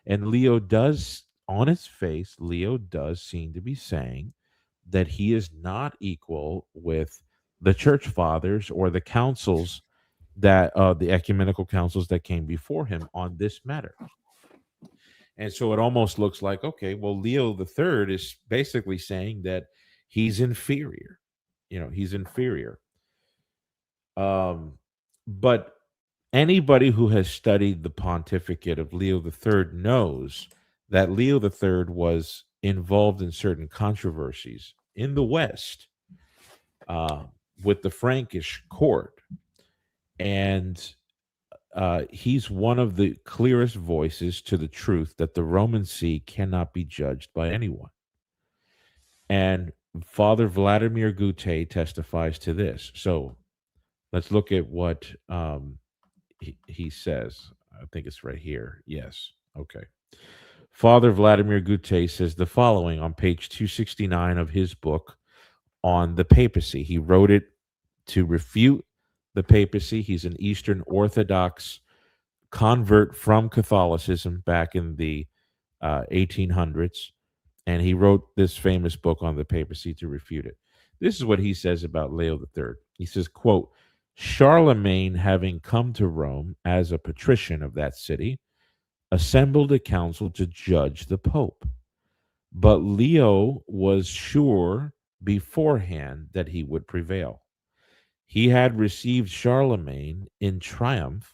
[SPEAKER 2] And Leo does, on his face, Leo does seem to be saying that he is not equal with the church fathers or the councils that the ecumenical councils that came before him on this matter. And so it almost looks like, okay, well, Leo the Third is basically saying that he's inferior. He's inferior. But anybody who has studied the pontificate of Leo the Third knows that Leo the Third was involved in certain controversies in the West with the Frankish court. And he's one of the clearest voices to the truth that the Roman See cannot be judged by anyone. And Father Vladimir Goutet testifies to this. So let's look at what he says. I think it's right here. Yes. Okay. Father Vladimir Goutet says the following on page 269 of his book on the papacy. He wrote it to refute the papacy. He's an Eastern Orthodox convert from Catholicism back in the 1800s, and he wrote this famous book on the papacy to refute it. This is what he says about Leo III. He says, quote, Charlemagne, having come to Rome as a patrician of that city, assembled a council to judge the Pope. But Leo was sure beforehand that he would prevail. He had received Charlemagne in triumph,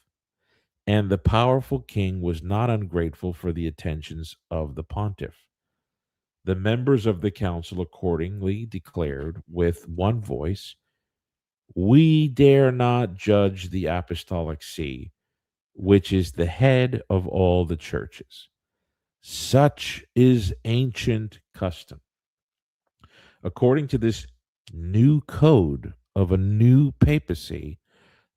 [SPEAKER 2] and the powerful king was not ungrateful for the attentions of the pontiff. The members of the council accordingly declared with one voice, we dare not judge the apostolic see, which is the head of all the churches. Such is ancient custom. According to this new code of a new papacy,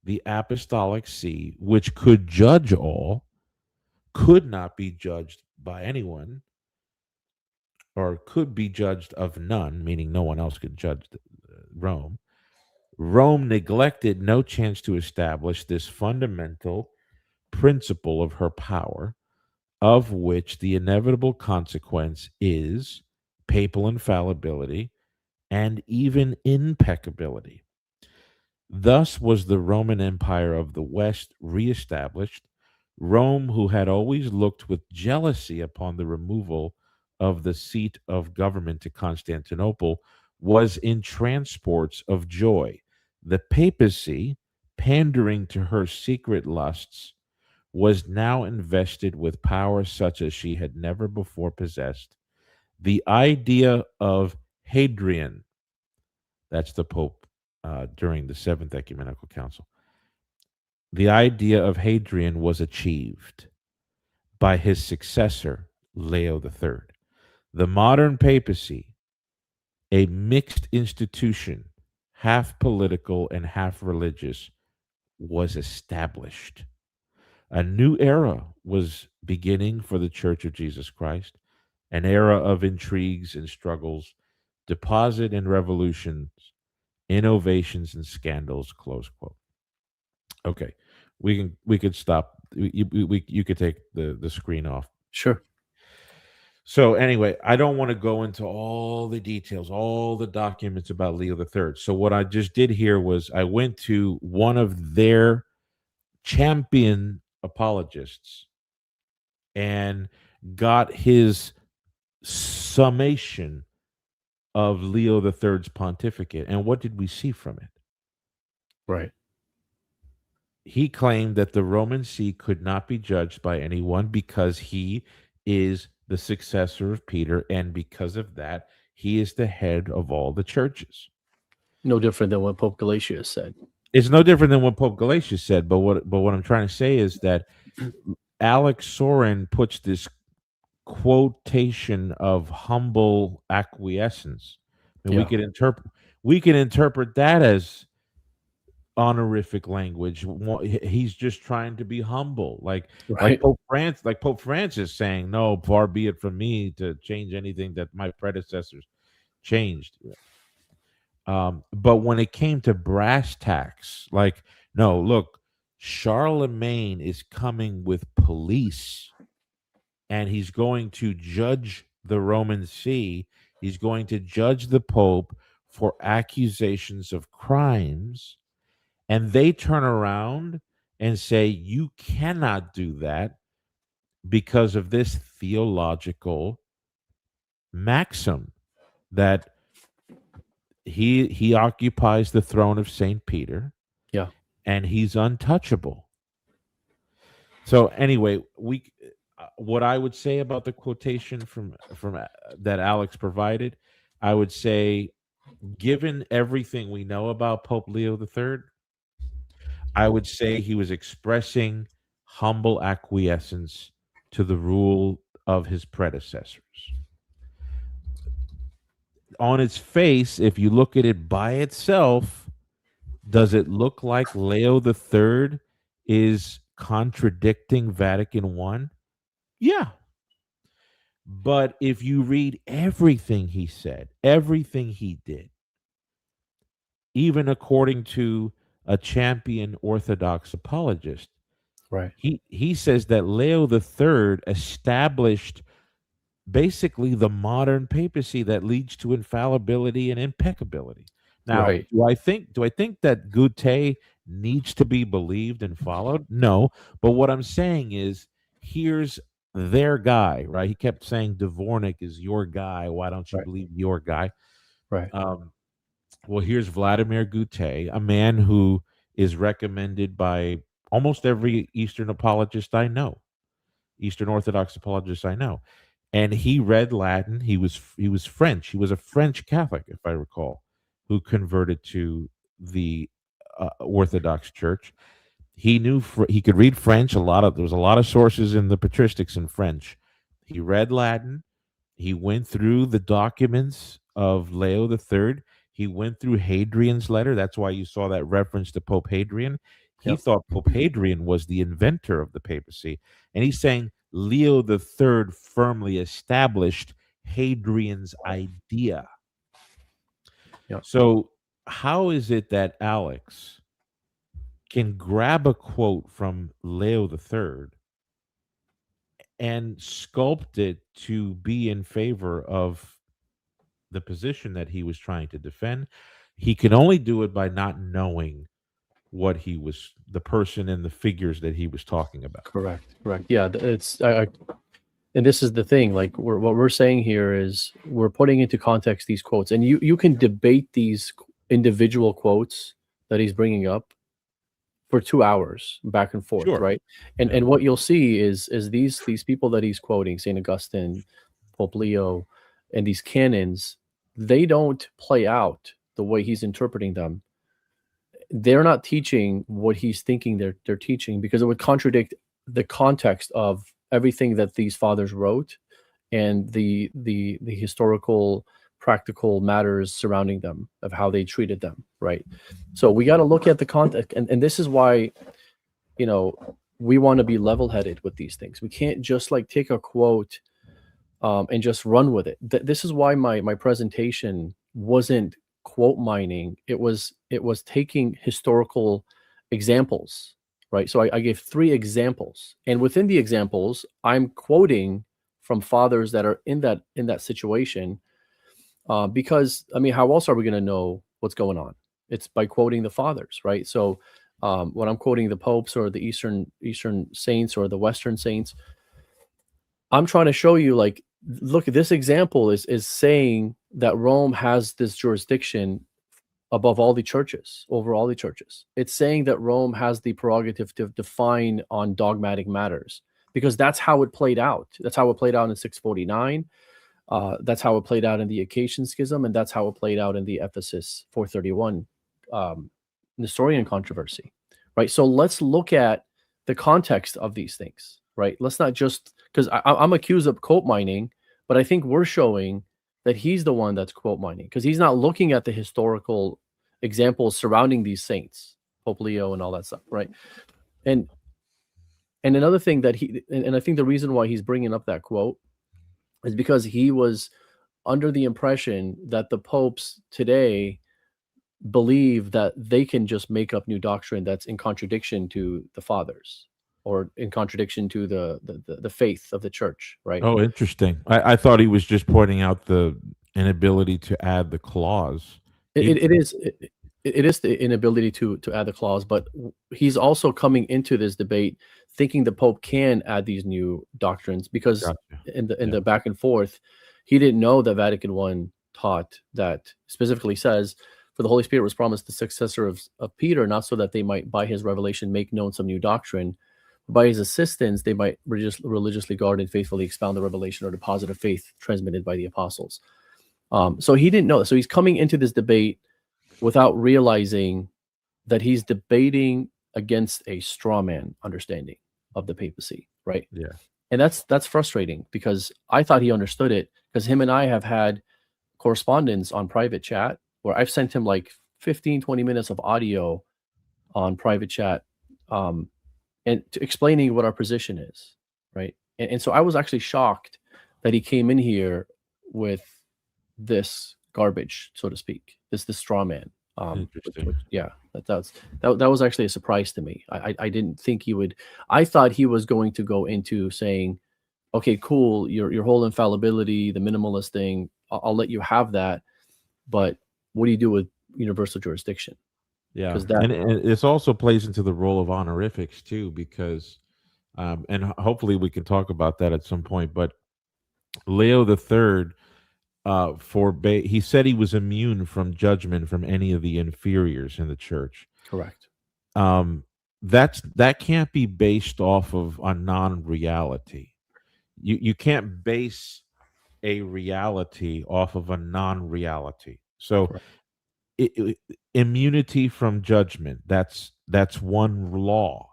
[SPEAKER 2] the apostolic see, which could judge all, could not be judged by anyone, or could be judged of none, meaning no one else could judge Rome. Rome neglected no chance to establish this fundamental principle of her power, of which the inevitable consequence is papal infallibility and even impeccability. Thus was the Roman Empire of the West reestablished. Rome, who had always looked with jealousy upon the removal of the seat of government to Constantinople, was in transports of joy. The papacy, pandering to her secret lusts, was now invested with power such as she had never before possessed. The idea of Hadrian, that's the Pope during the Seventh Ecumenical Council, the idea of Hadrian was achieved by his successor, Leo III. The modern papacy, a mixed institution, half political and half religious, was established. A new era was beginning for the Church of Jesus Christ, an era of intrigues and struggles, deposit and revolutions, innovations and scandals, close quote. Okay, we could stop. You could take the screen off.
[SPEAKER 1] Sure.
[SPEAKER 2] So anyway, I don't want to go into all the details, all the documents about Leo III. So what I just did here was I went to one of their champion apologists and got his summation of Leo III's pontificate. And what did we see from it?
[SPEAKER 1] Right.
[SPEAKER 2] He claimed that the Roman See could not be judged by anyone because he is the successor of Peter, and because of that, he is the head of all the churches.
[SPEAKER 1] No different than what Pope Galatius said.
[SPEAKER 2] It's no different than what Pope Galatius said, but what I'm trying to say is that Alex Sorin puts this quotation of humble acquiescence. And we can interpret that as honorific language. He's just trying to be humble, like
[SPEAKER 1] Right.
[SPEAKER 2] Pope Francis saying, "No, far be it from me to change anything that my predecessors changed." But when it came to brass tacks, like, no, look, Charlemagne is coming with police, and he's going to judge the Roman See. He's going to judge the Pope for accusations of crimes, and they turn around and say, you cannot do that because of this theological maxim that he occupies the throne of St. Peter.
[SPEAKER 1] Yeah.
[SPEAKER 2] And he's untouchable. So anyway, what I would say about the quotation from that Alex provided, I would say, given everything we know about Pope Leo III, I would say he was expressing humble acquiescence to the rule of his predecessors. On its face, if you look at it by itself, does it look like Leo III is contradicting Vatican I? Yeah. But if you read everything he said, everything he did, even according to a champion Orthodox apologist,
[SPEAKER 1] Right.
[SPEAKER 2] he says that Leo III established basically the modern papacy that leads to infallibility and impeccability. Now,
[SPEAKER 1] Right.
[SPEAKER 2] do I think that Goutet needs to be believed and followed? No. But what I'm saying is, here's their guy, right? He kept saying Dvornik is your guy. Why don't you
[SPEAKER 1] Right.
[SPEAKER 2] believe your guy?
[SPEAKER 1] Right.
[SPEAKER 2] Well, here's Vladimir Goutet, a man who is recommended by almost every Eastern apologist I know, Eastern Orthodox apologist I know. And he read Latin. He was French. He was a French Catholic, if I recall, who converted to the Orthodox Church. He knew he could read French. There was a lot of sources in the patristics in French. He read Latin. He went through the documents of Leo III. He went through Hadrian's letter. That's why you saw that reference to Pope Hadrian. He
[SPEAKER 1] Yep.
[SPEAKER 2] thought Pope Hadrian was the inventor of the papacy. And he's saying Leo III firmly established Hadrian's idea.
[SPEAKER 1] Yep.
[SPEAKER 2] So how is it that Alex can grab a quote from Leo III and sculpt it to be in favor of the position that he was trying to defend? He can only do it by not knowing what the person and the figures that he was talking about.
[SPEAKER 1] Correct. Yeah, it's and this is the thing. Like what we're saying here is we're putting into context these quotes, and you can debate these individual quotes that he's bringing up for 2 hours back and forth,
[SPEAKER 2] Sure.
[SPEAKER 1] right? And what you'll see is these people that he's quoting, Saint Augustine, Pope Leo, and these canons, they don't play out the way he's interpreting them. They're not teaching what he's thinking they're teaching, because it would contradict the context of everything that these fathers wrote and the historical practical matters surrounding them, of how they treated them, right? So we got to look at the context, and this is why, we want to be level-headed with these things. We can't just like take a quote and just run with it. This is why my presentation wasn't quote mining. It was taking historical examples, right? So I gave 3 examples, and within the examples, I'm quoting from fathers that are in that situation, because I mean, how else are we going to know what's going on? It's by quoting the fathers, right? So when I'm quoting the popes or the Eastern saints or the Western saints, I'm trying to show you, like, look, this example is saying that Rome has this jurisdiction above all the churches, over all the churches. It's saying that Rome has the prerogative to define on dogmatic matters, because that's how it played out. That's how it played out in 649. That's how it played out in the Acacian Schism, and that's how it played out in the Ephesus 431 Nestorian controversy, right? So let's look at the context of these things, right? Let's not just, because I'm accused of quote mining, but I think we're showing that he's the one that's quote mining, because he's not looking at the historical examples surrounding these saints, Pope Leo and all that stuff, right? And another thing that and I think the reason why he's bringing up that quote is because he was under the impression that the popes today believe that they can just make up new doctrine that's in contradiction to the fathers or in contradiction to the faith of the church, right?
[SPEAKER 2] Oh, interesting. I thought he was just pointing out the inability to add the clause.
[SPEAKER 1] It is the inability to add the clause, but he's also coming into this debate thinking the Pope can add these new doctrines because
[SPEAKER 2] Gotcha.
[SPEAKER 1] in the back and forth, he didn't know that Vatican I taught that specifically says, for the Holy Spirit was promised the successor of Peter, not so that they might by his revelation make known some new doctrine, but by his assistance they might religiously guard and faithfully expound the revelation or deposit of faith transmitted by the apostles. So he didn't know. So he's coming into this debate without realizing that he's debating against a straw man understanding of the papacy, right?
[SPEAKER 2] Yeah.
[SPEAKER 1] And that's frustrating because I thought he understood it, because him and I have had correspondence on private chat where I've sent him like 15, 20 minutes of audio on private chat and explaining what our position is, right? And so I was actually shocked that he came in here with this garbage, so to speak, this straw man.
[SPEAKER 2] Interesting.
[SPEAKER 1] That was actually a surprise to me. I didn't think he would. I thought he was going to go into saying, okay, cool, your whole infallibility, the minimalist thing, I'll let you have that, but what do you do with universal jurisdiction?
[SPEAKER 2] Yeah,
[SPEAKER 1] that,
[SPEAKER 2] and this also plays into the role of honorifics too, because and hopefully we can talk about that at some point, but Leo the Third he said he was immune from judgment from any of the inferiors in the church.
[SPEAKER 1] correct.
[SPEAKER 2] That can't be based off of a non-reality. You can't base a reality off of a non-reality. So immunity from judgment, that's one law.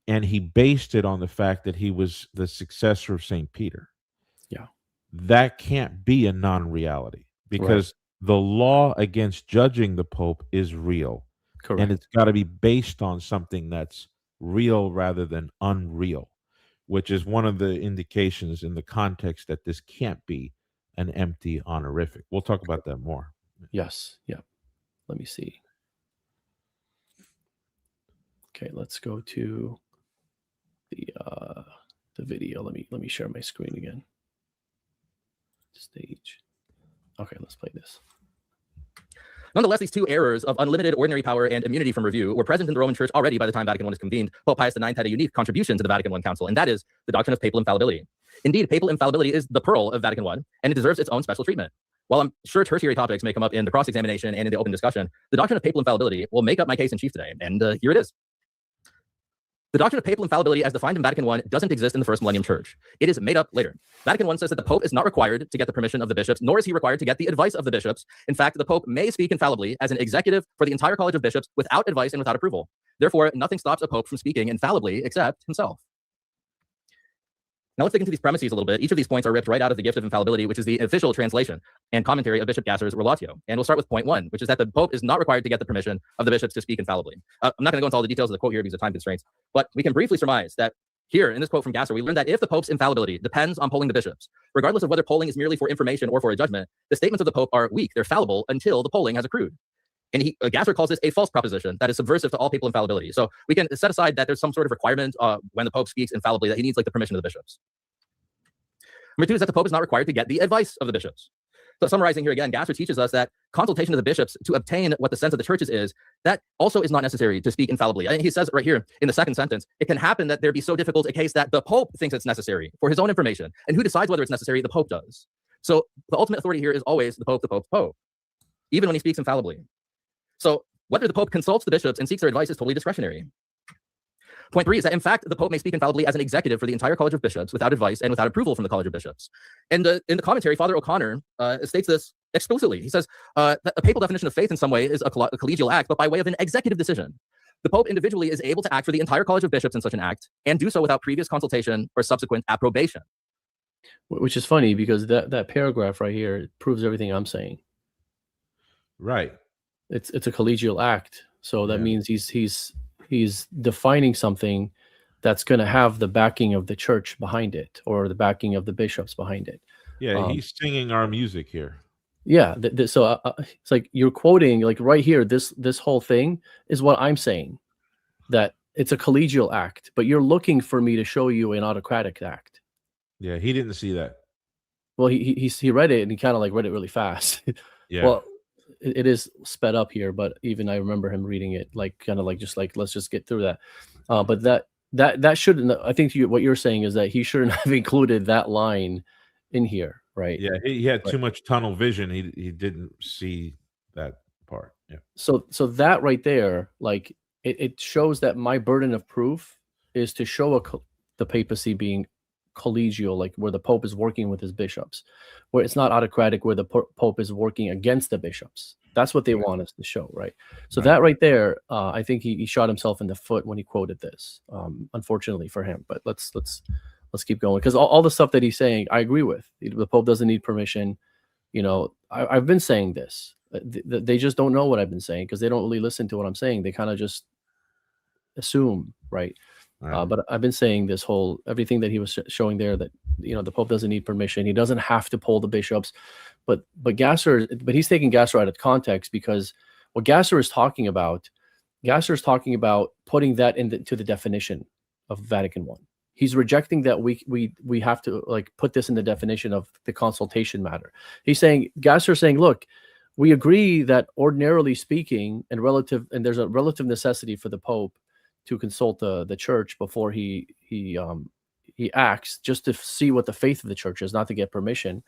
[SPEAKER 2] And he based it on the fact that he was the successor of St. Peter.
[SPEAKER 1] Yeah.
[SPEAKER 2] That can't be a non-reality because the law against judging the Pope is real.
[SPEAKER 1] Correct.
[SPEAKER 2] And it's got to be based on something that's real rather than unreal, which is one of the indications in the context that this can't be an empty honorific. We'll talk about that more.
[SPEAKER 1] Yes. Yeah. Let me see. Okay, let's go to the video. Let me share my screen again. Stage. Okay, let's play this.
[SPEAKER 3] Nonetheless, these two errors of unlimited ordinary power and immunity from review were present in the Roman Church already by the time Vatican I was convened. Pope Pius IX had a unique contribution to the Vatican I Council, and that is the doctrine of papal infallibility. Indeed, papal infallibility is the pearl of Vatican I, and it deserves its own special treatment. While I'm sure tertiary topics may come up in the cross-examination and in the open discussion, the doctrine of papal infallibility will make up my case in chief today, and here it is. The doctrine of papal infallibility as defined in Vatican I doesn't exist in the First Millennium Church. It is made up later. Vatican I says that the Pope is not required to get the permission of the bishops, nor is he required to get the advice of the bishops. In fact, the Pope may speak infallibly as an executive for the entire College of Bishops without advice and without approval. Therefore, nothing stops a Pope from speaking infallibly except himself. Now let's dig into these premises a little bit. Each of these points are ripped right out of the Gift of Infallibility, which is the official translation and commentary of Bishop Gasser's Relatio. And we'll start with point 1, which is that the Pope is not required to get the permission of the bishops to speak infallibly. I'm not going to go into all the details of the quote here because of time constraints, but we can briefly surmise that here in this quote from Gasser, we learn that if the Pope's infallibility depends on polling the bishops, regardless of whether polling is merely for information or for a judgment, the statements of the Pope are weak. They're fallible until the polling has accrued. And Gasser calls this a false proposition that is subversive to all papal infallibility. So we can set aside that there's some sort of requirement when the Pope speaks infallibly that he needs like the permission of the bishops. Number 2 is that the Pope is not required to get the advice of the bishops. So summarizing here again, Gasser teaches us that consultation of the bishops to obtain what the sense of the churches is, that also is not necessary to speak infallibly. And he says right here in the second sentence, it can happen that there be so difficult a case that the Pope thinks it's necessary for his own information. And who decides whether it's necessary? The Pope does. So the ultimate authority here is always the Pope, the Pope, the Pope, even when he speaks infallibly. So whether the Pope consults the bishops and seeks their advice is totally discretionary. Point 3 is that, in fact, the Pope may speak infallibly as an executive for the entire College of Bishops without advice and without approval from the College of Bishops. And in the commentary, Father O'Connor states this explicitly. He says that a papal definition of faith in some way is a collegial act, but by way of an executive decision. The Pope individually is able to act for the entire College of Bishops in such an act and do so without previous consultation or subsequent approbation.
[SPEAKER 1] Which is funny because that paragraph right here proves everything I'm saying.
[SPEAKER 2] Right.
[SPEAKER 1] It's a collegial act. So that
[SPEAKER 2] Yeah.
[SPEAKER 1] means he's defining something that's going to have the backing of the church behind it, or the backing of the bishops behind it.
[SPEAKER 2] Yeah, he's singing our music here.
[SPEAKER 1] Yeah. So it's like you're quoting, like right here, this whole thing is what I'm saying, that it's a collegial act, but you're looking for me to show you an autocratic act.
[SPEAKER 2] Yeah, he didn't see that.
[SPEAKER 1] Well, he read it, and he kind of like read it really fast.
[SPEAKER 2] Yeah.
[SPEAKER 1] Well, it is sped up here, but even I remember him reading it like kind of like just like, let's just get through that. But that shouldn't. I think what you're saying is that he shouldn't have included that line in here, right?
[SPEAKER 2] Yeah, he had
[SPEAKER 1] Right.
[SPEAKER 2] too much tunnel vision. He didn't see that part. Yeah.
[SPEAKER 1] So that right there, like it shows that my burden of proof is to show the papacy being collegial, like where the Pope is working with his bishops, where it's not autocratic, where the Pope is working against the bishops. That's what they want us to show, right? So
[SPEAKER 2] Right.
[SPEAKER 1] that right there, I think he shot himself in the foot when he quoted this, unfortunately for him. But let's keep going, because all the stuff that he's saying, I agree with. The Pope doesn't need permission. You know, I've been saying this. They just don't know what I've been saying, because they don't really listen to what I'm saying. They kind of just assume, right?
[SPEAKER 2] Right.
[SPEAKER 1] But I've been saying this whole everything that he was showing there, that the Pope doesn't need permission. He doesn't have to poll the bishops, but he's taking Gasser out of context, because what Gasser is talking about putting that into the definition of Vatican I. He's rejecting that we have to like put this in the definition of the consultation matter. He's saying, Gasser saying, look, we agree that ordinarily speaking, and there's a relative necessity for the Pope to consult the church before he acts, just to see what the faith of the church is, not to get permission.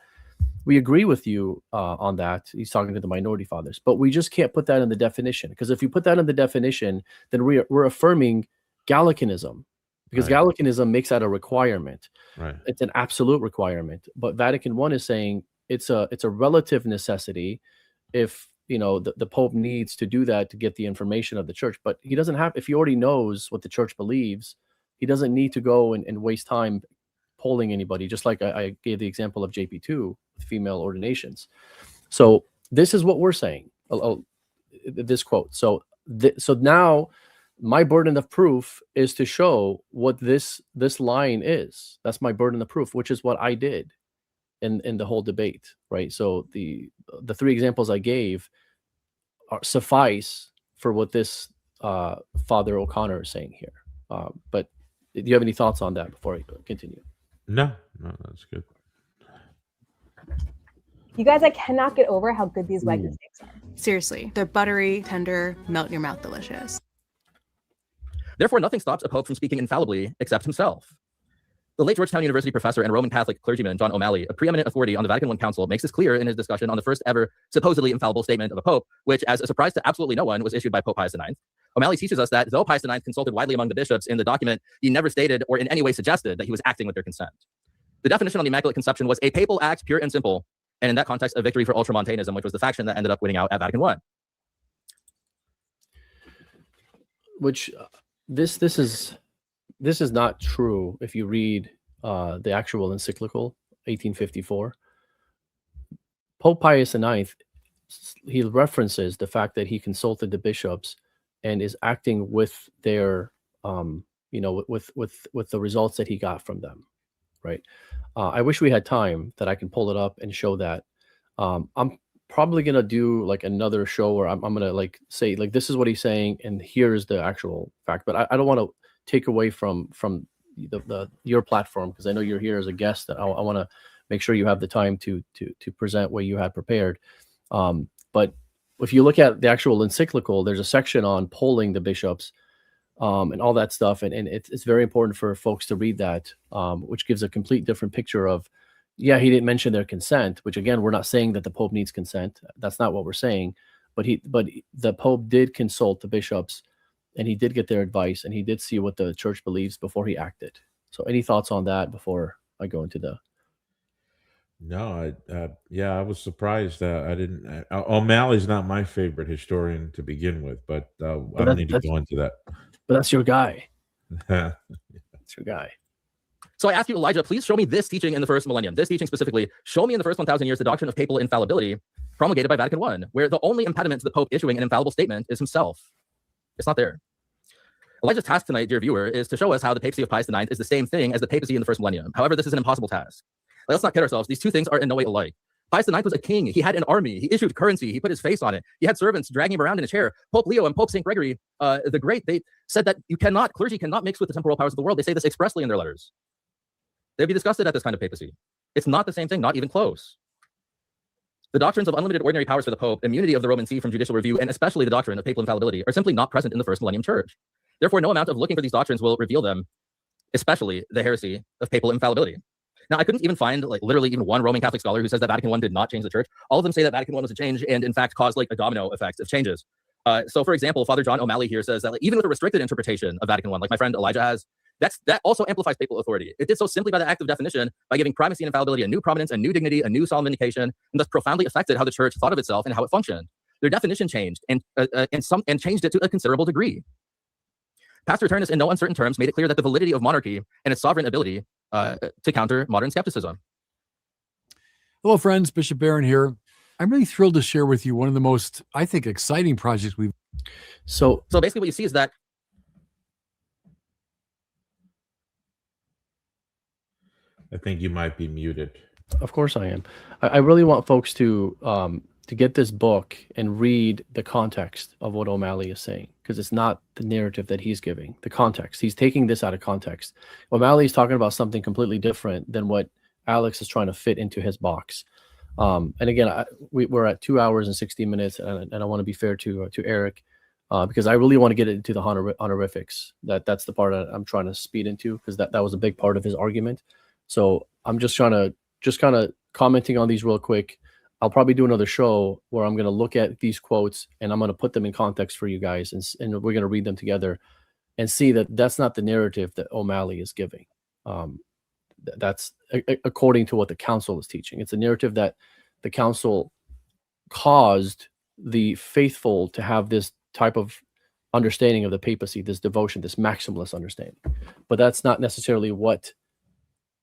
[SPEAKER 1] We agree with you on that. He's talking to the minority fathers, but we just can't put that in the definition, because if you put that in the definition, then we're affirming Gallicanism, because
[SPEAKER 2] Right.
[SPEAKER 1] Gallicanism makes that a requirement.
[SPEAKER 2] Right.
[SPEAKER 1] It's an absolute requirement. But Vatican I is saying it's a relative necessity. If the Pope needs to do that to get the information of the church, but he doesn't have, if he already knows what the church believes, he doesn't need to go and waste time polling anybody, just like I gave the example of JP2, female ordinations. So this is what we're saying, this quote. So now my burden of proof is to show what this line is. That's my burden of proof, which is what I did in the whole debate, right? So the three examples I gave suffice for what this Father O'Connor is saying here. But do you have any thoughts on that before I continue?
[SPEAKER 2] No, that's good.
[SPEAKER 5] You guys, I cannot get over how good these Wagyu steaks are.
[SPEAKER 6] Seriously, they're buttery, tender, melt in your mouth, delicious.
[SPEAKER 3] Therefore, nothing stops a pope from speaking infallibly except himself. The late Georgetown University professor and Roman Catholic clergyman John O'Malley, a preeminent authority on the Vatican I Council, makes this clear in his discussion on the first ever supposedly infallible statement of a pope, which, as a surprise to absolutely no one, was issued by Pope Pius IX. O'Malley teaches us that though Pius IX consulted widely among the bishops in the document, he never stated or in any way suggested that he was acting with their consent. The definition on the Immaculate Conception was a papal act, pure and simple, and in that context, a victory for Ultramontanism, which was the faction that ended up winning out at Vatican I.
[SPEAKER 1] Which this is not true if you read the actual encyclical 1854. Pope Pius IX, he references the fact that he consulted the bishops and is acting with their with the results that he got from them, right? I wish we had time that I can pull it up and show that. I'm probably gonna do like another show where I'm gonna like say like this is what he's saying and here's the actual fact, but I don't want to take away from your platform, because I know you're here as a guest. I want to make sure you have the time to present what you had prepared. But if you look at the actual encyclical, there's a section on polling the bishops and all that stuff, and it's very important for folks to read that, which gives a complete different picture of, yeah, he didn't mention their consent, which again, we're not saying that the Pope needs consent. That's not what we're saying. But the Pope did consult the bishops, and he did get their advice, and he did see what the church believes before he acted. So any thoughts on that before I go into the...
[SPEAKER 2] No, I was surprised that I didn't. O'Malley's not my favorite historian to begin with, but I don't need to go into that.
[SPEAKER 1] But that's your guy. That's your guy.
[SPEAKER 3] So I ask you, Elijah, please show me this teaching in the first millennium. This teaching specifically, show me in the first 1,000 years the doctrine of papal infallibility promulgated by Vatican I, where the only impediment to the Pope issuing an infallible statement is himself. It's not there. Elijah's task tonight, dear viewer, is to show us how the papacy of Pius IX is the same thing as the papacy in the first millennium. However, this is an impossible task. Let's not kid ourselves. These two things are in no way alike. Pius IX was a king. He had an army. He issued currency. He put his face on it. He had servants dragging him around in a chair. Pope Leo and Pope St. Gregory the Great, they said that clergy cannot mix with the temporal powers of the world. They say this expressly in their letters. They'd be disgusted at this kind of papacy. It's not the same thing, not even close. The doctrines of unlimited ordinary powers for the Pope, immunity of the Roman See from judicial review, and especially the doctrine of papal infallibility are simply not present in the first millennium church. Therefore, no amount of looking for these doctrines will reveal them, especially the heresy of papal infallibility. Now, I couldn't even find literally even one Roman Catholic scholar who says that Vatican I did not change the church. All of them say that Vatican I was a change and in fact caused a domino effect of changes. So for example, Father John O'Malley here says that even with a restricted interpretation of Vatican I, like my friend Elijah has, that also amplifies papal authority. It did so simply by the act of definition, by giving primacy and infallibility a new prominence, a new dignity, a new solemn vindication, and thus profoundly affected how the church thought of itself and how it functioned. Their definition changed and changed it to a considerable degree. Pastor Turnus, in no uncertain terms, made it clear that the validity of monarchy and its sovereign ability to counter modern skepticism.
[SPEAKER 7] Hello, friends. Bishop Barron here. I'm really thrilled to share with you one of the most, I think, exciting projects we've.
[SPEAKER 3] So basically what you see is that
[SPEAKER 2] I think you might be muted.
[SPEAKER 1] Of course I am. I really want folks to get this book and read the context of what O'Malley is saying, because it's not the narrative that he's giving. The context. He's taking this out of context. O'Malley is talking about something completely different than what Alex is trying to fit into his box. And again, we're at 2 hours and 60 minutes, and I want to be fair to Eric, because I really want to get into the honorifics. That's the part I'm trying to speed into, because that was a big part of his argument. So I'm just trying to kind of commenting on these real quick. I'll probably do another show where I'm going to look at these quotes and I'm going to put them in context for you guys, and we're going to read them together and see that that's not the narrative that O'Malley is giving. That's according to what the council is teaching. It's a narrative that the council caused the faithful to have this type of understanding of the papacy, this devotion, this maximalist understanding. But that's not necessarily what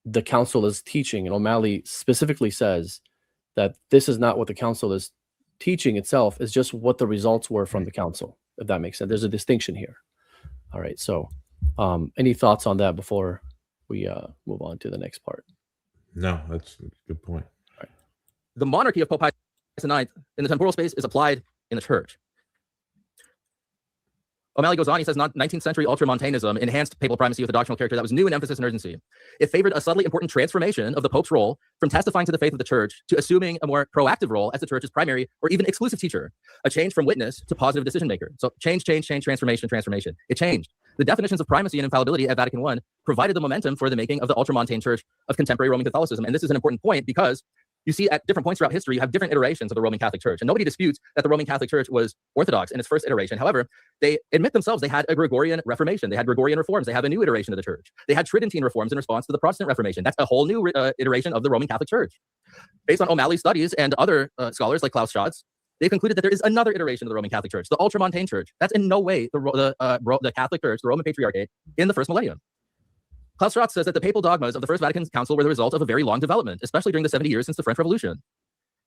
[SPEAKER 1] the council is teaching. And O'Malley specifically says that this is not what the council is teaching itself. It's just what the results were from the council, if that makes sense. There's a distinction here. All right. So any thoughts on that before we move on to the next part?
[SPEAKER 2] No, that's a good point.
[SPEAKER 3] Right. The monarchy of Pope Pius IX in the temporal space is applied in the church. O'Malley goes on, he says, 19th century ultramontanism enhanced papal primacy with a doctrinal character that was new in emphasis and urgency. It favored a subtly important transformation of the Pope's role from testifying to the faith of the church to assuming a more proactive role as the church's primary or even exclusive teacher, a change from witness to positive decision maker. So change, transformation. It changed. The definitions of primacy and infallibility at Vatican I provided the momentum for the making of the ultramontane church of contemporary Roman Catholicism. And this is an important point because you see at different points throughout history, you have different iterations of the Roman Catholic Church. And nobody disputes that the Roman Catholic Church was Orthodox in its first iteration. However, they admit themselves they had a Gregorian Reformation. They had Gregorian reforms. They have a new iteration of the church. They had Tridentine reforms in response to the Protestant Reformation. That's a whole new iteration of the Roman Catholic Church. Based on O'Malley's studies and other scholars like Klaus Schatz, they concluded that there is another iteration of the Roman Catholic Church, the ultramontane church. That's in no way the Catholic Church, the Roman Patriarchate in the first millennium. Klaus Schatz says that the papal dogmas of the First Vatican Council were the result of a very long development, especially during the 70 years since the French Revolution.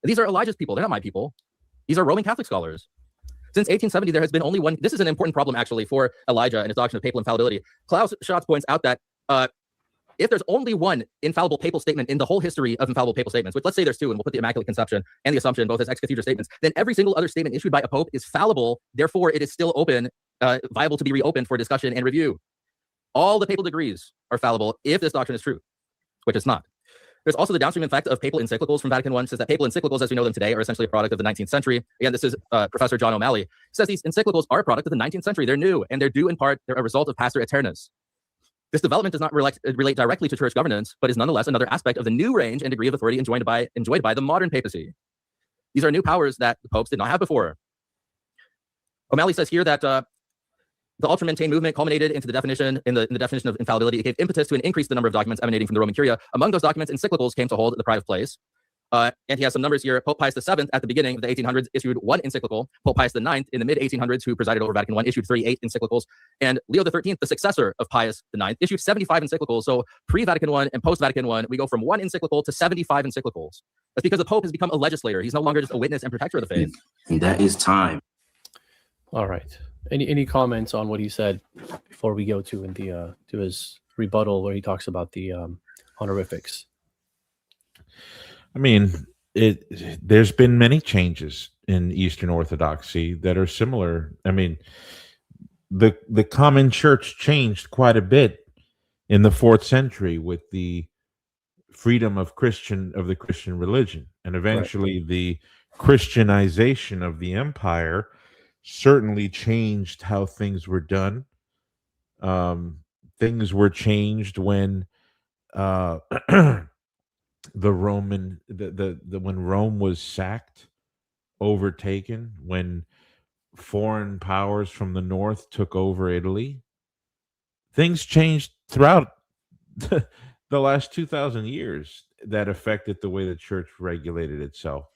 [SPEAKER 3] These are Elijah's people. They're not my people. These are Roman Catholic scholars. Since 1870, there has been only one. This is an important problem, actually, for Elijah and his doctrine of papal infallibility. Klaus Schatz points out that if there's only one infallible papal statement in the whole history of infallible papal statements, which let's say there's two, and we'll put the Immaculate Conception and the Assumption both as ex cathedra statements, then every single other statement issued by a pope is fallible. Therefore, it is still open, viable to be reopened for discussion and review. All the papal decrees are fallible if this doctrine is true, which it's not. There's also the downstream effect of papal encyclicals from Vatican I. Says that papal encyclicals, as we know them today, are essentially a product of the 19th century. Again, this is Professor John O'Malley. He says these encyclicals are a product of the 19th century. They're new, and they're due in part, they're a result of Pastor Aeternus. This development does not relate directly to church governance, but is nonetheless another aspect of the new range and degree of authority enjoyed by the modern papacy. These are new powers that the popes did not have before. O'Malley says here that the ultramontane movement culminated into the definition in the definition of infallibility. It gave impetus to an increase in the number of documents emanating from the Roman Curia. Among those documents, encyclicals came to hold the pride of place. And he has some numbers here. Pope Pius VII at the beginning of the 1800s issued one encyclical. Pope Pius IX in the mid-1800s, who presided over Vatican I, issued 38 encyclicals. And Leo XIII, the successor of Pius IX, issued 75 encyclicals. So pre-Vatican I and post-Vatican I, we go from one encyclical to 75 encyclicals. That's because the Pope has become a legislator. He's no longer just a witness and protector of the faith.
[SPEAKER 8] And that is time.
[SPEAKER 1] All right. Any comments on what he said before we go to to his rebuttal where he talks about the honorifics?
[SPEAKER 2] I mean, there's been many changes in Eastern Orthodoxy that are similar. I mean, the common church changed quite a bit in the 4th century with the freedom of the Christian religion, and eventually the Christianization of the empire certainly changed how things were done. Things were changed when uh, the Roman the when Rome was sacked, overtaken, when foreign powers from the north took over Italy. Things changed throughout the last 2,000 years that affected the way the church regulated itself.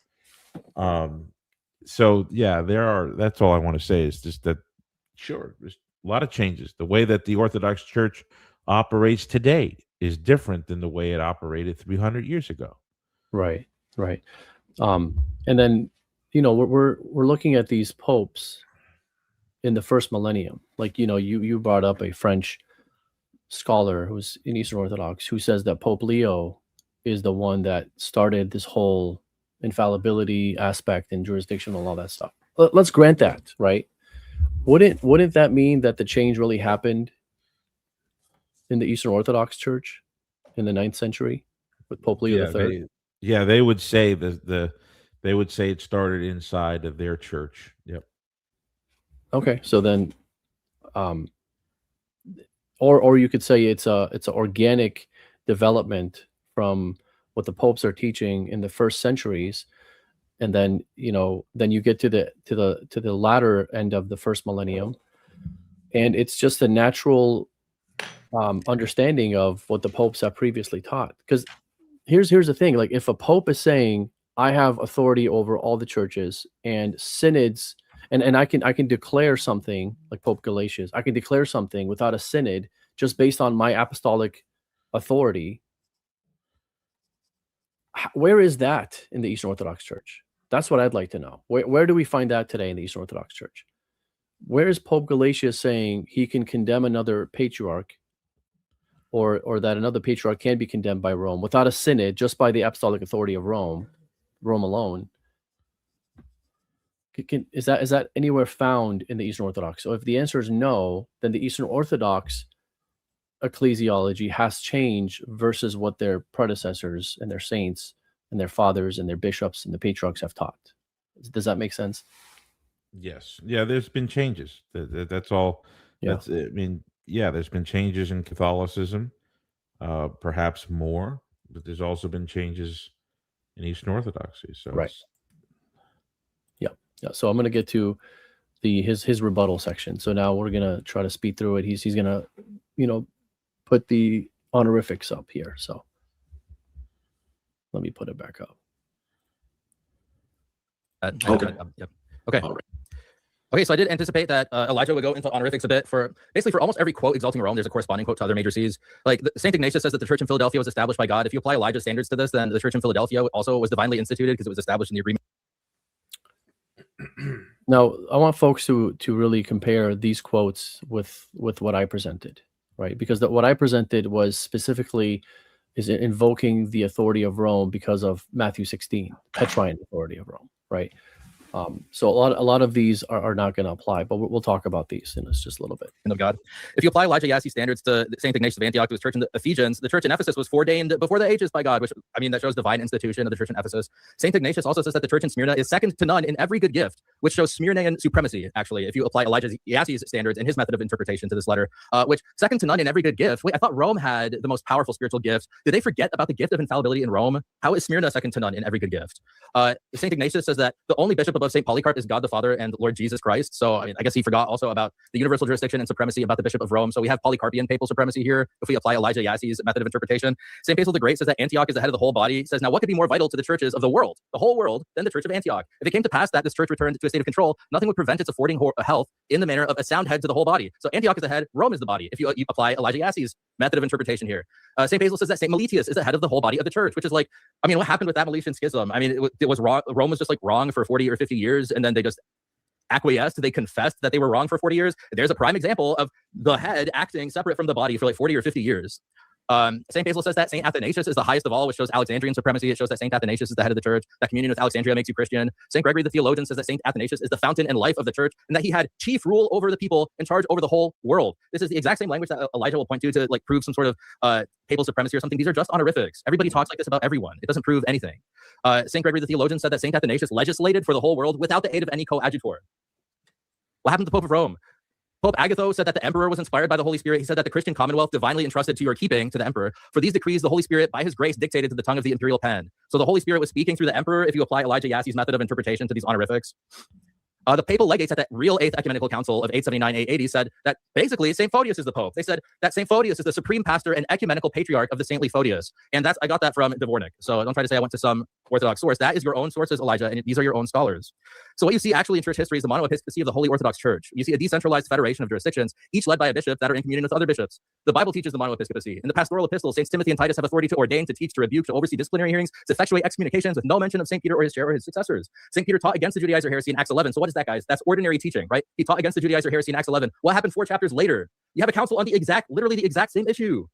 [SPEAKER 2] So yeah, that's all I want to say is just that sure, there's a lot of changes. The way that the Orthodox Church operates today is different than the way it operated 300 years ago.
[SPEAKER 1] Right. And then, we're looking at these popes in the first millennium. Like, you brought up a French scholar who's in Eastern Orthodox who says that Pope Leo is the one that started this whole infallibility aspect and jurisdictional and all that stuff. Let's grant that, right? Wouldn't that mean that the change really happened in the Eastern Orthodox Church in the 9th century with Pope Leo III?
[SPEAKER 2] They would say they would say it started inside of their church. Yep.
[SPEAKER 1] Okay, so then, or you could say it's an organic development from what the popes are teaching in the first centuries, and then then you get to the latter end of the first millennium, and it's just a natural understanding of what the popes have previously taught. Because here's the thing: like, if a pope is saying, I have authority over all the churches and synods, and I can declare something, like Pope Galatius, I can declare something without a synod just based on my apostolic authority. Where is that in the Eastern Orthodox Church? That's what I'd like to know. Where do we find that today in the Eastern Orthodox Church? Where is Pope Galatius saying he can condemn another patriarch, or that another patriarch can be condemned by Rome without a synod, just by the apostolic authority of Rome alone? Is that anywhere found in the Eastern Orthodox? So if the answer is no, then the Eastern Orthodox ecclesiology has changed versus what their predecessors and their saints and their fathers and their bishops and the patriarchs have taught. Does that make sense?
[SPEAKER 2] Yes. Yeah, there's been changes. That's all.
[SPEAKER 1] Yeah.
[SPEAKER 2] There's been changes in Catholicism, perhaps more, but there's also been changes in Eastern Orthodoxy. So
[SPEAKER 1] right. Yeah. So I'm going to get to his rebuttal section. So now we're going to try to speed through it. He's going to, put the honorifics up here. So let me put it back up.
[SPEAKER 3] Okay. Yep. Okay. Okay, so I did anticipate that Elijah would go into honorifics a bit for almost every quote exalting Rome. There's a corresponding quote to other major sees. Like Saint Ignatius says that the church in Philadelphia was established by God. If you apply Elijah's standards to this, then the church in Philadelphia also was divinely instituted because it was established in the agreement.
[SPEAKER 1] Now, I want folks to really compare these quotes with what I presented, right? Because what I presented was specifically is invoking the authority of Rome because of Matthew 16, Petrine authority of Rome, right? So a lot of these are not going to apply, but we'll talk about these in just a little bit.
[SPEAKER 3] Of God. If you apply Elijah Yasi standards to Saint Ignatius of Antioch, to his church in the Ephesians, the church in Ephesus was foreordained before the ages by God, which, that shows divine institution of the church in Ephesus. Saint Ignatius also says that the church in Smyrna is second to none in every good gift, which shows Smyrnaean supremacy, actually, if you apply Elijah Yasi's standards and his method of interpretation to this letter, which second to none in every good gift. Wait, I thought Rome had the most powerful spiritual gift. Did they forget about the gift of infallibility in Rome? How is Smyrna second to none in every good gift? Saint Ignatius says that the only bishop above Saint Polycarp is God the Father and Lord Jesus Christ. So I guess he forgot also about the universal jurisdiction and supremacy about the Bishop of Rome. So we have Polycarpian papal supremacy here if we apply Elijah Yasi's method of interpretation. St. Basil the Great says that Antioch is the head of the whole body. He says, now what could be more vital to the churches of the whole world, than the church of Antioch? If it came to pass that this church returned to a state of control, nothing would prevent its affording health in the manner of a sound head to the whole body. So Antioch is the head, Rome is the body, if you apply Elijah Yasi's method of interpretation here. St. Basil says that St. Meletius is the head of the whole body of the church, which is like, what happened with that Meletian schism? It was wrong. Rome was just like wrong for 40 or 50 years, and then they just acquiesced, they confessed that they were wrong for 40 years. There's a prime example of the head acting separate from the body for like 40 or 50 years. St. Basil says that St. Athanasius is the highest of all, which shows Alexandrian supremacy. It shows that St. Athanasius is the head of the church, that communion with Alexandria makes you Christian. St. Gregory the theologian says that St. Athanasius is the fountain and life of the church, and that he had chief rule over the people, in charge over the whole world. This is the exact same language that Elijah will point to like prove some sort of papal supremacy or something. These are just honorifics. Everybody talks like this about everyone. It doesn't prove anything. St. Gregory the theologian said that St. Athanasius legislated for the whole world without the aid of any coadjutor. What happened to the Pope of Rome? Pope Agatho said that the emperor was inspired by the Holy Spirit. He said that the Christian commonwealth divinely entrusted to your keeping to the emperor. For these decrees, the Holy Spirit, by his grace, dictated to the tongue of the imperial pen. So the Holy Spirit was speaking through the emperor if you apply Elijah Yassi's method of interpretation to these honorifics. The papal legates at that real 8th Ecumenical Council of 879-880 said that basically St. Photius is the Pope. They said that St. Photius is the supreme pastor and ecumenical patriarch of the saintly Photius. And I got that from Dvornik. So don't try to say I went to some Orthodox source. That is your own sources, Elijah, and these are your own scholars. So what you see actually in church history is the monoepiscopacy of the Holy Orthodox Church. You see a decentralized federation of jurisdictions, each led by a bishop that are in communion with other bishops. The Bible teaches the monoepiscopacy. In the pastoral epistles, Saints Timothy and Titus have authority to ordain, to teach, to rebuke, to oversee disciplinary hearings, to effectuate excommunications with no mention of St. Peter or his chair or his successors. St. Peter taught against the Judaizer heresy in Acts 11. So what is that, guys? That's ordinary teaching, right? He taught against the Judaizer heresy in Acts 11. What happened 4 chapters later? You have a council on literally the exact same issue.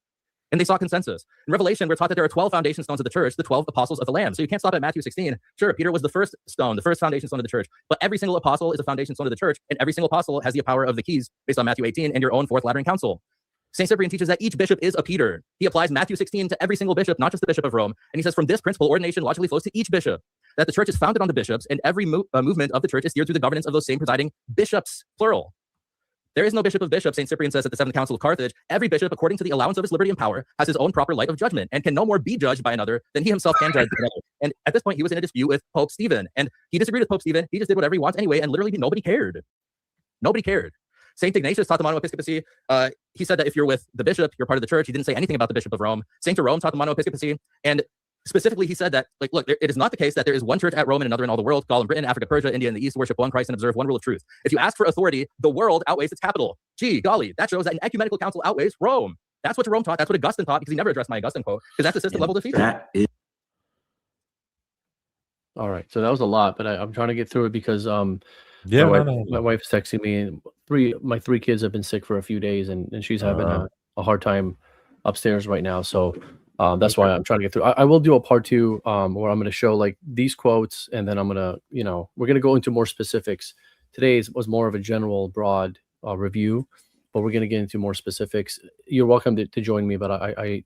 [SPEAKER 3] And they saw consensus. In Revelation, we're taught that there are 12 foundation stones of the church, the 12 apostles of the Lamb. So you can't stop at Matthew 16. Sure, Peter was the first stone, the first foundation stone of the church. But every single apostle is a foundation stone of the church, and every single apostle has the power of the keys based on Matthew 18 and your own Fourth Lateran Council. St. Cyprian teaches that each bishop is a Peter. He applies Matthew 16 to every single bishop, not just the Bishop of Rome. And he says from this principle, ordination logically flows to each bishop, that the church is founded on the bishops, and every movement of the church is steered through the governance of those same presiding bishops, plural. There is no bishop of bishops, St. Cyprian says at the Seventh Council of Carthage. Every bishop, according to the allowance of his liberty and power, has his own proper light of judgment and can no more be judged by another than he himself can judge another. And at this point, he was in a dispute with Pope Stephen, and he disagreed with Pope Stephen. He just did whatever he wants anyway, and literally nobody cared. Nobody cared. St. Ignatius taught the monoepiscopacy. He said that if you're with the bishop, you're part of the church. He didn't say anything about the Bishop of Rome. St. Jerome taught the monoepiscopacy, and specifically, he said that, like, look, it is not the case that there is one church at Rome and another in all the world. Gaul and Britain, Africa, Persia, India, and the East worship one Christ and observe one rule of truth. If you ask for authority, the world outweighs its capital. Gee, golly, that shows that an ecumenical council outweighs Rome. That's what Jerome taught. That's what Augustine taught, because he never addressed my Augustine quote, because that's the system level defeat.
[SPEAKER 1] All right, so that was a lot, but I'm trying to get through it because
[SPEAKER 2] Yeah,
[SPEAKER 1] my wife's texting me, and my 3 kids have been sick for a few days, and she's having a hard time upstairs right now. So that's why I'm trying to get through. I will do a part 2 where I'm going to show like these quotes, and then I'm going to, we're going to go into more specifics. Today's was more of a general, broad review, but we're going to get into more specifics. You're welcome to join me, but I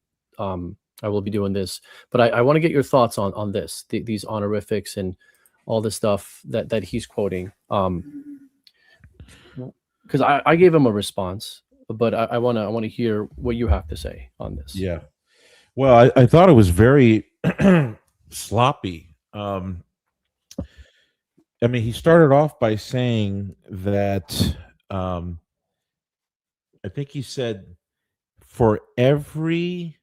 [SPEAKER 1] will be doing this. But I want to get your thoughts on this, these honorifics and all the stuff that he's quoting. Because I gave him a response, but I want to hear what you have to say on this.
[SPEAKER 2] Yeah. Well, I thought it was very sloppy. I mean, he started off by saying that I think he said for every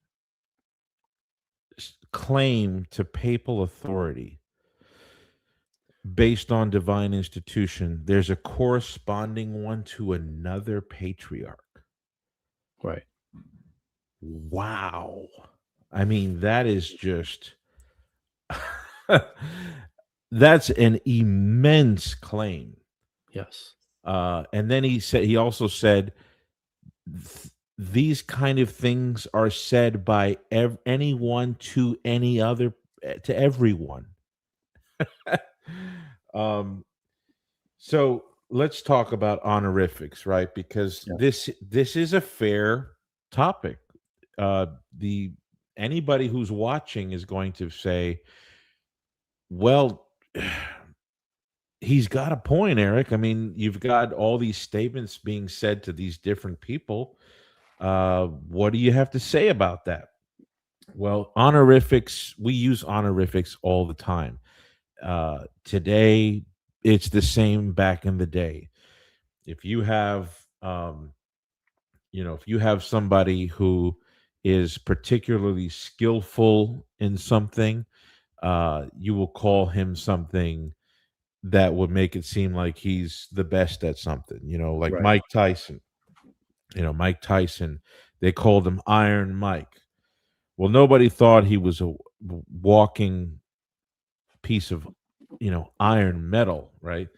[SPEAKER 2] claim to papal authority based on divine institution, there's a corresponding one to another patriarch.
[SPEAKER 1] Right.
[SPEAKER 2] Wow. I mean, that is just that's an immense claim.
[SPEAKER 1] Yes.
[SPEAKER 2] And then he also said these kind of things are said by anyone to any other, to everyone. So let's talk about honorifics, right? Because this is a fair topic. Anybody who's watching is going to say, well, he's got a point, Eric. I mean, you've got all these statements being said to these different people. What do you have to say about that? Well, honorifics, we use honorifics all the time. Today, it's the same back in the day. If you have, if you have somebody who is particularly skillful in something, you will call him something that would make it seem like he's the best at something, like
[SPEAKER 1] Right.
[SPEAKER 2] Mike Tyson. Mike Tyson, they called him Iron Mike. Well, nobody thought he was a walking piece of, iron metal, right?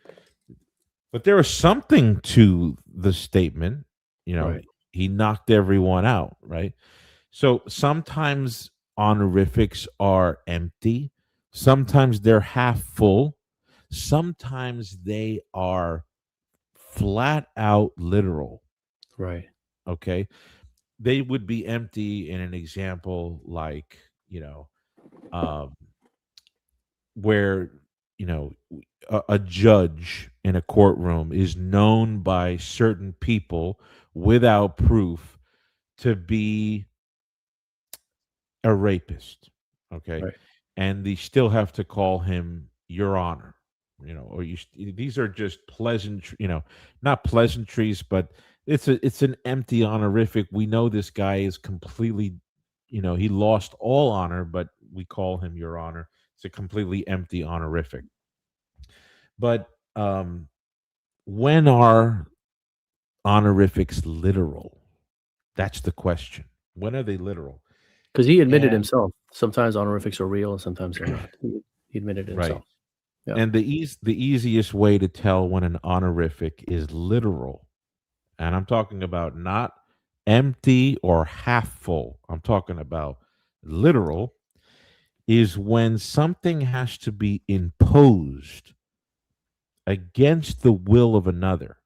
[SPEAKER 2] But there was something to the statement.
[SPEAKER 1] Right.
[SPEAKER 2] He knocked everyone out, right? So sometimes honorifics are empty, sometimes they're half full, sometimes they are flat out literal.
[SPEAKER 1] Right.
[SPEAKER 2] Okay. They would be empty in an example like, um, where, a judge in a courtroom is known by certain people without proof to be a rapist. Okay.
[SPEAKER 1] Right.
[SPEAKER 2] And they still have to call him your honor, or these are just pleasant, not pleasantries, but it's an empty honorific. We know this guy is completely, he lost all honor, but we call him your honor. It's a completely empty honorific. But when are honorifics literal? That's the question. When are they literal?
[SPEAKER 1] Because he admitted
[SPEAKER 2] And
[SPEAKER 1] himself. Sometimes honorifics are real and sometimes they're not. He admitted it
[SPEAKER 2] right.
[SPEAKER 1] himself. Yeah.
[SPEAKER 2] And the easiest way to tell when an honorific is literal, and I'm talking about not empty or half full, I'm talking about literal, is when something has to be imposed against the will of another.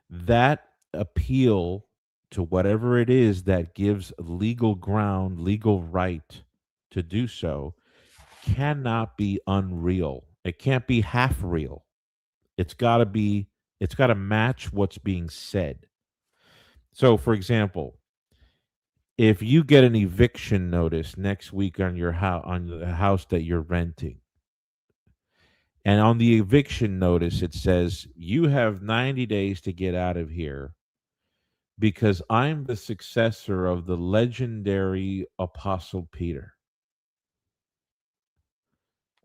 [SPEAKER 2] That appeal to whatever it is that gives legal ground, legal right to do so, cannot be unreal. It can't be half real. It's got to match what's being said. So for example, if you get an eviction notice next week on your house, on the house that you're renting, and on the eviction notice it says you have 90 days to get out of here because I'm the successor of the legendary Apostle Peter.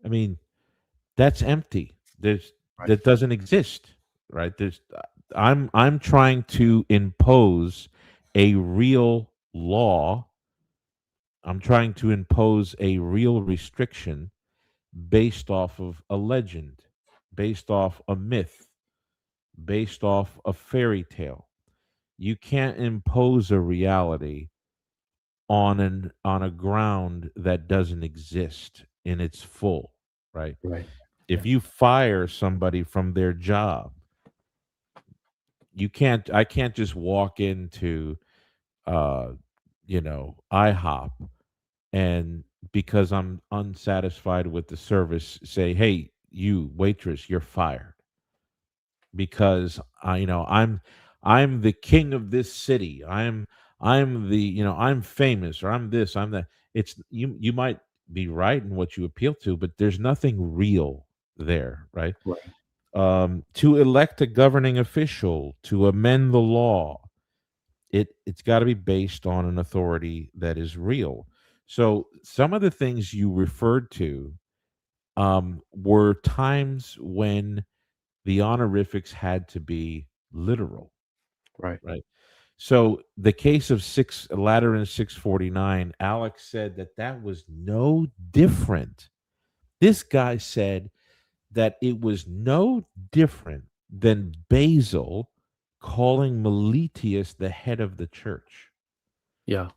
[SPEAKER 2] I mean, that's empty. That doesn't exist, right? I'm trying to impose a real law. I'm trying to impose a real restriction based off of a legend, based off a myth, based off a fairy tale. You can't impose a reality on a ground that doesn't exist in its full, right?
[SPEAKER 1] Right.
[SPEAKER 2] If you fire somebody from their job, I can't just walk into IHOP and because I'm unsatisfied with the service say, "Hey, you waitress, you're fired." Because I'm the king of this city. I'm I'm famous, or I'm this, I'm that. It's you might be right in what you appeal to, but there's nothing real there, right?
[SPEAKER 1] Right.
[SPEAKER 2] To elect a governing official, to amend the law, it's got to be based on an authority that is real. So some of the things you referred to were times when the honorifics had to be literal,
[SPEAKER 1] Right.
[SPEAKER 2] right? So the case of Lateran 649, Alex said that was no different. This guy said that it was no different than Basil calling Meletius the head of the church.
[SPEAKER 1] Yeah.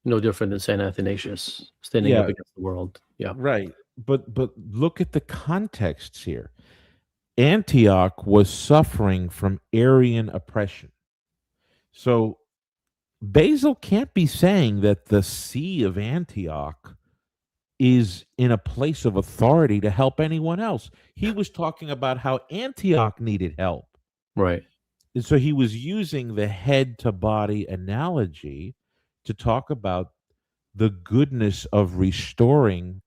[SPEAKER 1] No different than Saint Athanasius standing up against the world. Yeah.
[SPEAKER 2] Right. But look at the contexts here. Antioch was suffering from Arian oppression. So Basil can't be saying that the see of Antioch is in a place of authority to help anyone else. He was talking about how Antioch needed help.
[SPEAKER 1] Right.
[SPEAKER 2] And so he was using the head to body analogy to talk about the goodness of restoring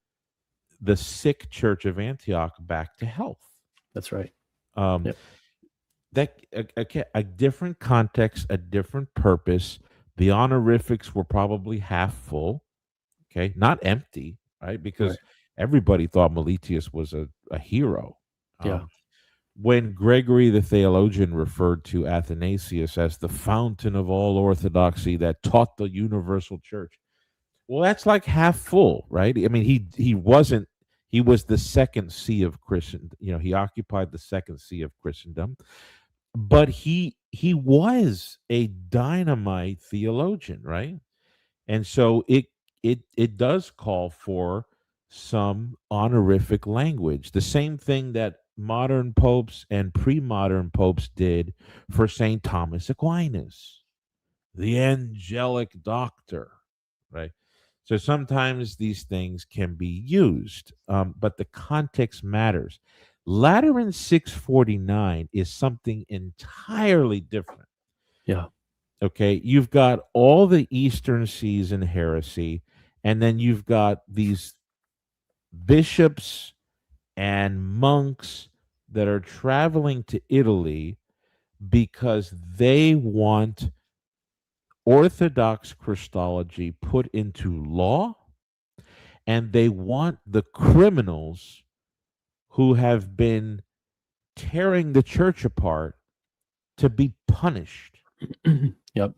[SPEAKER 2] the sick church of Antioch back to health.
[SPEAKER 1] That's right.
[SPEAKER 2] Yep. That a different context, a different purpose. The honorifics were probably half full, okay, not empty, right? Because everybody thought Meletius was a hero.
[SPEAKER 1] Yeah.
[SPEAKER 2] When Gregory the theologian referred to Athanasius as the fountain of all orthodoxy that taught the universal church, well, that's like half full, right? I mean, he wasn't He was the second see of Christendom. He occupied the second see of Christendom, but he was a dynamite theologian, right? And so it does call for some honorific language. The same thing that modern popes and pre-modern popes did for St. Thomas Aquinas, the angelic doctor, right? So sometimes these things can be used, but the context matters. Lateran 649 is something entirely different.
[SPEAKER 1] Yeah.
[SPEAKER 2] Okay, you've got all the Eastern Seas and heresy, and then you've got these bishops and monks that are traveling to Italy because they want Orthodox Christology put into law, and they want the criminals who have been tearing the church apart to be punished.
[SPEAKER 1] Yep.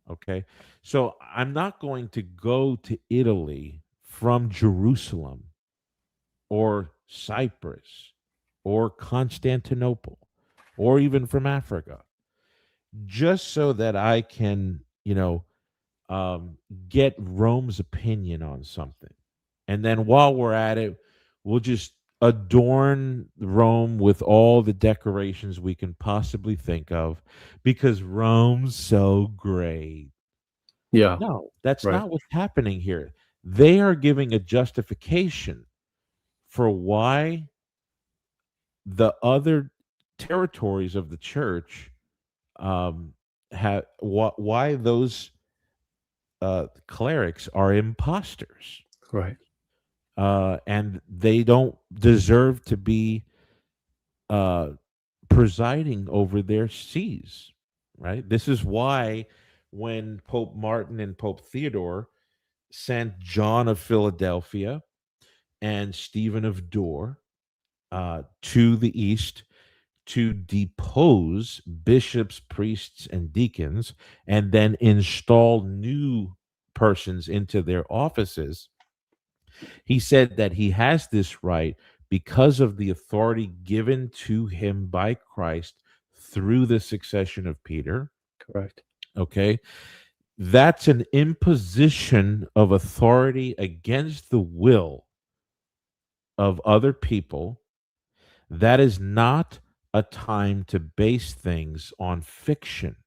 [SPEAKER 2] Okay. So I'm not going to go to Italy from Jerusalem or Cyprus or Constantinople or even from Africa just so that I can, get Rome's opinion on something. And then while we're at it, we'll just adorn Rome with all the decorations we can possibly think of because Rome's so great.
[SPEAKER 1] Yeah.
[SPEAKER 2] No, that's
[SPEAKER 1] Right.
[SPEAKER 2] not what's happening here. They are giving a justification for why the other territories of the church have why those clerics are imposters,
[SPEAKER 1] Right.
[SPEAKER 2] and they don't deserve to be presiding over their sees. Right. This is why when Pope Martin and Pope Theodore sent John of Philadelphia and Stephen of Dore to the east to depose bishops, priests, and deacons, and then install new persons into their offices. He said that he has this right because of the authority given to him by Christ through the succession of Peter.
[SPEAKER 1] Correct.
[SPEAKER 2] Okay. That's an imposition of authority against the will of other people. That is not a time to base things on fiction.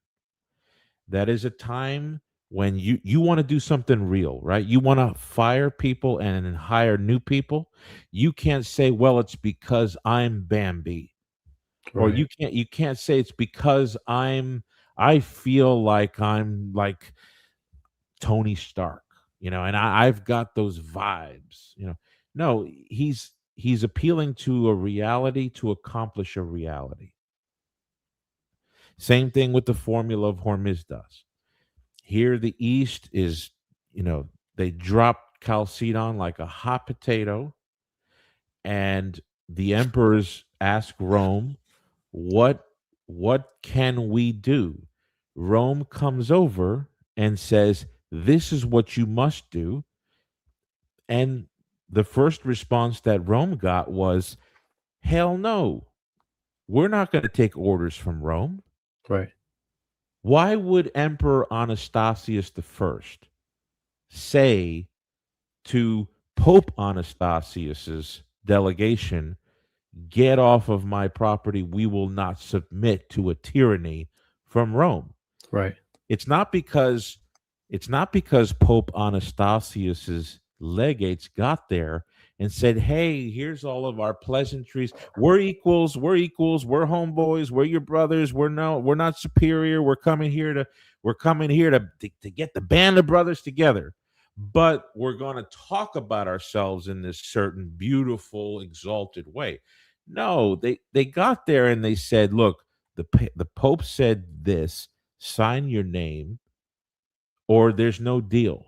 [SPEAKER 2] That is a time when you want to do something real, right? You want to fire people and hire new people. You can't say, well, it's because I'm Bambi. Or
[SPEAKER 1] Right.
[SPEAKER 2] you can't say it's because I feel like I'm like Tony Stark, and I've got those vibes, No, he's appealing to a reality to accomplish a reality. Same thing with the formula of Hormizdas. Here, the East is, they drop Chalcedon like a hot potato, and the emperors ask Rome, what can we do? Rome comes over and says, this is what you must do. And the first response that Rome got was, hell no, we're not going to take orders from Rome.
[SPEAKER 1] Right.
[SPEAKER 2] Why would Emperor Anastasius I say to Pope Anastasius's delegation, get off of my property, we will not submit to a tyranny from Rome?
[SPEAKER 1] Right.
[SPEAKER 2] It's not because Pope Anastasius's legates got there and said, hey, here's all of our pleasantries. We're equals, we're homeboys, we're your brothers, we're not superior. We're coming here to get the band of brothers together. But we're going to talk about ourselves in this certain beautiful, exalted way. No, they got there and they said, look, the Pope said this, sign your name or there's no deal.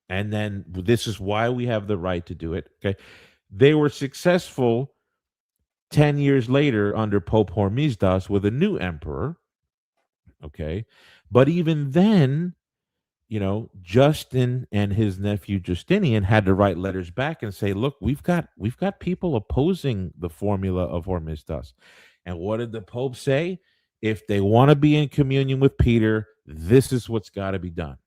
[SPEAKER 2] And then this is why we have the right to do it. Okay. They were successful 10 years later under Pope Hormizdas with a new emperor. Okay. But even then, Justin and his nephew Justinian had to write letters back and say, "Look, we've got people opposing the formula of Hormisdas." And what did the Pope say? If they want to be in communion with Peter, this is what's got to be done.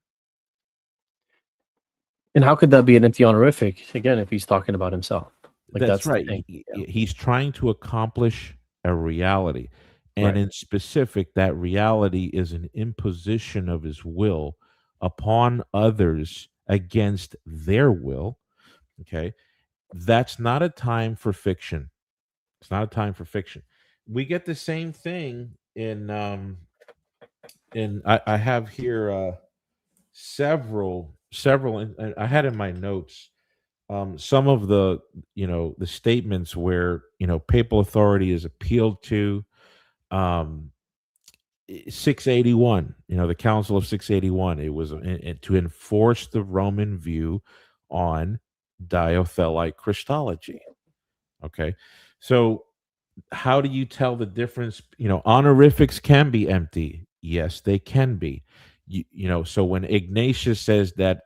[SPEAKER 1] And how could that be an empty honorific again if he's talking about himself? Like
[SPEAKER 2] That's
[SPEAKER 1] the
[SPEAKER 2] right.
[SPEAKER 1] thing.
[SPEAKER 2] He's trying to accomplish a reality. And
[SPEAKER 1] Right.
[SPEAKER 2] in specific, that reality is an imposition of his will upon others against their will. Okay. That's not a time for fiction. It's not a time for fiction. We get the same thing in I have here several and I had in my notes some of the the statements where papal authority is appealed to. um 681, the Council of 681, it was to enforce the Roman view on diothelite Christology. Okay, so how do you tell the difference? Honorifics can be empty. Yes, they can be. So when Ignatius says that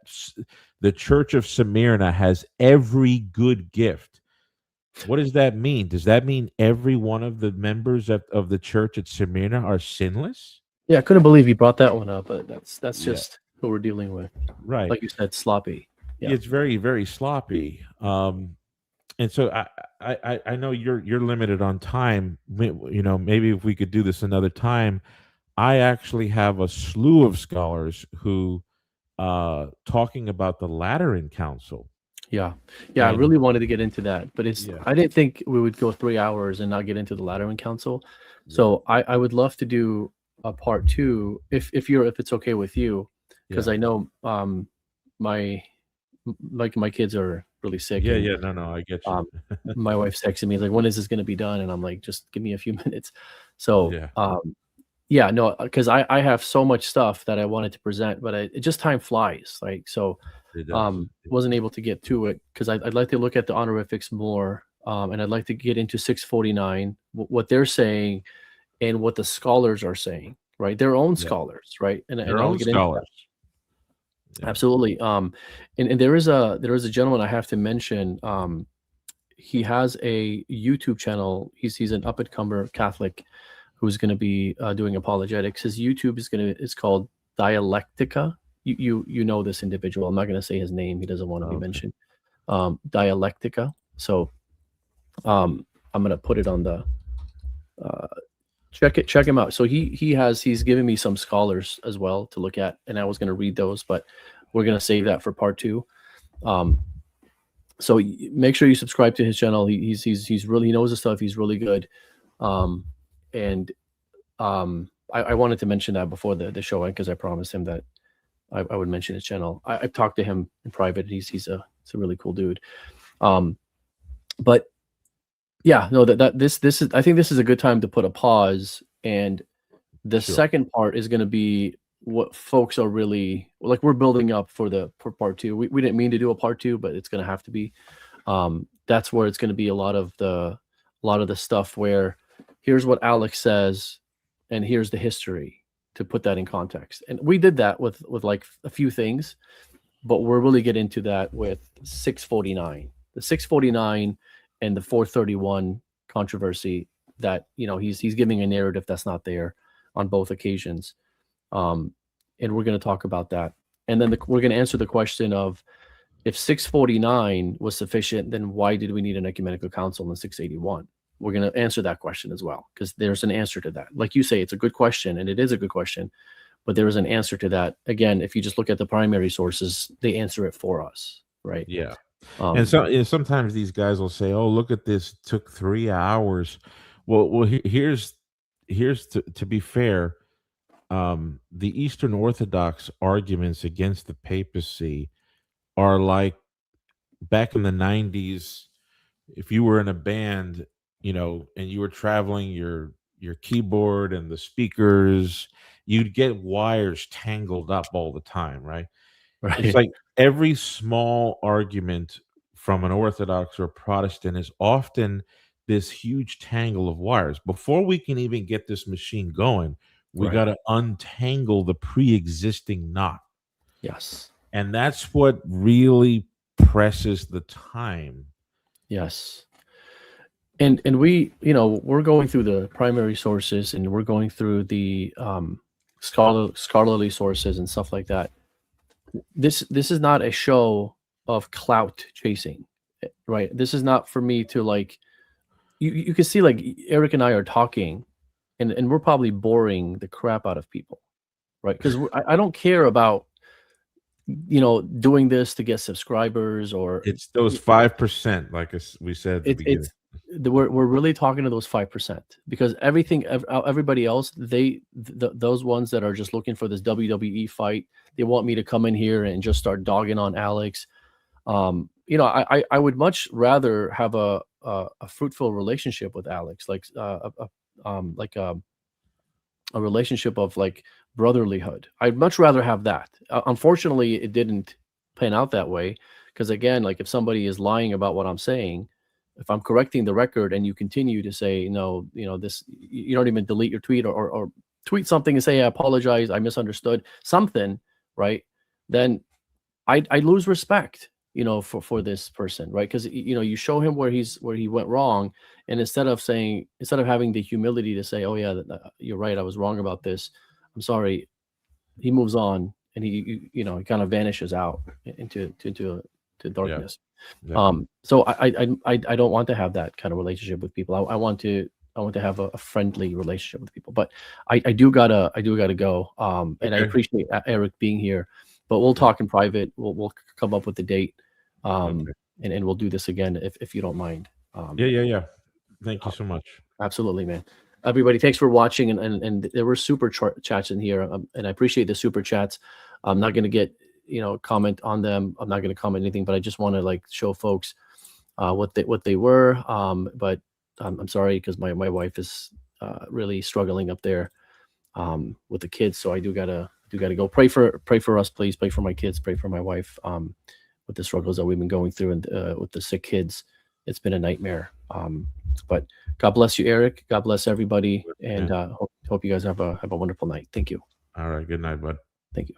[SPEAKER 2] the Church of Smyrna has every good gift, what does that mean? Does that mean every one of the members of the church at Smyrna are sinless?
[SPEAKER 1] Yeah, I couldn't believe you brought that one up, but that's
[SPEAKER 2] Yeah.
[SPEAKER 1] just what we're dealing with.
[SPEAKER 2] Right.
[SPEAKER 1] Like you said, sloppy. Yeah.
[SPEAKER 2] It's very, very sloppy. And so I know you're limited on time. Maybe if we could do this another time. I actually have a slew of scholars who talking about the Lateran Council.
[SPEAKER 1] Yeah. I
[SPEAKER 2] And
[SPEAKER 1] really wanted to get into that, but
[SPEAKER 2] yeah,
[SPEAKER 1] I didn't think we would go 3 hours and not get into the Lateran Council. So I would love to do a part 2 if it's okay with you, because
[SPEAKER 2] yeah,
[SPEAKER 1] I know my kids are really sick.
[SPEAKER 2] yeah,
[SPEAKER 1] And
[SPEAKER 2] yeah. No, I get you.
[SPEAKER 1] my wife's texting me like, when is this going to be done? And I'm like, just give me a few minutes. So
[SPEAKER 2] Yeah.
[SPEAKER 1] no, because I have so much stuff that I wanted to present, but it just time flies. Like, so
[SPEAKER 2] It does.
[SPEAKER 1] wasn't able to get to it because I'd like to look at the honorifics more, and I'd like to get into 649, what they're saying and what the scholars are saying, right? Their own
[SPEAKER 2] Yeah.
[SPEAKER 1] scholars, right? And
[SPEAKER 2] Their
[SPEAKER 1] I'll
[SPEAKER 2] own
[SPEAKER 1] get into that.
[SPEAKER 2] scholars. Yeah.
[SPEAKER 1] Absolutely. And there is a gentleman I have to mention. He has a YouTube channel. He's an up and comer Catholic who's going to be doing apologetics. His YouTube is called Dialectica. You know this individual. I'm not going to say his name. He doesn't want to be mentioned. Dialectica. So I'm going to put it on the check him out. So he's given me some scholars as well to look at, and I was going to read those, but we're going to save that for part 2. So make sure you subscribe to his channel. He's really, he knows the stuff. He's really good. And I wanted to mention that before the show because I promised him that I would mention his channel. I've talked to him in private. He's a really cool dude. But yeah, no, this is, I think this is a good time to put a pause. And the second part is going to be what folks are really like. We're building up for part 2. We didn't mean to do a part 2, but it's going to have to be. That's where it's going to be a lot of the stuff where here's what Alex says, and here's the history to put that in context. And we did that with like a few things, but we're really getting into that with 649, the 649 and the 431 controversy that, he's giving a narrative that's not there on both occasions. And we're going to talk about that. And then we're going to answer the question of, if 649 was sufficient, then why did we need an ecumenical council in 681? We're going to answer that question as well, because there's an answer to that. Like you say, it's a good question, and it is a good question, but there is an answer to that. Again, if you just look at the primary sources, they answer it for us, right?
[SPEAKER 2] Yeah. And sometimes these guys will say, "Oh, look at this! It took 3 hours." Well, here's to be fair, the Eastern Orthodox arguments against the papacy are like back in the 90s. If you were in a band, and you were traveling your keyboard and the speakers, you'd get wires tangled up all the time, right? It's like every small argument from an Orthodox or Protestant is often this huge tangle of wires. Before we can even get this machine going, we got to untangle the pre-existing knot.
[SPEAKER 1] Yes.
[SPEAKER 2] And that's what really presses the time.
[SPEAKER 1] Yes. And we, we're going through the primary sources, and we're going through the scholarly sources and stuff like that. This is not a show of clout chasing, right? This is not for me to like. You can see like Eric and I are talking, and we're probably boring the crap out of people, right? Because I don't care about doing this to get subscribers, or
[SPEAKER 2] It's those 5%, like we said at the beginning.
[SPEAKER 1] We're really talking to those 5%, because everybody else, those ones that are just looking for this WWE fight, they want me to come in here and just start dogging on Alex. I would much rather have a fruitful relationship with Alex, like a relationship of like brotherlyhood. I'd much rather have that. Unfortunately, it didn't pan out that way, because again, like if somebody is lying about what I'm saying, if I'm correcting the record and you continue to say, no, this, you don't even delete your tweet or tweet something and say, I apologize, I misunderstood something, right? Then I lose respect, for this person, right? Because you show him where he went wrong, and instead of having the humility to say, oh yeah, you're right, I was wrong about this, I'm sorry, he moves on, and he kind of vanishes out into darkness.
[SPEAKER 2] Yeah.
[SPEAKER 1] So I don't want to have that kind of relationship with people. I want to have a friendly relationship with people. But I do gotta go. And I appreciate Eric being here. But we'll talk in private. We'll come up with the date. And we'll do this again if you don't mind.
[SPEAKER 2] Yeah. Thank you so much.
[SPEAKER 1] Absolutely, man. Everybody, thanks for watching. And there were super chats in here, and I appreciate the super chats. I'm not gonna get comment on them. I'm not going to comment anything, but I just want to like show folks what they were. But I'm sorry, because my wife is really struggling up there with the kids. So I do gotta go. Pray for us, please. Pray for my kids. Pray for my wife with the struggles that we've been going through, and with the sick kids. It's been a nightmare. But God bless you, Eric. God bless everybody, and hope you guys have a wonderful night. Thank you.
[SPEAKER 2] All right. Good night, bud.
[SPEAKER 1] Thank you.